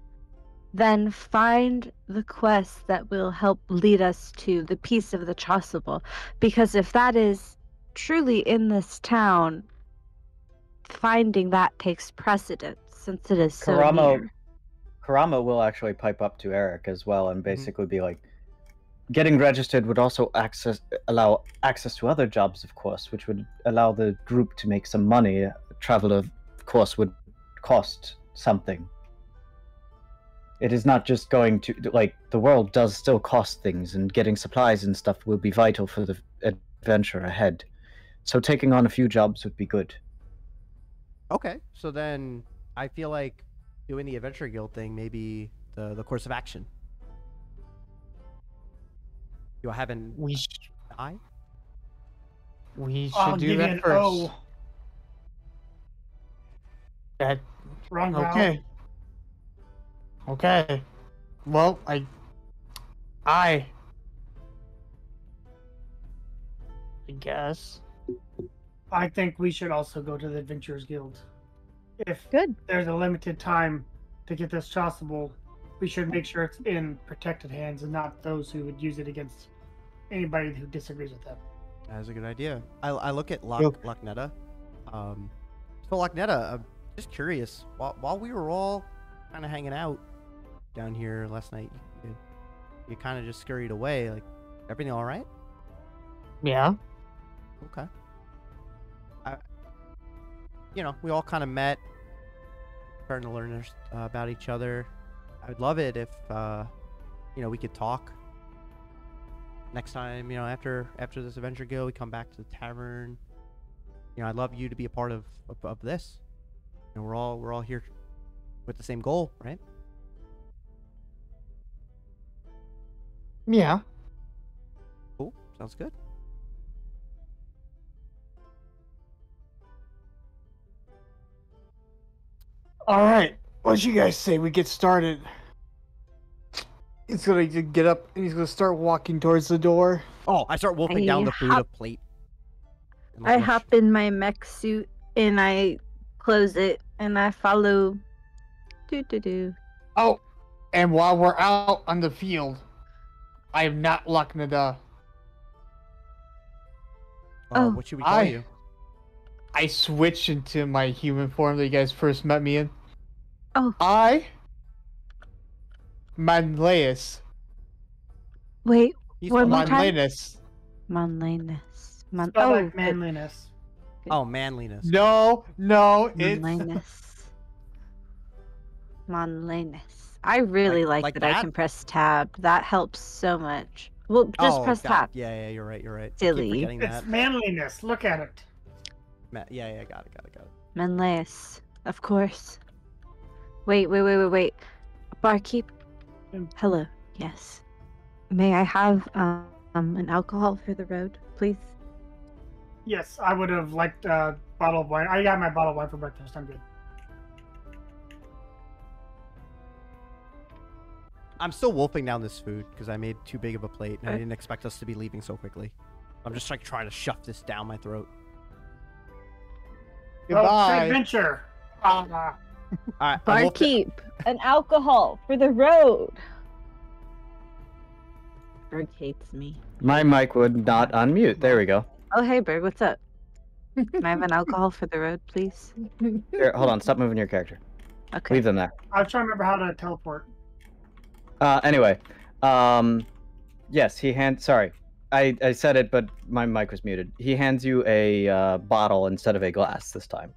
D: then find the quest that will help lead us to the piece of the chasuble. Because if that is truly in this town, finding that takes precedence since it is so near.
A: Karama will actually pipe up to Eric as well and basically be like, getting registered would also allow access to other jobs, of course, which would allow the group to make some money. Travel, of course, would cost something. It is not just going to, like, the world does still cost things, and getting supplies and stuff will be vital for the adventure ahead. So taking on a few jobs would be good.
B: Okay. So then I feel like doing the adventure guild thing may be the course of action. Do I have an
C: We
B: eye?
C: we
E: I'll
C: should do
E: give you
C: that
E: an
C: first.
E: O.
C: That
E: Wrong vowel.
C: okay. Okay. Well, I guess.
E: I think we should also go to the Adventurers Guild. If
D: Good.
E: there's a limited time to get this chasuble, we should make sure it's in protected hands and not those who would use it against anybody who disagrees with them.
B: That's a good idea. I look at
C: Yep.
B: Lok'Neda. So Lok'Neda, I'm just curious. While we were all kind of hanging out down here last night, you kind of just scurried away. Like, everything all right?
C: Yeah.
B: Okay. We all kind of met, starting to learn about each other. I would love it if, we could talk next time. After this adventure we come back to the tavern. I'd love you to be a part of this. We're all here with the same goal, right?
C: Yeah.
B: Cool. Sounds good.
C: All right. What you guys say? We get started. He's gonna get up and he's gonna start walking towards the door.
B: Oh, I start wolfing down the food, a plate. and
D: I
B: like,
D: hop in my mech suit and I close it and I follow. Do.
C: Oh, and while we're out on the field, I am not Lok'Neda.
D: Oh,
B: what should we call you?
C: I switched into my human form that you guys first met me in.
D: Oh.
C: Manlaeus.
D: Wait,
B: He's
D: one
B: the
D: more time?
C: Manliness.
D: manliness.
E: Spell like manliness.
B: Oh, manliness.
C: No, it's
D: Manliness. Manliness. I really
B: Like
D: like that
B: that?
D: I can press tab. That helps so much. Well, just press
B: God.
D: tab.
B: Yeah, you're right. I keep
D: Silly.
B: forgetting
E: It's
B: that.
E: manliness. Look at it.
B: Yeah, got it.
D: Manliness. Of course. Wait. Barkeep. Hello. Yes. May I have an alcohol for the road, please?
E: Yes, I would have liked a bottle of wine. I got my bottle of wine for breakfast. I'm good.
B: I'm still wolfing down this food because I made too big of a plate and I didn't expect us to be leaving so quickly. I'm just like trying to shove this down my throat.
E: Well,
C: goodbye.
E: adventure.
B: All right, I wolfed it-
D: Barkeep, an alcohol for the road. Berg hates me.
A: My mic would not unmute. There we go.
D: Oh, hey, Berg, what's up? May I have an alcohol for the road, please?
A: Here, hold on. Stop moving your character.
D: Okay.
A: Leave them there.
E: I was trying to remember how to teleport.
A: Anyway, yes, he hands. Sorry, I said it, but my mic was muted. He hands you a bottle instead of a glass this time.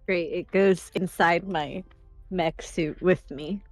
D: Great. It goes inside my mech suit with me.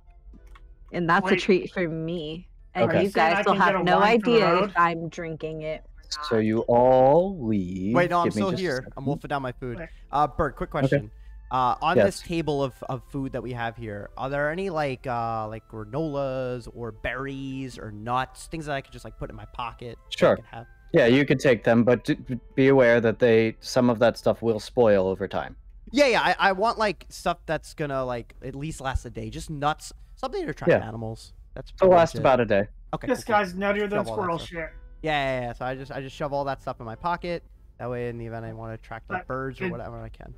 D: And that's a
E: Wait.
D: treat for me. And
A: Okay.
D: you
E: Saying I
D: guys will
E: can get
D: have
E: a
D: no
E: wine for the
D: idea
E: road?
D: if I'm drinking it. or
A: So
D: not.
A: you all leave.
B: Wait, no, I'm
A: Give me
B: still
A: just a
B: here.
A: second.
B: I'm wolfing down my food.
E: Wait.
B: Bert, quick question. On
A: Yes.
B: this table of food that we have here, are there any like granolas or berries or nuts, things that I could just like put in my pocket? that I
A: Sure.
B: could have?
A: Yeah, you could take them, but be aware that some of that stuff will spoil over time.
B: Yeah. I want like stuff that's gonna like at least last a day. Just nuts, something to attract
A: Yeah.
B: animals. That's
A: It'll
B: pretty
A: last
B: much it.
A: about a day.
B: Okay.
E: This
B: cool, cool.
E: guy's nuttier than
B: Shove all that
E: squirrel
B: stuff.
E: shit.
B: Yeah. So I just shove all that stuff in my pocket. That way, in the event I want to attract like
E: But
B: birds or
E: did-
B: whatever, I can.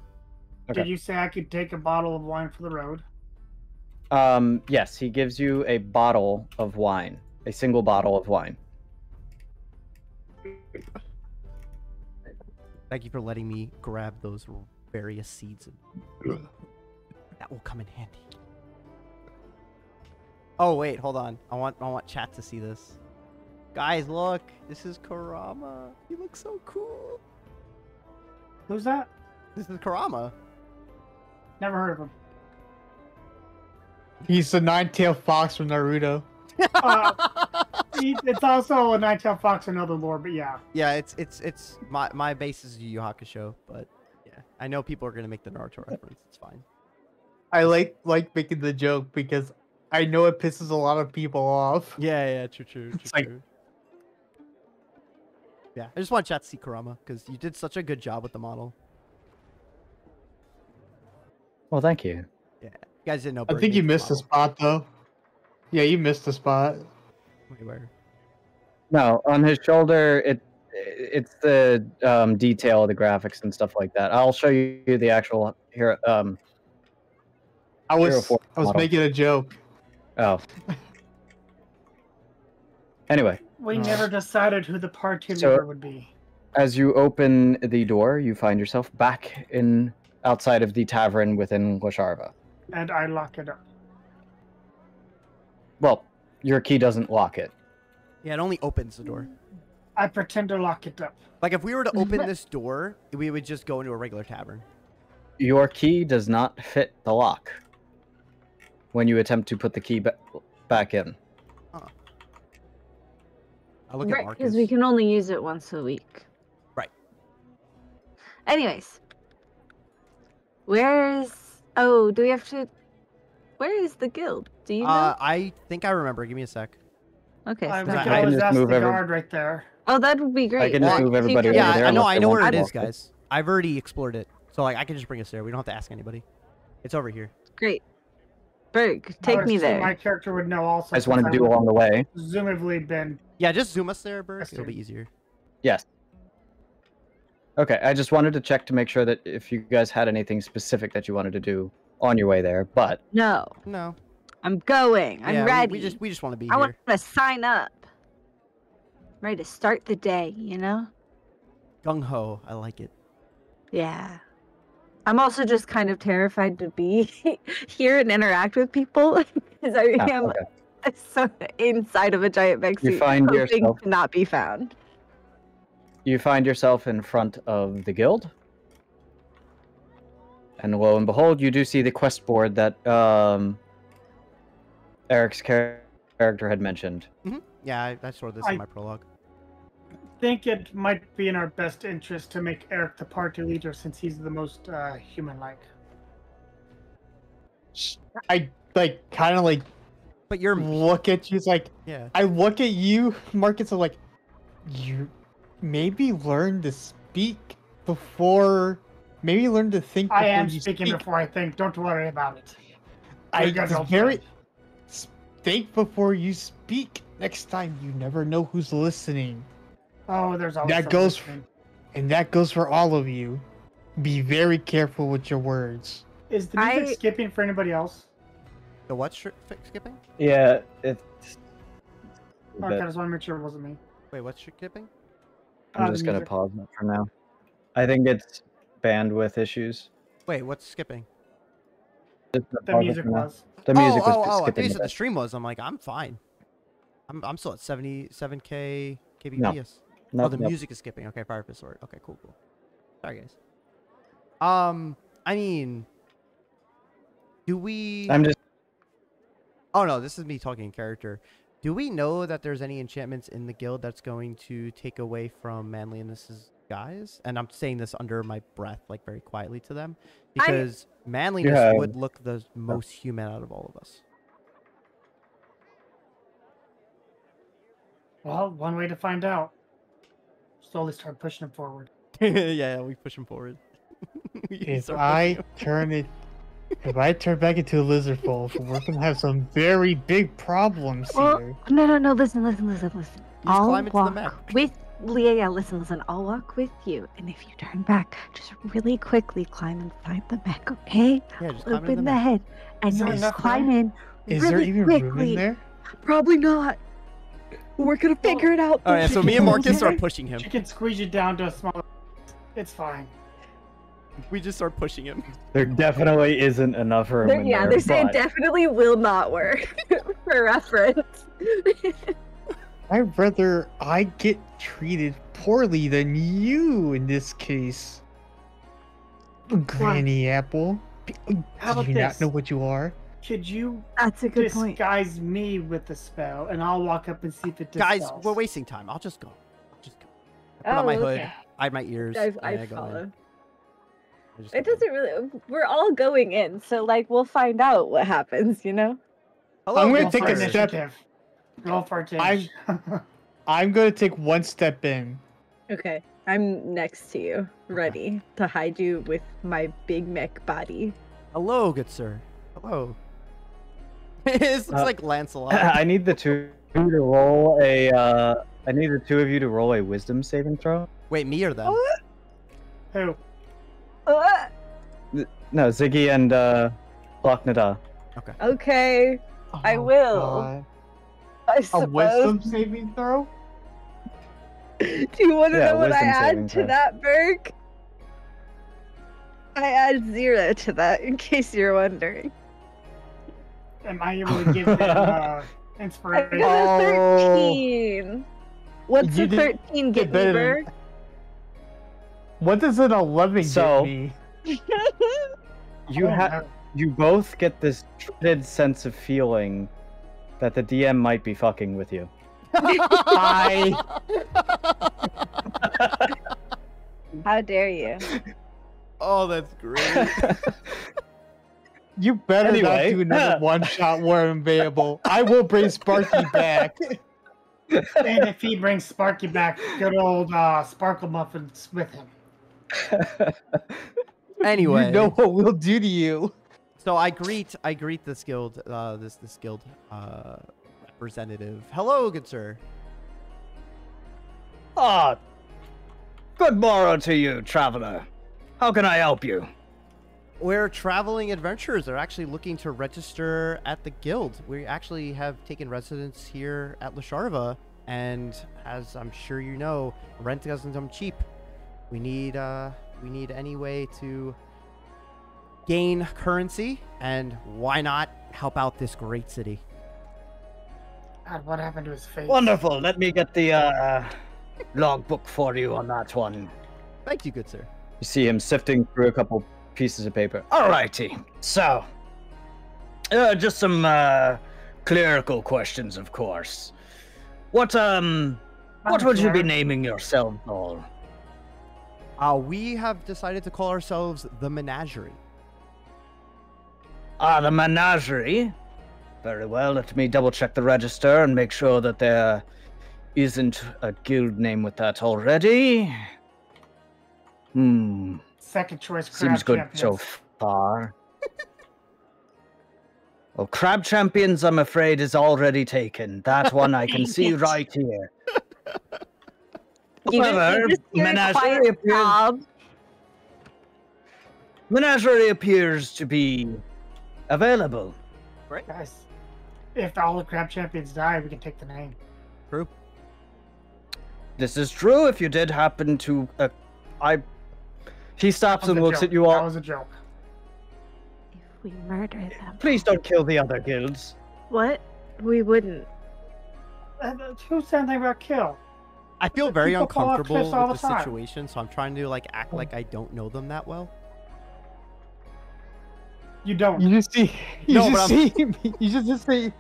A: Okay.
E: Did you say I could take a bottle of wine for the road?
A: Yes, he gives you a bottle of wine, a single bottle of wine.
B: Thank you for letting me grab those various seeds. That will come in handy. Oh wait, hold on. I want chat to see this. Guys, look. This is Kurama. He looks so cool.
E: Who's that?
B: This is Kurama.
E: Never heard of him.
C: He's the nine-tailed fox from Naruto.
E: It's also a nine-tailed fox and other lore, but yeah.
B: Yeah, it's my base is Yu Yu Hakusho, but yeah, I know people are gonna make the Naruto reference. It's fine.
C: I like making the joke because I know it pisses a lot of people off.
B: Yeah, true.
C: like-
B: Yeah, I just want chat to see Kurama because you did such a good job with the model.
A: Well, thank you.
B: You guys didn't know.
C: I
B: Bird
C: think you
B: made the
C: missed a
B: model.
C: spot though. Yeah, you missed a spot.
B: Wait, where?
A: No, on his shoulder, it's the detail of the graphics and stuff like that. I'll show you the actual here.
C: I was
A: Hero Force model.
C: making a joke.
A: Oh. Anyway,
E: We never decided who the party
A: So-
E: leader would be.
A: as you open the door, you find yourself back outside of the tavern within Glasharva.
E: And I lock it up.
A: Well, your key doesn't lock it.
B: Yeah, it only opens the door.
E: I pretend to lock it up.
B: Like if we were to open this door, we would just go into a regular tavern.
A: Your key does not fit the lock when you attempt to put the key back in.
B: I look at
D: Right,
B: Marcus.
D: because we can only use it once a week.
B: Right.
D: Anyways. Oh, do we have to... Where is the guild? Do you know?
B: I think I remember. Give me a sec.
D: Okay.
E: We
D: so-
E: can
A: I can
E: always
A: just
E: ask
A: move
E: the
A: every-
E: guard right there.
D: Oh, that would be great.
A: I can just
B: Well,
A: move everybody over
B: Yeah,
A: there.
B: I know
A: unless they
B: where
A: want
B: it
A: to
B: is,
A: walk.
B: guys. I've already explored it. So like I can just bring us there. We don't have to ask anybody. It's over here.
D: Great. Berg,
E: I
D: take
E: would
D: me
E: assume
D: there.
E: My character would know also.
A: I just wanted to
E: since
A: do along the way.
E: Presumably been.
B: Yeah, just zoom us there, Berg.
E: Yes,
B: It'll
E: sir.
B: be easier.
A: Yes. Okay, I just wanted to check to make sure that if you guys had anything specific that you wanted to do on your way there, but
D: No,
B: No.
D: I'm going. I'm
B: Yeah,
D: ready.
B: We just want to be
D: I
B: here.
D: want to sign up. Ready to start the day, you know?
B: Gung ho. I like it.
D: Yeah. I'm also just kind of terrified to be here and interact with people because I
A: Ah,
D: am
A: okay.
D: so inside of a giant mech
A: You
D: suit,
A: find
D: hoping
A: yourself-
D: to not be found.
A: you find yourself in front of the guild. And lo and behold, you do see the quest board that Eric's character had mentioned.
B: Yeah, I saw this in my prologue.
E: Think it might be in our best interest to make Eric the party leader since he's the most human-like.
C: I like kind of like
B: But you're
C: look at you. It's like
B: yeah.
C: I look at you, Marcus. I'm like, you maybe learn to speak before. Maybe learn to think.
E: I
C: before
E: am
C: you
E: speaking
C: speak.
E: before I think. Don't worry about it.
C: I
E: We're good,
C: just
E: old
C: very
E: friend.
C: think before you speak. Next time, you never know who's listening,
E: Oh, there's always
C: That
E: someone
C: goes-
E: listening.
C: and that goes for all of you. Be very careful with your words.
E: Is the music
D: I-
E: skipping for anybody else?
B: The what skipping?
A: Yeah, it's.
E: Okay, I just want to make sure it wasn't me.
B: Wait, what's skipping?
A: I'm
E: the
A: just gonna
E: music.
A: pause it for now. I think it's bandwidth issues.
B: Wait, what's skipping?
A: Just gonna
E: The
A: pause it
E: music
A: for now.
E: was.
A: The music was
B: I thought
A: skipping
B: you
A: a
B: said the
A: bit.
B: stream was. I'm like, I'm fine. I'm still at 77k kbps.
A: No,
B: Oh, the
A: no.
B: music is skipping. Okay, Fire Fist Sword. Okay, cool. Sorry, guys. I mean, do we?
A: I'm just.
B: Oh no, this is me talking in character. Do we know that there's any enchantments in the guild that's going to take away from manliness's guys? And I'm saying this under my breath, like very quietly to them, because manliness
A: Yeah.
B: would look the most human out of all of us.
E: Well, one way to find out. Slowly start pushing him forward.
B: yeah, we push him forward. We
C: If
B: start
C: I
B: pushing him.
C: if I turn back into a lizard folk, we're gonna have some very big problems
D: Well,
C: here.
D: no, listen. I'll
B: climb into the
D: walk
B: mech.
D: with yeah, listen. I'll walk with you, and if you turn back, just really quickly climb and find the mech, okay?
B: Yeah, just climb into
D: Open
B: the
D: the
B: mech.
D: head, and
E: Is there
D: just
E: enough
D: climb
E: room?
D: in.
C: Is there
D: really
C: even
D: quickly.
C: room in there?
D: Probably not. We're gonna figure it out.
B: All right, so me and Marcus are
D: Okay?
B: pushing him.
E: She can squeeze you down to a smaller. It's fine.
B: We just start pushing him.
A: There definitely isn't enough room in
D: Yeah,
A: there.
D: they're saying
A: but-
D: definitely will not work for reference.
C: I'd rather I get treated poorly than you in this case. Granny Apple.
E: How
C: Do
E: about
C: you
E: this?
C: not know what you are?
E: Could you
D: That's a good point.
E: disguise me with the spell, and I'll walk up and see if it
B: Guys,
E: dispels?
B: we're wasting time. I'll just go. I put on my hood. I hide my ears.
D: I
B: and I go in.
D: follow.
B: I just
D: It
B: go in.
D: doesn't really. We're all going in, so like we'll find out what happens. You know.
B: Hello,
C: I'm gonna
E: Roll
C: take
E: for
C: a step-
E: initiative. Roll for change.
C: I'm gonna take one step in.
D: Okay, I'm next to you, ready to hide you with my big mech body.
B: Hello, good sir. Hello. This looks like Lancelot.
A: I need the two to roll a. I need the two of you to roll a wisdom saving throw.
B: Wait, me or them?
E: Who?
D: Uh,
A: No, Ziggy and Lok'Neda.
D: okay. I
C: Oh,
D: will.
C: God.
D: I
C: A
D: suppose.
C: wisdom saving throw?
D: Do you want to
A: Yeah,
D: know what I
A: wisdom saving
D: add to
A: throw.
D: that, Berg? I add 0 to that, in case you're wondering.
E: Am I able to give him
D: I
E: inspiration?
D: got a
C: Oh.
D: 13. What's
C: You
D: a
C: did
D: 13 get me,
C: better than-
D: Berg?
C: What does an 11
A: So-
C: get me?
A: You both get this dreaded sense of feeling that the DM might be fucking with you.
C: I
D: How dare you?
B: Oh, that's great.
C: You better
A: Anyway.
C: not do another one-shot where I'm available. I will bring Sparky back.
E: And if he brings Sparky back, good old Sparkle Muffins with him.
B: Anyway,
C: You know what we'll do to you.
B: so I greet this guild, this guild representative. Hello, good sir.
A: Ah, good morrow to you, traveler. How can I help you?
B: We're traveling adventurers. They're actually looking to register at the guild. We actually have taken residence here at Lasharva, and as I'm sure you know, rent doesn't come cheap. We need any way to gain currency, and why not help out this great city?
E: God, what happened to his face?
A: Wonderful. Let me get the logbook for you on that one.
B: Thank you, good sir.
A: You see him sifting through a couple pieces of paper. Alrighty. So, just some clerical questions, of course. What would you be
E: cleric.
A: naming yourself all?
B: We have decided to call ourselves the Menagerie.
A: Ah, the menagerie. Very well. Let me double check the register and make sure that there isn't a guild name with that already.
E: Second choice crab
A: Seems good so
E: champions.
A: far. Well, Crab Champions, I'm afraid, is already taken. That one I can see right here. However, Menagerie appears to be available.
E: Guys, if all the crab champions die, we can take the name.
B: True.
A: This is true. If you did happen to, he stops
E: That was
A: and
E: a
A: looks
E: joke.
A: at you
E: That
A: all.
E: was a joke.
D: If we murder them.
A: Please don't kill the other guilds.
D: What? We wouldn't.
E: Who said anything about kill?
B: I feel very
E: People fall off
B: uncomfortable
E: cliffs all
B: with the
E: the time.
B: situation, so I'm trying to act like I don't know them that well.
E: You don't.
C: You just see,
B: No, but
C: you just see,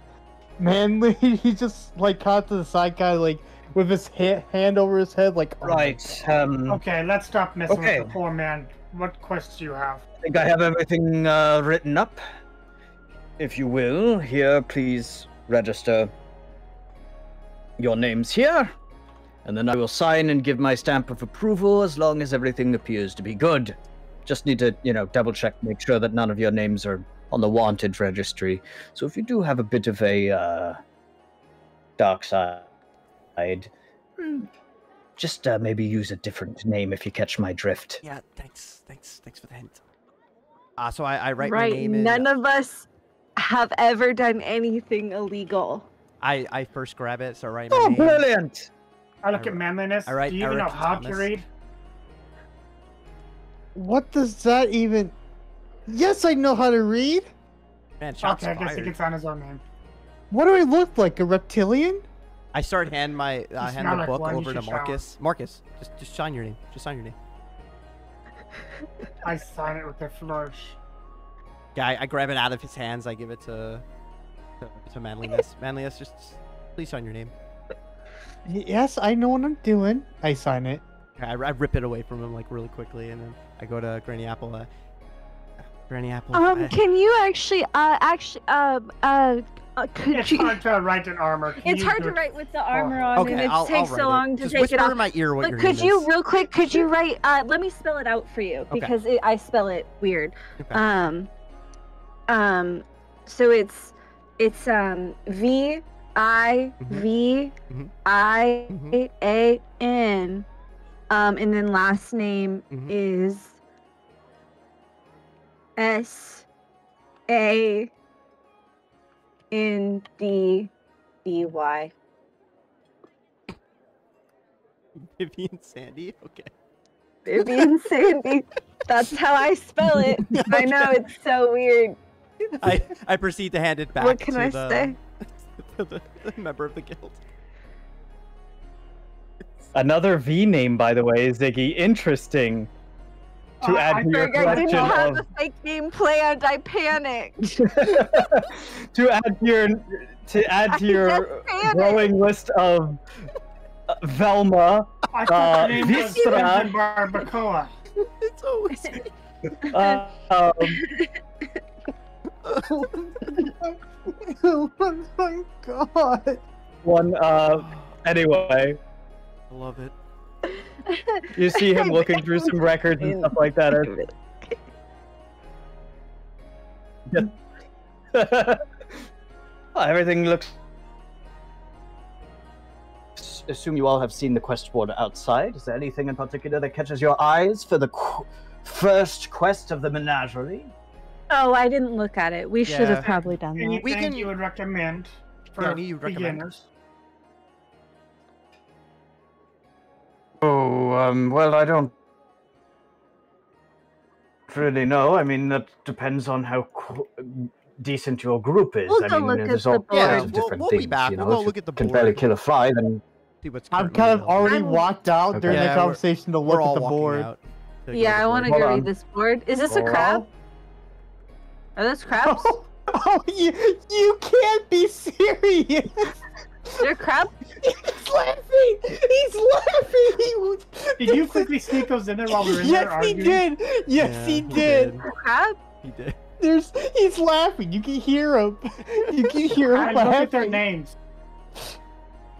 C: Manly. He just caught to the side, kind of with his hand over his head, oh my
A: Right.
E: Okay, let's stop messing
A: Okay.
E: with the poor man. What quests do you have?
A: I think I have everything written up. If you will, here, please register your names here. And then I will sign and give my stamp of approval as long as everything appears to be good. Just need to, double check, make sure that none of your names are on the wanted registry. So if you do have a bit of a dark side, just maybe use a different name if you catch my drift.
B: Yeah, thanks for the hint. So I write my
D: Right.
B: name in.
D: None of us have ever done anything illegal.
B: I first grab it, so I write my
A: Oh,
B: name.
A: brilliant!
E: I look at manliness.
B: I write
E: Do you even know
B: Eric
E: how
B: Thomas.
E: to read?
C: What does that even? Yes, I know how to read.
B: Man, shots
E: Okay, I guess he
B: fired.
E: gets on his own name.
C: What do I look like? A reptilian?
B: I start hand
E: smell
B: the
E: like
B: book
E: one, you
B: over to
E: should shower.
B: Marcus. Marcus, just sign your name. Just sign your name.
E: I sign it with a flourish.
B: Yeah, I grab it out of his hands. I give it to Manliness. Manliness, just please sign your name.
C: Yes, I know what I'm doing. I sign it.
B: I rip it away from him really quickly, and then I go to Granny Apple. Granny Apple.
D: Can you actually, could
E: It's
D: you?
E: hard to write in armor. Can
D: It's
E: you
D: hard
E: do
D: to
E: it?
D: write with the armor on,
B: Okay,
D: and it
B: I'll
D: takes
B: write
D: so
B: it.
D: long to
B: Just
D: take
B: whisper
D: it off.
B: in my ear what
D: But
B: your
D: could
B: name
D: you,
B: is.
D: real quick, could you write? Let me spell it out for you because I spell it weird.
B: Okay.
D: So it's V I V I A N, and then last name is S A in the DY.
B: Vivian Sandy? Okay.
D: Vivian Sandy. That's how I spell it. I know, it's so weird.
B: I proceed to hand it back
D: What can
B: to
D: I
B: the,
D: say?
B: the member of the guild.
A: Another V name, by the way, Ziggy. Interesting. To add to your
D: Berg, I didn't
A: collection
D: have
A: of...
D: a fake name planned. I panicked.
A: to add to your growing list of Velma,
E: I thought your name was
A: Vistra,
E: Crimson Barbacoa.
B: It's always
C: Oh my god.
A: one. Anyway,
B: I love it.
A: you see him looking through some records and stuff like that. Everything looks. Assume you all have seen the quest board outside. Is there anything in particular that catches your eyes for the first quest of the menagerie?
D: Oh, I didn't look at it. We should have
B: Yeah.
D: probably done that.
E: Anything you would recommend for
B: any you recommend?
E: beginners?
A: Oh, well, I don't really know. I mean, that depends on how decent your group is.
D: We'll
A: I
D: go
A: mean,
D: look at
A: there's
D: the
A: all
D: board.
A: kinds of
B: Yeah,
A: different
B: we'll
A: things.
B: be back.
A: You know,
B: We'll go
A: if
B: look
A: you
B: at the
A: can
B: board.
A: barely kill a fly, then
B: See what's
C: I've
B: currently
C: kind of
B: available.
C: already
D: I'm-
C: walked out
A: Okay.
C: during
B: Yeah,
C: the conversation to
B: We're
C: look
B: all
C: at the
B: walking
C: board.
B: out to go
D: Yeah, I
B: to
D: want
B: the
D: to
B: board.
D: go
A: Hold on.
D: read this board. Is this a
A: Hold
D: crab? Are those crabs?
C: Oh, you can't be serious.
D: They're crabs?
C: He's laughing. He's laughing.
E: Did you quickly sneak those in there while we were in there
C: Yes, he
E: arguing?
C: did. Yes,
B: Yeah,
C: he did.
D: Crab?
B: He did.
C: He's laughing. You can hear him. You can hear
E: I
C: him
E: look at their
C: laughing.
E: names.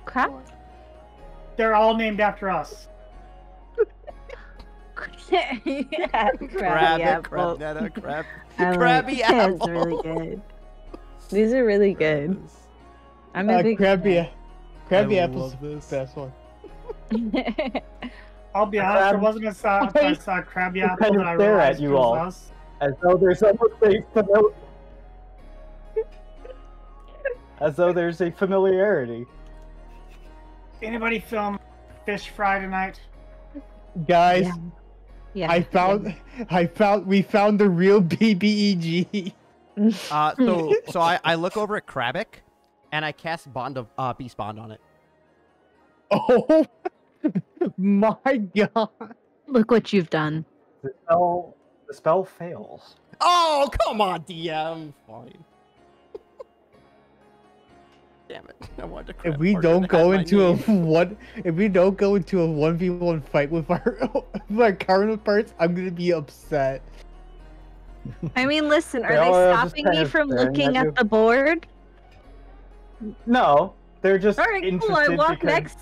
D: Crab?
E: They're all named after us.
D: Yeah, crabby apple.
B: Crabnetta, crab.
D: I like-
B: Crabby
D: That's
B: apple.
D: really good. These are really good. I'm a big
C: Crabby
B: I
C: apple's
B: love
C: the
B: this.
C: best one.
D: fan.
E: I'll be honest, there wasn't a crabby apple
A: kind
E: that
A: of
E: I
A: stare
E: realized
A: at you
E: was
A: all.
E: us.
A: as though there's as though there's a familiarity.
E: Anybody film fish fry tonight?
C: Guys,
D: Yeah.
C: we found the real BBEG.
B: So I look over at Krabic, and I cast Beast Bond on it.
C: Oh my god.
D: Look what you've done.
A: The spell fails.
B: Oh, come on, DM. Fine. Damn it! I wanted to.
C: If we don't go into a 1v1 fight with our current parts, I'm gonna be upset.
D: I mean, listen, are
A: They
D: they
A: all are just
D: stopping
A: kind
D: me
A: of
D: from
A: staring
D: looking
A: at you.
D: at the board?
A: No, they're just
D: All right,
A: interested
D: cool. I walk
A: because
D: next.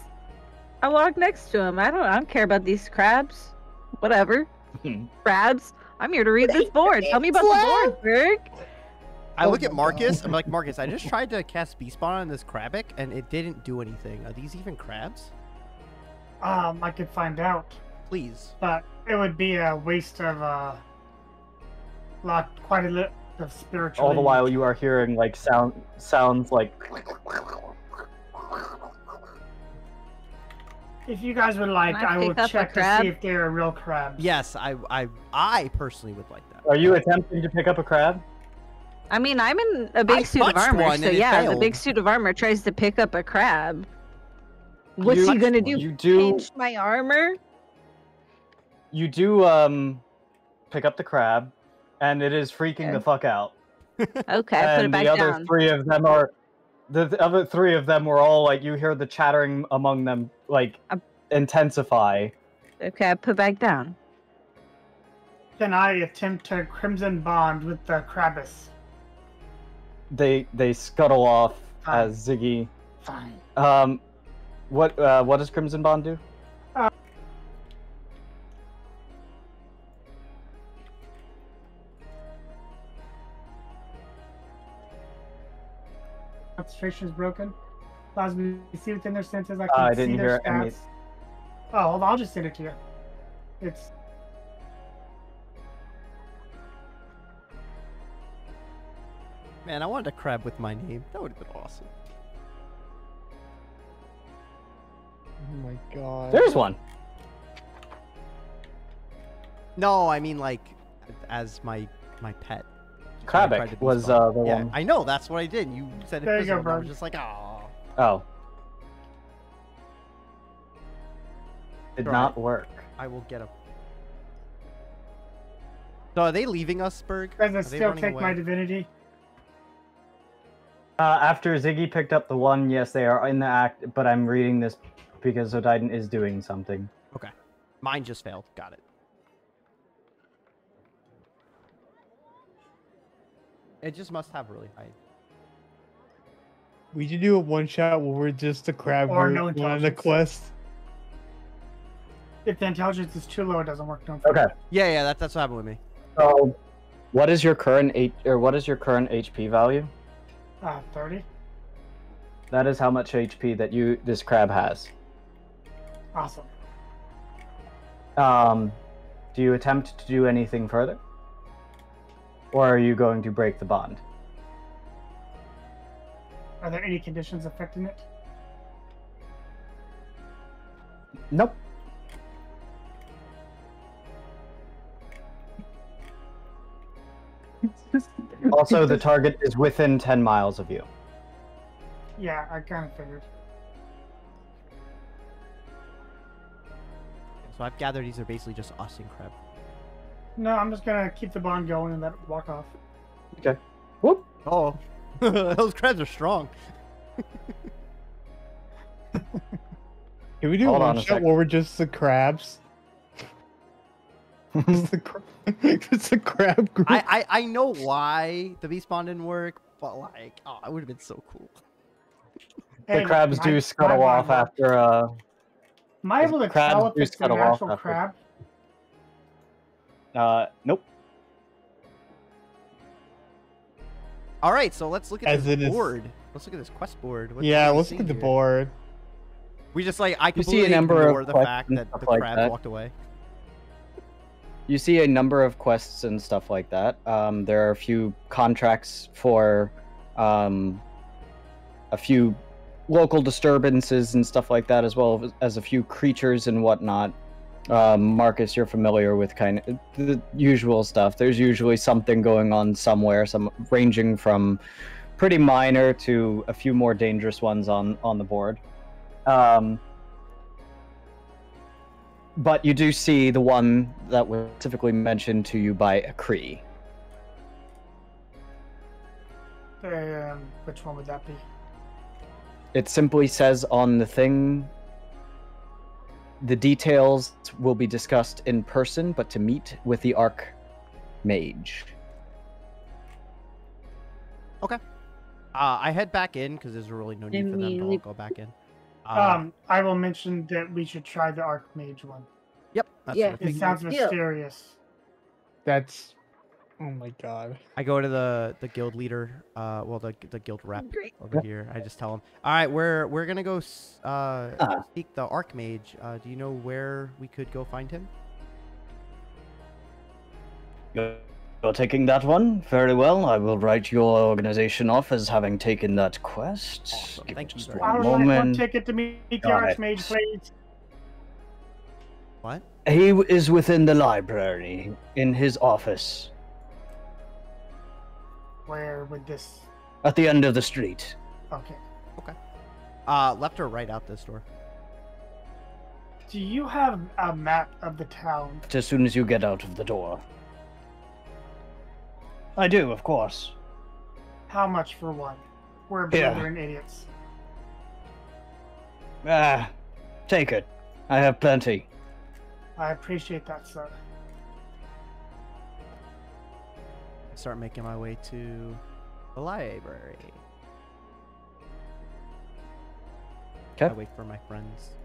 D: I walk next to him. I don't care about these crabs. Whatever. Crabs. I'm here to read this board. Tell me about the board, Berg.
B: I look at Marcus. I'm like, Marcus, I just tried to cast Beast Bond on this Krabic, and it didn't do anything. Are these even crabs?
E: I could find out,
B: Please.
E: but it would be a waste of quite a lot of spiritual.
A: all the while you are hearing like sounds like.
E: If you guys would like,
D: Can I
E: I will
D: pick up a
E: check to
D: crab?
E: see if they are real crabs.
B: Yes, I personally would like that.
A: Are you attempting to pick up a crab?
D: I mean, I'm in a
B: I
D: big suit of
B: touched
D: armor,
B: one
D: so
B: and it
D: yeah, the
B: failed.
D: big suit of armor tries to pick up a crab. What's
A: You-
D: he gonna do?
A: You do.
D: Pinch my armor?
A: You do pick up the crab, and it is freaking
D: Okay.
A: the fuck out.
D: Okay, I put it
A: And
D: back
A: the other
D: down.
A: three of them are. The other three of them were all like you hear the chattering among them like intensify.
D: Okay, I put it back down.
E: Can I attempt to crimson bond with the Krabbis?
A: They scuttle off
E: Fine.
A: as Ziggy.
E: Fine.
A: What does Crimson Bond do?
E: Concentration is broken. Allows me to see within their senses. I
A: I
E: can
A: didn't
E: see their
A: hear any-
E: stats. Oh, hold on, I'll just send it to you. It's
B: Man, I wanted a crab with my name. That would have been awesome.
C: Oh my god.
A: There's one.
B: No, I mean like as my pet. I tried to
A: Krabik
B: be
A: was
B: smart.
A: the
B: Yeah,
A: one.
B: I know. That's what I did. You said it.
E: There you go,
B: fizzled, and I
E: bro.
B: was just like, oh.
A: Oh. Did
B: Right.
A: not work.
B: I will get him. So are they leaving us, Berg?
E: Does
B: Are
E: it
B: they
E: still
B: running
E: take my
B: away?
E: divinity?
A: After Ziggy picked up the one, yes, they are in the act, but I'm reading this because Zotitan is doing something.
B: Okay. Mine just failed. Got it. It just must have really high.
C: We should do a one shot where we're just the crab
E: Or
C: group
E: no
C: on the
E: intelligence.
C: quest.
E: If the intelligence is too low, it doesn't work. Don't
A: Okay.
B: Yeah, that's what happened with me.
A: So, what is your current HP value?
E: 30.
A: That is how much HP that this crab has.
E: Awesome.
A: Do you attempt to do anything further? Or are you going to break the bond?
E: Are there any conditions affecting it?
A: Nope. Also, the target is within 10 miles of you.
E: Yeah, I kind of figured.
B: So I've gathered these are basically just us and crab.
E: No, I'm just gonna keep the bond going and let it walk off.
A: Okay. Whoop.
B: Oh, those crabs are strong.
C: Can we do
A: Hold
C: a
A: on
C: one
A: a
C: shot
A: sec.
C: where we're just the crabs? Just the crab group.
B: I know why the beast bond didn't work, but like, oh, it would have been so cool.
A: The crabs
E: my-
A: do
E: my
A: scuttle off
E: bond worked.
A: after
E: Am I able to
A: crabs
E: tell if
A: do
E: it's an
A: scuttle off
E: actual
A: after-
E: crab?
A: Nope.
B: All right, so let's look at
C: As
B: this
C: it is-
B: board. Let's look at this quest board. What
C: Yeah,
B: are we
C: let's look
B: seeing
C: at the
B: here?
C: board.
B: We just like I
A: You see a
B: completely
A: number of
B: ignore the
A: quests
B: fact
A: and
B: that
A: stuff
B: the
A: like
B: crabs
A: that.
B: walked away.
A: You see a number of quests and stuff like that. There are a few contracts for a few local disturbances and stuff like that, as well as a few creatures and whatnot. Marcus, you're familiar with kind of the usual stuff. There's usually something going on somewhere, some ranging from pretty minor to a few more dangerous ones on the board. But you do see the one that was specifically mentioned to you by Akri.
E: Which one would that be?
A: It simply says on the thing, the details will be discussed in person, but to meet with the Archmage.
B: I head back in because there's really no need for them to all
D: Immediately-
B: go back in.
E: I will mention that we should try the Archmage one.
B: Yep. That's
D: Yeah.
B: what I
E: It
B: figured.
E: sounds
D: Yeah.
E: mysterious.
C: That's. Oh my god.
B: I go to the guild leader, the guild rep
D: Great.
B: over here. I just tell him, all right, we're gonna go seek the Archmage. Do you know where we could go find him?
A: You're taking that one? Very well. I will write your organization off as having taken that quest.
B: Awesome.
A: Give
B: Thank
A: me
B: you
A: just
B: very
E: I
A: one
E: would like one
A: moment.
E: ticket to meet the
A: Got it.
E: Archmage, please.
B: What?
A: He is within the library, in his office,
E: Where would this?
A: at the end of the street.
E: Okay.
B: Left or right out this door?
E: Do you have a map of the town?
A: As soon as you get out of the door. I do, of course.
E: How much for one? We're
A: Here.
E: blithering idiots.
A: Take it. I have plenty.
E: I appreciate that, sir.
B: I start making my way to the library. I
A: Okay.
B: wait for my friends.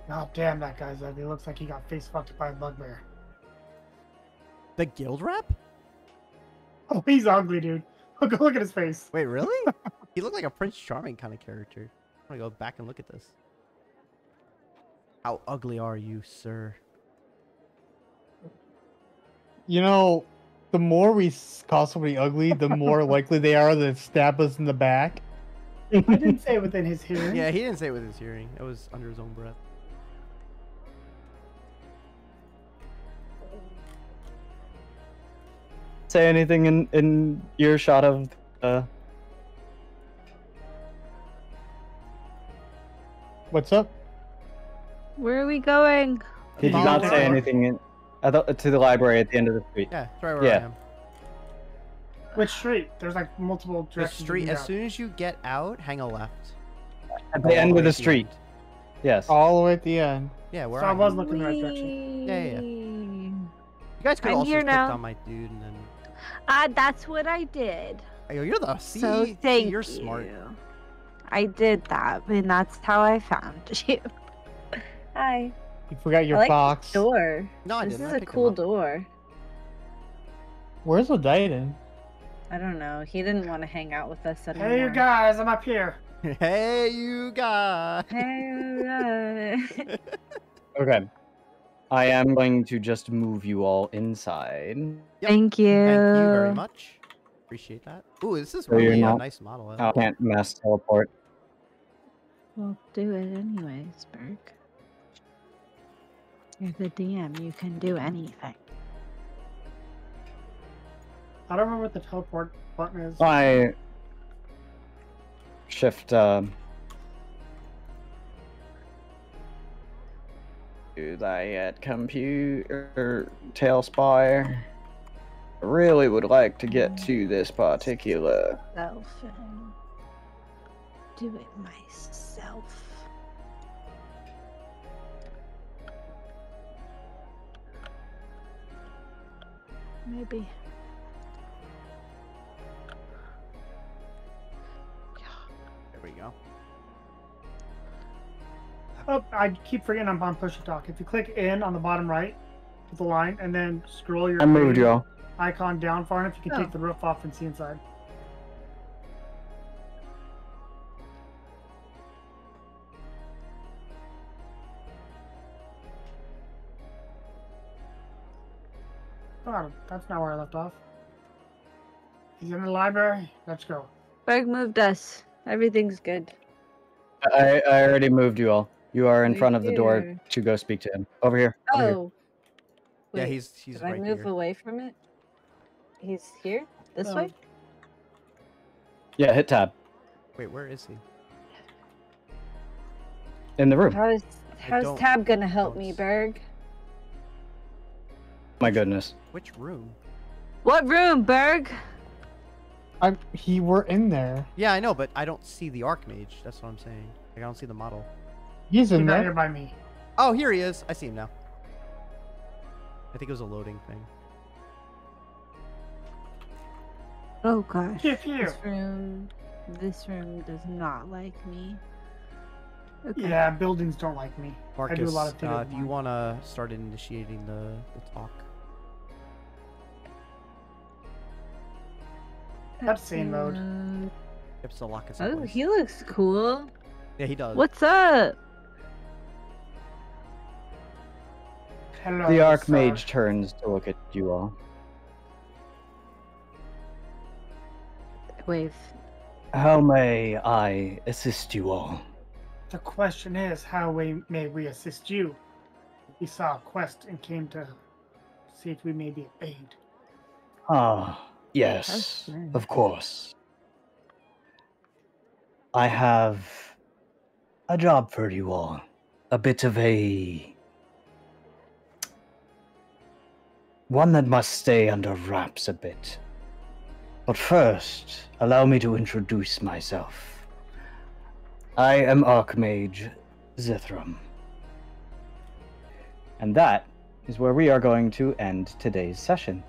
E: Oh, damn, that guy's ugly. Looks like he got face fucked by a bugbear.
B: The guild rep?
E: Oh, he's ugly, dude. Look at his face.
B: Wait, really? He looked like a Prince Charming kind of character. I'm gonna go back and look at this. How ugly are you, sir?
C: You know, The more we call somebody ugly, the more likely they are to stab us in the back.
E: I didn't say it within his hearing.
B: Yeah, he didn't say it with his hearing. It was under his own breath.
A: Say anything in earshot of
C: What's up?
D: Where are we going?
A: Did you
C: Follow
A: not
C: the
A: say
C: door.
A: anything to the library at the end of the street?
B: Yeah, it's right where
A: Yeah.
B: I am.
E: Which street? There's like multiple
B: The
E: directions.
B: street.
E: you
B: As
E: can
B: soon as you get out, hang a left.
A: At
B: All
A: the end
B: way
A: of the
B: at
A: street.
B: end.
A: Yes.
C: All the way at the end.
B: Yeah,
E: go.
B: where
E: So I
B: I
E: was
B: am.
E: looking in the right direction.
B: Yeah, yeah, yeah. You guys could
D: I'm
B: also
D: here
B: just clicked
D: now.
B: on my dude and then.
D: That's what I did.
B: Oh, you're the see.
D: So
B: see,
D: thank
B: you're
D: you.
B: smart.
D: I did that, and that's how I found you. Hi.
C: You forgot your
D: I like
C: box.
D: this door.
B: No, I
D: This
B: didn't.
D: is
B: I
D: a
B: picked him
D: cool
B: up.
D: door.
C: Where's Archtitan?
D: I don't know. He didn't want to hang out with us anymore.
E: Hey, you guys, I'm up here.
B: Hey, you guys.
D: Hey,
A: Okay. I am going to just move you all inside.
B: Yep.
D: Thank you.
B: Thank you very much. Appreciate that. Ooh, this is
A: So you're
B: really a
A: not-
B: nice model.
A: I can't mass teleport.
D: We'll do it anyways, Berg. You're the DM. You can do anything.
E: I don't remember what the teleport button is.
A: I shift do that computer Talespire. I really would like to get to this particular.
D: Self and do it myself. Maybe.
B: There we go.
E: Oh, I keep forgetting I'm on push to talk. If you click in on the bottom right with the line and then scroll your
A: I moved you all.
E: icon down far enough, you can
D: Oh.
E: take the roof off and see inside. Oh, that's not where I left off. He's in the library. Let's go.
D: Berg moved us. Everything's good.
A: I already moved you all. You are in
D: Right
A: front of the door
D: here.
A: to go speak to him. Over here. Over here.
D: Oh.
B: Yeah,
D: Wait,
B: he's
D: did
B: right
D: I move
B: here.
D: away from it? He's here? This
E: Oh.
D: way?
A: Yeah, hit tab.
B: Wait, where is he?
A: In the room.
D: How's
B: don't-
D: Tab gonna help
B: don't
D: me,
B: s-
D: Berg?
A: My goodness.
B: Which room?
D: What room, Berg?
C: We're in there.
B: Yeah, I know, but I don't see the Archmage. That's what I'm saying. Like, I don't see the model.
C: He's
E: He's
C: in
E: right
C: there.
E: here by me.
B: Oh, here he is. I see him now. I think it was a loading thing.
D: Oh gosh.
E: Here, here.
D: This room does not like me. Okay.
E: Yeah, buildings don't like me.
B: Marcus,
E: I do a lot of things.
B: if you want to start initiating the talk.
E: Cutscene mode.
D: Uh,
B: Yep, so lock us
D: Oh,
B: in place.
D: he looks cool.
B: Yeah, he does.
D: What's up?
E: Hello,
A: The
E: sir.
A: Archmage turns to look at you all.
D: Wave.
A: How may I assist you all?
E: The question is, how may we assist you? We saw a quest and came to see if we may be of aid.
A: Ah, yes,
D: That's nice.
A: of course. I have a job for you all. A bit of one that must stay under wraps a bit. But first, allow me to introduce myself. I am Archmage Zithram. And that is where we are going to end today's session.